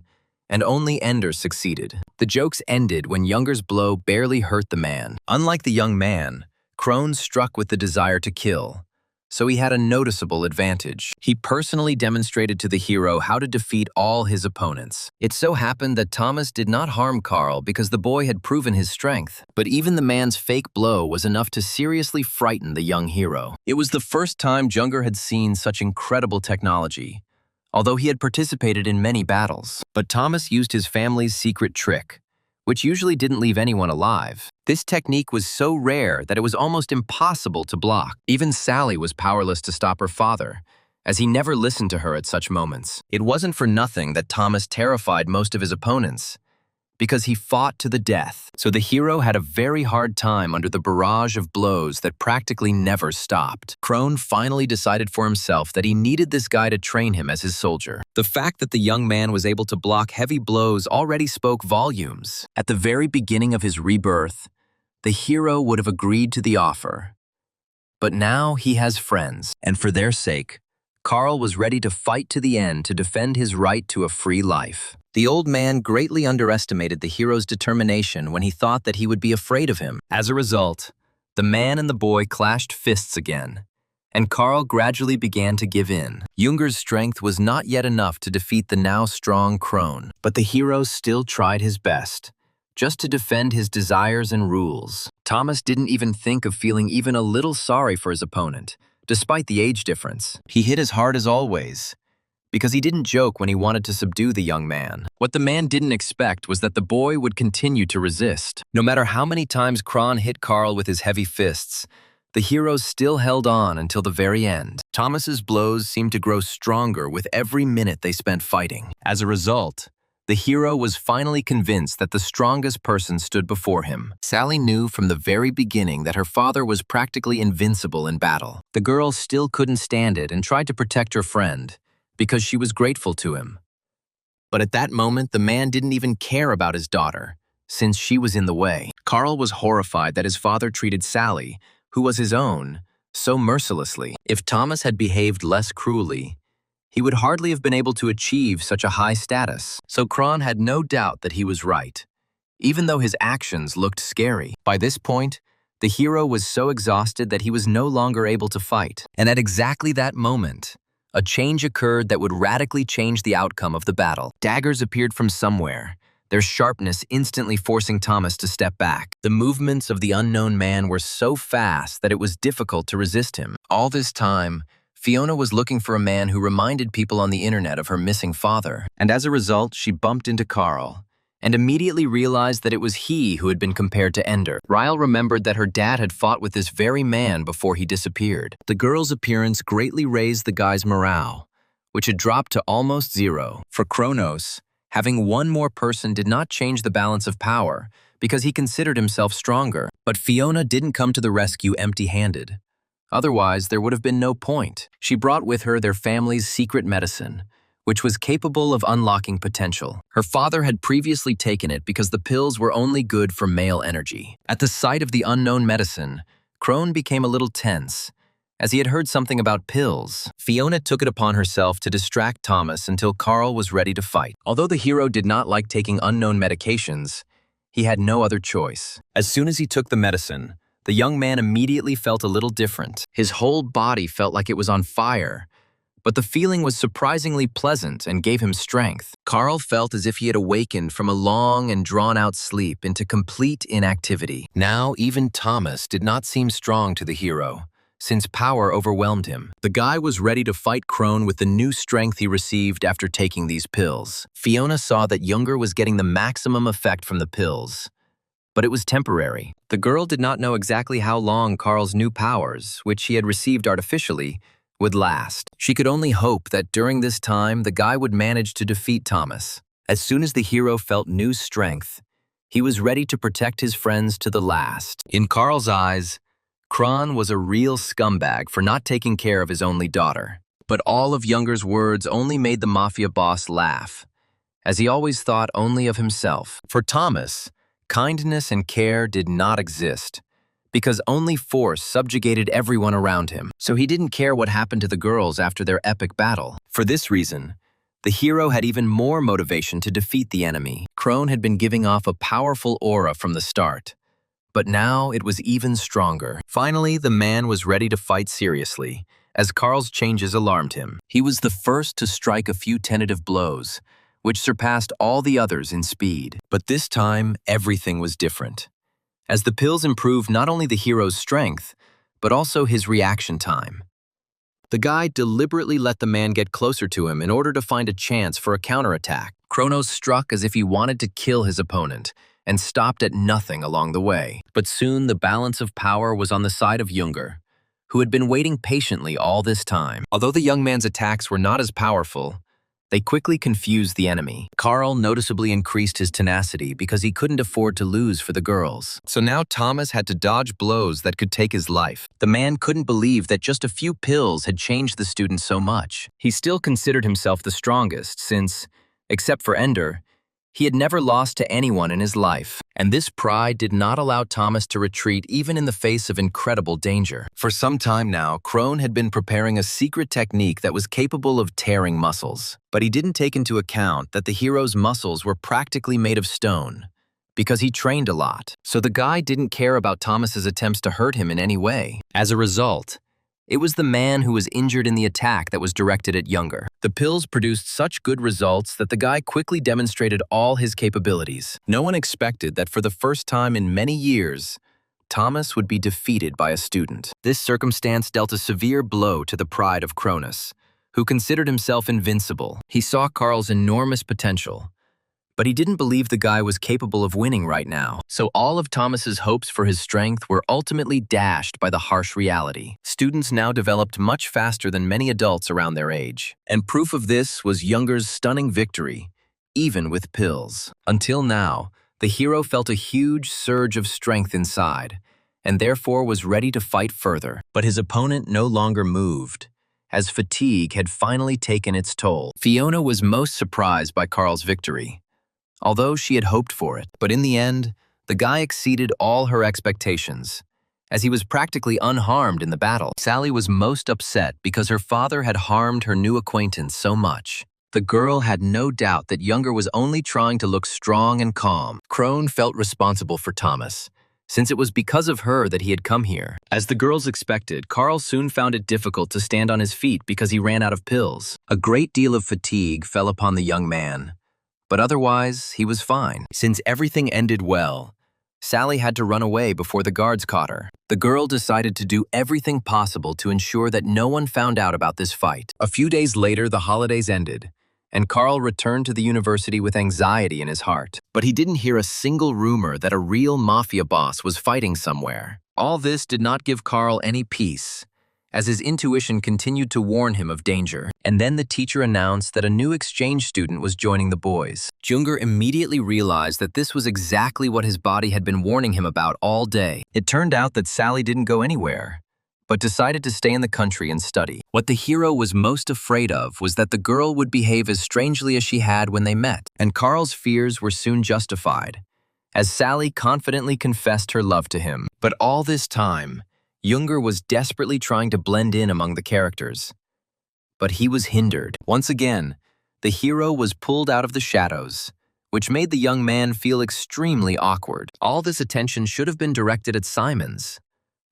and only Ender succeeded. The jokes ended when Younger's blow barely hurt the man. Unlike the young man, Kron struck with the desire to kill, so he had a noticeable advantage. He personally demonstrated to the hero how to defeat all his opponents. It so happened that Thomas did not harm Carl because the boy had proven his strength, but even the man's fake blow was enough to seriously frighten the young hero. It was the first time Younger had seen such incredible technology, although he had participated in many battles. But Thomas used his family's secret trick, which usually didn't leave anyone alive. This technique was so rare that it was almost impossible to block. Even Sally was powerless to stop her father, as he never listened to her at such moments. It wasn't for nothing that Thomas terrified most of his opponents, because he fought to the death. So the hero had a very hard time under the barrage of blows that practically never stopped. Kron finally decided for himself that he needed this guy to train him as his soldier. The fact that the young man was able to block heavy blows already spoke volumes. At the very beginning of his rebirth, the hero would have agreed to the offer. But now he has friends, and for their sake, Carl was ready to fight to the end to defend his right to a free life. The old man greatly underestimated the hero's determination when he thought that he would be afraid of him. As a result, the man and the boy clashed fists again, and Carl gradually began to give in. Junger's strength was not yet enough to defeat the now strong Kron, but the hero still tried his best, just to defend his desires and rules. Thomas didn't even think of feeling even a little sorry for his opponent, despite the age difference. He hit as hard as always, because he didn't joke when he wanted to subdue the young man. What the man didn't expect was that the boy would continue to resist. No matter how many times Kron hit Carl with his heavy fists, the hero still held on until the very end. Thomas's blows seemed to grow stronger with every minute they spent fighting. As a result, the hero was finally convinced that the strongest person stood before him. Sally knew from the very beginning that her father was practically invincible in battle. The girl still couldn't stand it and tried to protect her friend, because she was grateful to him. But at that moment, the man didn't even care about his daughter, since she was in the way. Carl was horrified that his father treated Sally, who was his own, so mercilessly. If Thomas had behaved less cruelly, he would hardly have been able to achieve such a high status. So Kron had no doubt that he was right, even though his actions looked scary. By this point, the hero was so exhausted that he was no longer able to fight. And at exactly that moment, a change occurred that would radically change the outcome of the battle. Daggers appeared from somewhere, their sharpness instantly forcing Thomas to step back. The movements of the unknown man were so fast that it was difficult to resist him. All this time, Fiona was looking for a man who reminded people on the internet of her missing father. And as a result, she bumped into Carl, and immediately realized that it was he who had been compared to Ender. Ryle remembered that her dad had fought with this very man before he disappeared. The girl's appearance greatly raised the guy's morale, which had dropped to almost zero. For Kronos, having one more person did not change the balance of power, because he considered himself stronger. But Fiona didn't come to the rescue empty-handed. Otherwise, there would have been no point. She brought with her their family's secret medicine, which was capable of unlocking potential. Her father had previously taken it because the pills were only good for male energy. At the sight of the unknown medicine, Crone became a little tense, as he had heard something about pills. Fiona took it upon herself to distract Thomas until Carl was ready to fight. Although the hero did not like taking unknown medications, he had no other choice. As soon as he took the medicine, the young man immediately felt a little different. His whole body felt like it was on fire, but the feeling was surprisingly pleasant and gave him strength. Carl felt as if he had awakened from a long and drawn-out sleep into complete inactivity. Now, even Thomas did not seem strong to the hero, since power overwhelmed him. The guy was ready to fight Crone with the new strength he received after taking these pills. Fiona saw that Younger was getting the maximum effect from the pills, but it was temporary. The girl did not know exactly how long Carl's new powers, which he had received artificially, would last. She could only hope that during this time the guy would manage to defeat Thomas. As soon as the hero felt new strength, he was ready to protect his friends to the last. In Carl's eyes, Crone was a real scumbag for not taking care of his only daughter. But all of Younger's words only made the mafia boss laugh, as he always thought only of himself. For Thomas, kindness and care did not exist, because only force subjugated everyone around him. So he didn't care what happened to the girls after their epic battle. For this reason, the hero had even more motivation to defeat the enemy. Crone had been giving off a powerful aura from the start, but now it was even stronger. Finally, the man was ready to fight seriously, as Carl's changes alarmed him. He was the first to strike a few tentative blows, which surpassed all the others in speed. But this time, everything was different, as the pills improved not only the hero's strength, but also his reaction time. The guy deliberately let the man get closer to him in order to find a chance for a counterattack. Kronos struck as if he wanted to kill his opponent, and stopped at nothing along the way. But soon the balance of power was on the side of Younger, who had been waiting patiently all this time. Although the young man's attacks were not as powerful, they quickly confused the enemy. Carl noticeably increased his tenacity because he couldn't afford to lose for the girls. So now Thomas had to dodge blows that could take his life. The man couldn't believe that just a few pills had changed the student so much. He still considered himself the strongest since, except for Ender, he had never lost to anyone in his life. And this pride did not allow Thomas to retreat even in the face of incredible danger. For some time now, Crone had been preparing a secret technique that was capable of tearing muscles. But he didn't take into account that the hero's muscles were practically made of stone, because he trained a lot. So the guy didn't care about Thomas's attempts to hurt him in any way. As a result, it was the man who was injured in the attack that was directed at Younger. The pills produced such good results that the guy quickly demonstrated all his capabilities. No one expected that for the first time in many years, Thomas would be defeated by a student. This circumstance dealt a severe blow to the pride of Cronus, who considered himself invincible. He saw Carl's enormous potential, but he didn't believe the guy was capable of winning right now. So all of Thomas's hopes for his strength were ultimately dashed by the harsh reality. Students now developed much faster than many adults around their age. And proof of this was Younger's stunning victory, even with pills. Until now, the hero felt a huge surge of strength inside, and therefore was ready to fight further. But his opponent no longer moved, as fatigue had finally taken its toll. Fiona was most surprised by Carl's victory, although she had hoped for it. But in the end, the guy exceeded all her expectations, as he was practically unharmed in the battle. Sally was most upset because her father had harmed her new acquaintance so much. The girl had no doubt that Younger was only trying to look strong and calm. Crone felt responsible for Thomas, since it was because of her that he had come here. As the girls expected, Carl soon found it difficult to stand on his feet because he ran out of pills. A great deal of fatigue fell upon the young man, but otherwise, he was fine. Since everything ended well, Sally had to run away before the guards caught her. The girl decided to do everything possible to ensure that no one found out about this fight. A few days later, the holidays ended, and Carl returned to the university with anxiety in his heart. But he didn't hear a single rumor that a real mafia boss was fighting somewhere. All this did not give Carl any peace, as his intuition continued to warn him of danger. And then the teacher announced that a new exchange student was joining the boys. Junger immediately realized that this was exactly what his body had been warning him about all day. It turned out that Sally didn't go anywhere, but decided to stay in the country and study. What the hero was most afraid of was that the girl would behave as strangely as she had when they met, and Carl's fears were soon justified, as Sally confidently confessed her love to him. But all this time, Junger was desperately trying to blend in among the characters. But he was hindered. Once again, the hero was pulled out of the shadows, which made the young man feel extremely awkward. All this attention should have been directed at Simons,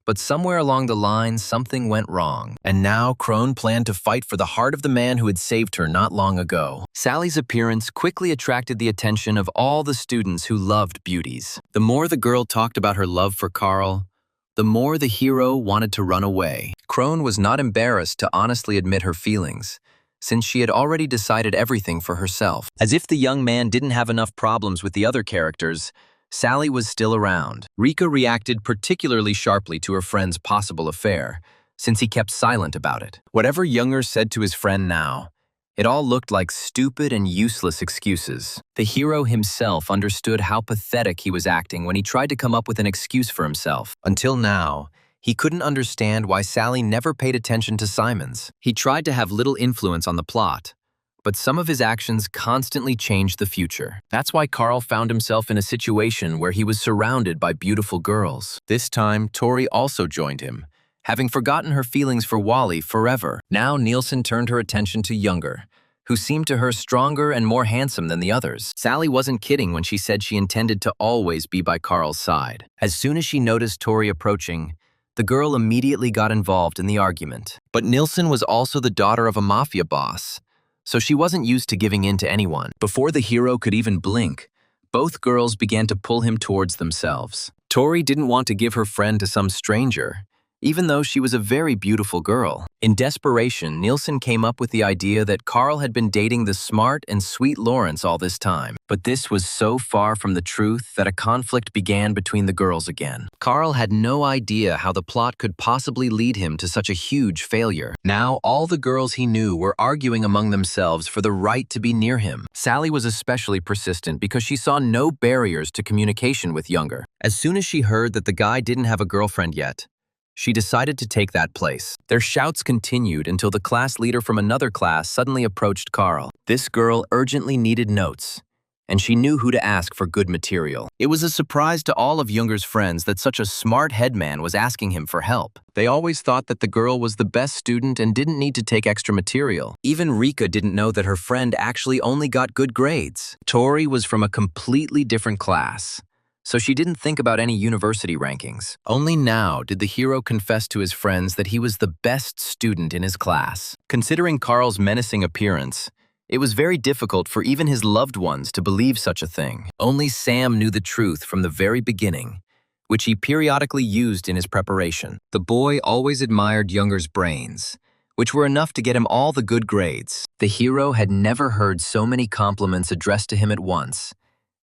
but somewhere along the line, something went wrong. And now Crone planned to fight for the heart of the man who had saved her not long ago. Sally's appearance quickly attracted the attention of all the students who loved beauties. The more the girl talked about her love for Carl, the more the hero wanted to run away. Crone was not embarrassed to honestly admit her feelings, since she had already decided everything for herself. As if the young man didn't have enough problems with the other characters, Sally was still around. Rika reacted particularly sharply to her friend's possible affair, since he kept silent about it. Whatever Junger said to his friend now, it all looked like stupid and useless excuses. The hero himself understood how pathetic he was acting when he tried to come up with an excuse for himself. Until now, he couldn't understand why Sally never paid attention to Simons. He tried to have little influence on the plot, but some of his actions constantly changed the future. That's why Carl found himself in a situation where he was surrounded by beautiful girls. This time, Tori also joined him, having forgotten her feelings for Wally forever. Now Nielsen turned her attention to Junger, who seemed to her stronger and more handsome than the others. Sally wasn't kidding when she said she intended to always be by Carl's side. As soon as she noticed Tori approaching, the girl immediately got involved in the argument. But Nielsen was also the daughter of a mafia boss, so she wasn't used to giving in to anyone. Before the hero could even blink, both girls began to pull him towards themselves. Tori didn't want to give her friend to some stranger, even though she was a very beautiful girl. In desperation, Nielsen came up with the idea that Carl had been dating the smart and sweet Lawrence all this time. But this was so far from the truth that a conflict began between the girls again. Carl had no idea how the plot could possibly lead him to such a huge failure. Now, all the girls he knew were arguing among themselves for the right to be near him. Sally was especially persistent because she saw no barriers to communication with Junger. As soon as she heard that the guy didn't have a girlfriend yet, she decided to take that place. Their shouts continued until the class leader from another class suddenly approached Carl. This girl urgently needed notes, and she knew who to ask for good material. It was a surprise to all of Junger's friends that such a smart headman was asking him for help. They always thought that the girl was the best student and didn't need to take extra material. Even Rika didn't know that her friend actually only got good grades. Tori was from a completely different class, so she didn't think about any university rankings. Only now did the hero confess to his friends that he was the best student in his class. Considering Carl's menacing appearance, it was very difficult for even his loved ones to believe such a thing. Only Sam knew the truth from the very beginning, which he periodically used in his preparation. The boy always admired Junger's brains, which were enough to get him all the good grades. The hero had never heard so many compliments addressed to him at once,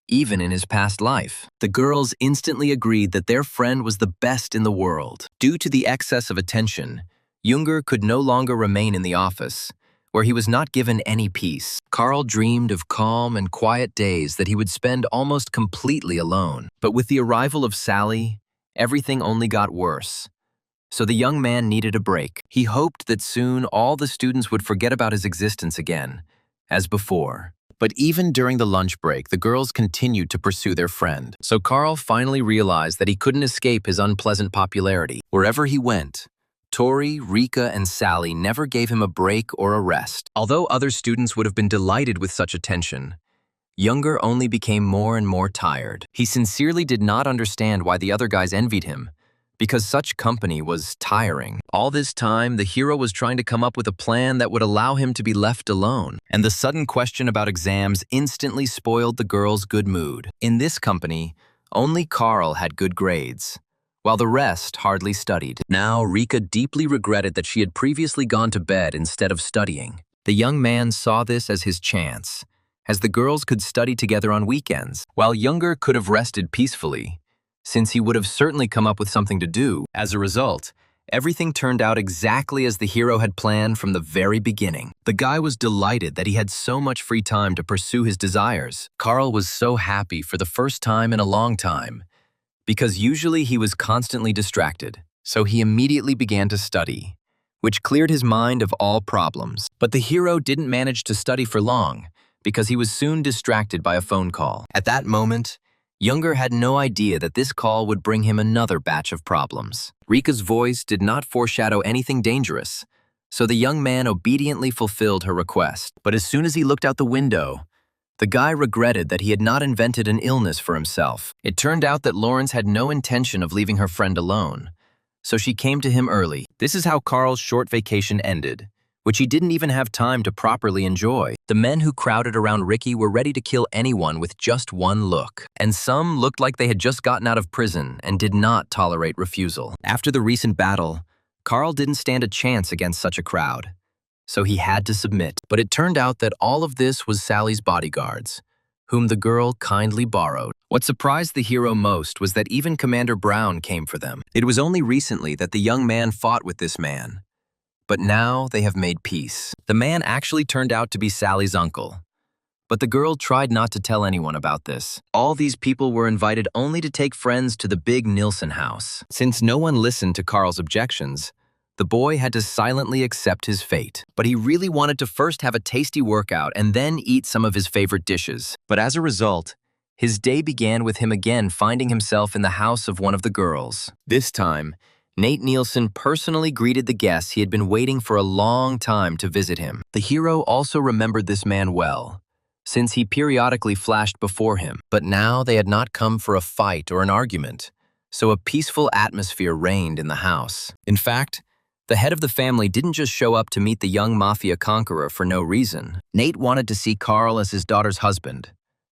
even in his past life. The girls instantly agreed that their friend was the best in the world. Due to the excess of attention, Junger could no longer remain in the office, where he was not given any peace. Carl dreamed of calm and quiet days that he would spend almost completely alone. But with the arrival of Sally, everything only got worse. So the young man needed a break. He hoped that soon all the students would forget about his existence again, as before. But even during the lunch break, the girls continued to pursue their friend. So Carl finally realized that he couldn't escape his unpleasant popularity. Wherever he went, Tori, Rika, and Sally never gave him a break or a rest. Although other students would have been delighted with such attention, Junger only became more and more tired. He sincerely did not understand why the other guys envied him, because such company was tiring. All this time, the hero was trying to come up with a plan that would allow him to be left alone, and the sudden question about exams instantly spoiled the girls' good mood. In this company, only Carl had good grades, while the rest hardly studied. Now, Rika deeply regretted that she had previously gone to bed instead of studying. The young man saw this as his chance, as the girls could study together on weekends, while Junger could have rested peacefully, since he would have certainly come up with something to do. As a result, everything turned out exactly as the hero had planned from the very beginning. The guy was delighted that he had so much free time to pursue his desires. Carl was so happy for the first time in a long time, because usually he was constantly distracted. So he immediately began to study, which cleared his mind of all problems. But the hero didn't manage to study for long because he was soon distracted by a phone call. At that moment, Younger had no idea that this call would bring him another batch of problems. Rika's voice did not foreshadow anything dangerous, so the young man obediently fulfilled her request. But as soon as he looked out the window, the guy regretted that he had not invented an illness for himself. It turned out that Lawrence had no intention of leaving her friend alone, so she came to him early. This is how Carl's short vacation ended, which he didn't even have time to properly enjoy. The men who crowded around Ricky were ready to kill anyone with just one look, and some looked like they had just gotten out of prison and did not tolerate refusal. After the recent battle, Carl didn't stand a chance against such a crowd, so he had to submit. But it turned out that all of this was Sally's bodyguards, whom the girl kindly borrowed. What surprised the hero most was that even Commander Brown came for them. It was only recently that the young man fought with this man, but now they have made peace. The man actually turned out to be Sally's uncle, but the girl tried not to tell anyone about this. All these people were invited only to take friends to the big Nilsson house. Since no one listened to Carl's objections, the boy had to silently accept his fate. But he really wanted to first have a tasty workout and then eat some of his favorite dishes. But as a result, his day began with him again finding himself in the house of one of the girls. This time, Nate Nielsen personally greeted the guests he had been waiting for a long time to visit him. The hero also remembered this man well, since he periodically flashed before him. But now they had not come for a fight or an argument, so a peaceful atmosphere reigned in the house. In fact, the head of the family didn't just show up to meet the young mafia conqueror for no reason. Nate wanted to see Carl as his daughter's husband,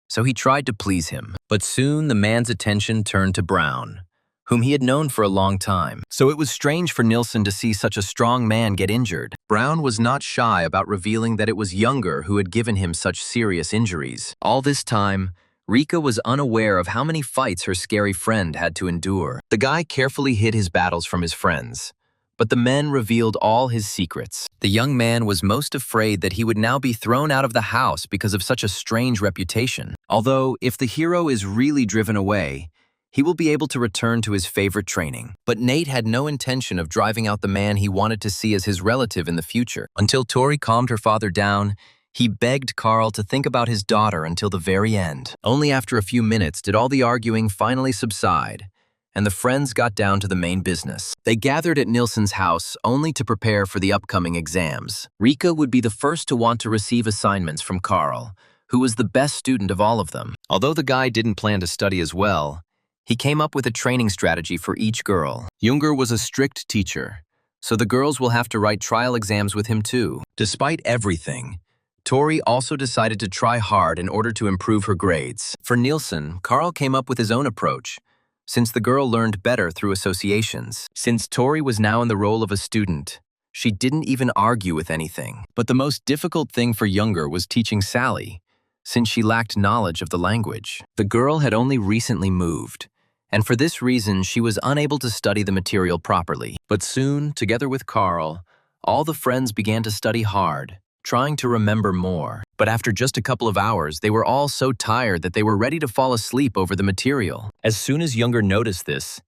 so he tried to please him. But soon the man's attention turned to Brown, whom he had known for a long time. So it was strange for Nilsson to see such a strong man get injured. Brown was not shy about revealing that it was Younger who had given him such serious injuries. All this time, Rika was unaware of how many fights her scary friend had to endure. The guy carefully hid his battles from his friends, but the men revealed all his secrets. The young man was most afraid that he would now be thrown out of the house because of such a strange reputation. Although, if the hero is really driven away, he will be able to return to his favorite training. But Nate had no intention of driving out the man he wanted to see as his relative in the future. Until Tori calmed her father down, he begged Carl to think about his daughter until the very end. Only after a few minutes did all the arguing finally subside, and the friends got down to the main business. They gathered at Nilsson's house only to prepare for the upcoming exams. Rika would be the first to want to receive assignments from Carl, who was the best student of all of them. Although the guy didn't plan to study as well, he came up with a training strategy for each girl. Younger was a strict teacher, so the girls will have to write trial exams with him too. Despite everything, Tori also decided to try hard in order to improve her grades. For Nilsson, Carl came up with his own approach, since the girl learned better through associations. Since Tori was now in the role of a student, she didn't even argue with anything. But the most difficult thing for Younger was teaching Sally, since she lacked knowledge of the language. The girl had only recently moved, and for this reason she was unable to study the material properly. But soon, together with Carl, all the friends began to study hard, trying to remember more. But after just a couple of hours, they were all so tired that they were ready to fall asleep over the material. As soon as Younger noticed this,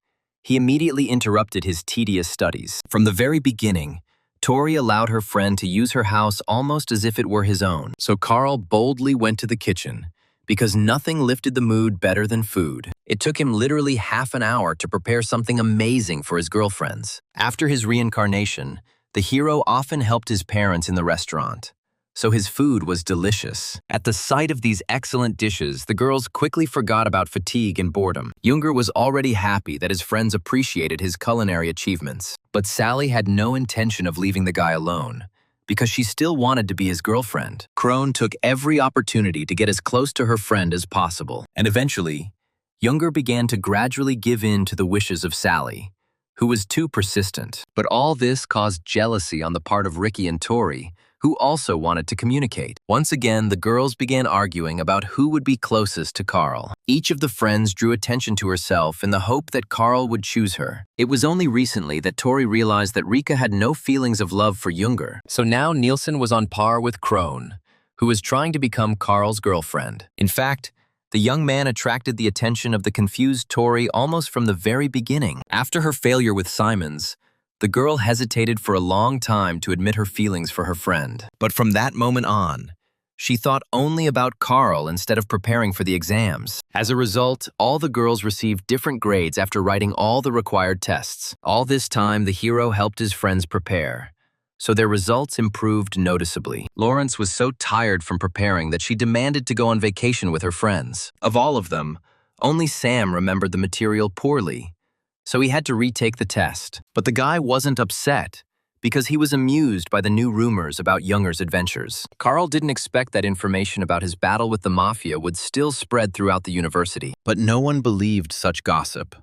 he immediately interrupted his tedious studies. From the very beginning, Tori allowed her friend to use her house almost as if it were his own. So Carl boldly went to the kitchen, because nothing lifted the mood better than food. It took him literally half an hour to prepare something amazing for his girlfriends. After his reincarnation, the hero often helped his parents in the restaurant, so his food was delicious. At the sight of these excellent dishes, the girls quickly forgot about fatigue and boredom. Younger was already happy that his friends appreciated his culinary achievements. But Sally had no intention of leaving the guy alone, because she still wanted to be his girlfriend. Crone took every opportunity to get as close to her friend as possible. And eventually, Younger began to gradually give in to the wishes of Sally, who was too persistent. But all this caused jealousy on the part of Ricky and Tori, who also wanted to communicate. Once again, the girls began arguing about who would be closest to Carl. Each of the friends drew attention to herself in the hope that Carl would choose her. It was only recently that Tori realized that Rika had no feelings of love for Younger. So now Nilsson was on par with Crone, who was trying to become Carl's girlfriend. In fact, The young man attracted the attention of the confused Tori almost from the very beginning. After her failure with Simons, the girl hesitated for a long time to admit her feelings for her friend. But from that moment on, she thought only about Carl instead of preparing for the exams. As a result, all the girls received different grades after writing all the required tests. All this time, the hero helped his friends prepare, so their results improved noticeably. Lawrence was so tired from preparing that she demanded to go on vacation with her friends. Of all of them, only Sam remembered the material poorly, so he had to retake the test. But the guy wasn't upset, because he was amused by the new rumors about Younger's adventures. Carl didn't expect that information about his battle with the mafia would still spread throughout the university. But no one believed such gossip,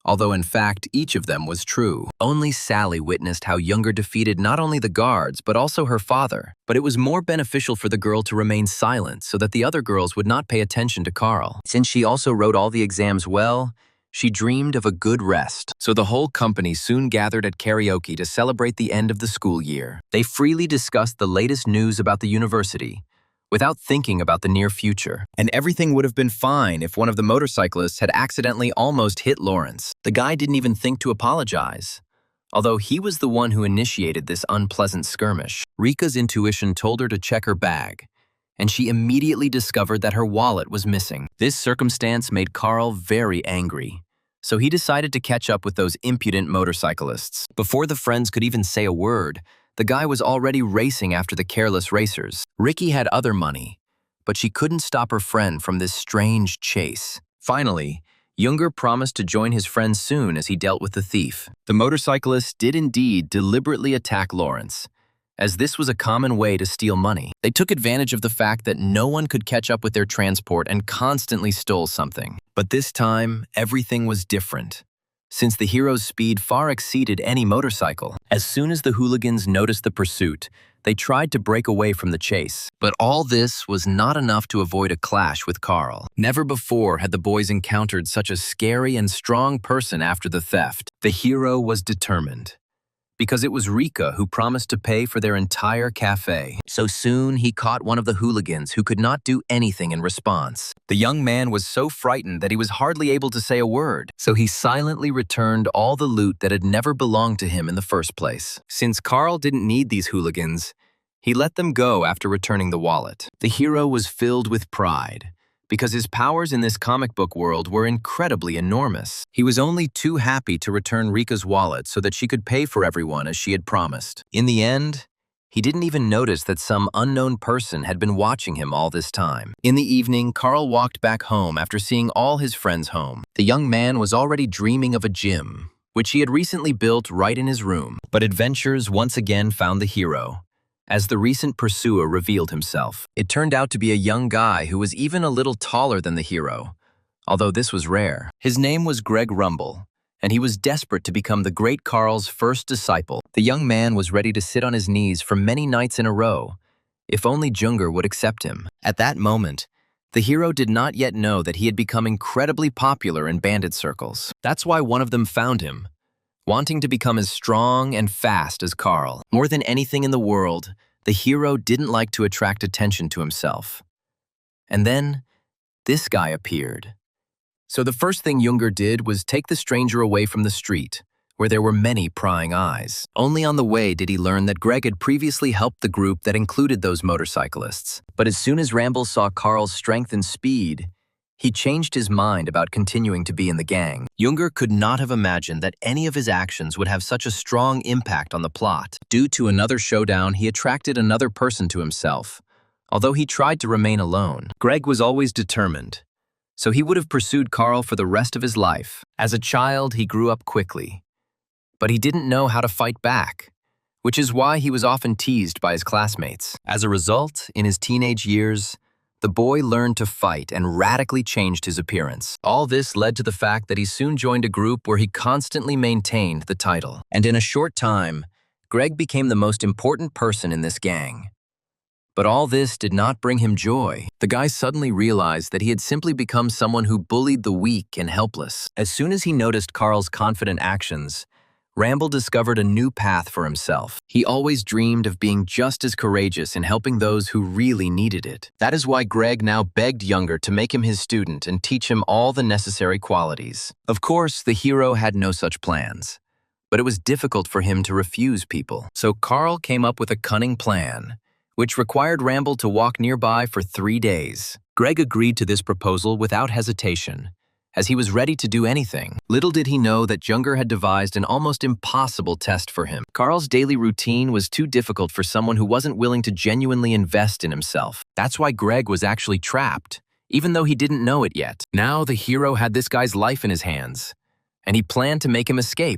although in fact each of them was true. Only Sally witnessed how Younger defeated not only the guards but also her father. But it was more beneficial for the girl to remain silent so that the other girls would not pay attention to Carl. Since she also wrote all the exams well, she dreamed of a good rest. So the whole company soon gathered at karaoke to celebrate the end of the school year. They freely discussed the latest news about the university, without thinking about the near future. And everything would have been fine if one of the motorcyclists had accidentally almost hit Lawrence. The guy didn't even think to apologize, although he was the one who initiated this unpleasant skirmish. Rika's intuition told her to check her bag, and she immediately discovered that her wallet was missing. This circumstance made Carl very angry, so he decided to catch up with those impudent motorcyclists. Before the friends could even say a word, the guy was already racing after the careless racers. Ricky had other money, but she couldn't stop her friend from this strange chase. Finally, Younger promised to join his friend soon as he dealt with the thief. The motorcyclists did indeed deliberately attack Lawrence, as this was a common way to steal money. They took advantage of the fact that no one could catch up with their transport and constantly stole something. But this time, everything was different, since the hero's speed far exceeded any motorcycle. As soon as the hooligans noticed the pursuit, they tried to break away from the chase. But all this was not enough to avoid a clash with Carl. Never before had the boys encountered such a scary and strong person after the theft. The hero was determined, because it was Rika who promised to pay for their entire cafe. So soon he caught one of the hooligans who could not do anything in response. The young man was so frightened that he was hardly able to say a word, so he silently returned all the loot that had never belonged to him in the first place. Since Carl didn't need these hooligans, he let them go after returning the wallet. The hero was filled with pride, because his powers in this comic book world were incredibly enormous. He was only too happy to return Rika's wallet so that she could pay for everyone as she had promised. In the end, he didn't even notice that some unknown person had been watching him all this time. In the evening, Carl walked back home after seeing all his friends home. The young man was already dreaming of a gym, which he had recently built right in his room. But adventures once again found the hero, as the recent pursuer revealed himself. It turned out to be a young guy who was even a little taller than the hero, although this was rare. His name was Greg Rumble, and he was desperate to become the great Carl's first disciple. The young man was ready to sit on his knees for many nights in a row, if only Junger would accept him. At that moment, the hero did not yet know that he had become incredibly popular in bandit circles. That's why one of them found him, wanting to become as strong and fast as Carl. More than anything in the world, the hero didn't like to attract attention to himself. And then, this guy appeared. So the first thing Junger did was take the stranger away from the street, where there were many prying eyes. Only on the way did he learn that Greg had previously helped the group that included those motorcyclists. But as soon as Ramble saw Carl's strength and speed, he changed his mind about continuing to be in the gang. Junger could not have imagined that any of his actions would have such a strong impact on the plot. Due to another showdown, he attracted another person to himself, although he tried to remain alone. Greg was always determined, so he would have pursued Carl for the rest of his life. As a child, he grew up quickly, but he didn't know how to fight back, which is why he was often teased by his classmates. As a result, in his teenage years, the boy learned to fight and radically changed his appearance. All this led to the fact that he soon joined a group where he constantly maintained the title. And in a short time, Greg became the most important person in this gang. But all this did not bring him joy. The guy suddenly realized that he had simply become someone who bullied the weak and helpless. As soon as he noticed Carl's confident actions, Ramble discovered a new path for himself. He always dreamed of being just as courageous in helping those who really needed it. That is why Greg now begged Younger to make him his student and teach him all the necessary qualities. Of course, the hero had no such plans, but it was difficult for him to refuse people. So Carl came up with a cunning plan, which required Ramble to walk nearby for 3 days. Greg agreed to this proposal without hesitation, as he was ready to do anything. Little did he know that Younger had devised an almost impossible test for him. Carl's daily routine was too difficult for someone who wasn't willing to genuinely invest in himself. That's why Greg was actually trapped, even though he didn't know it yet. Now the hero had this guy's life in his hands, and he planned to make him escape.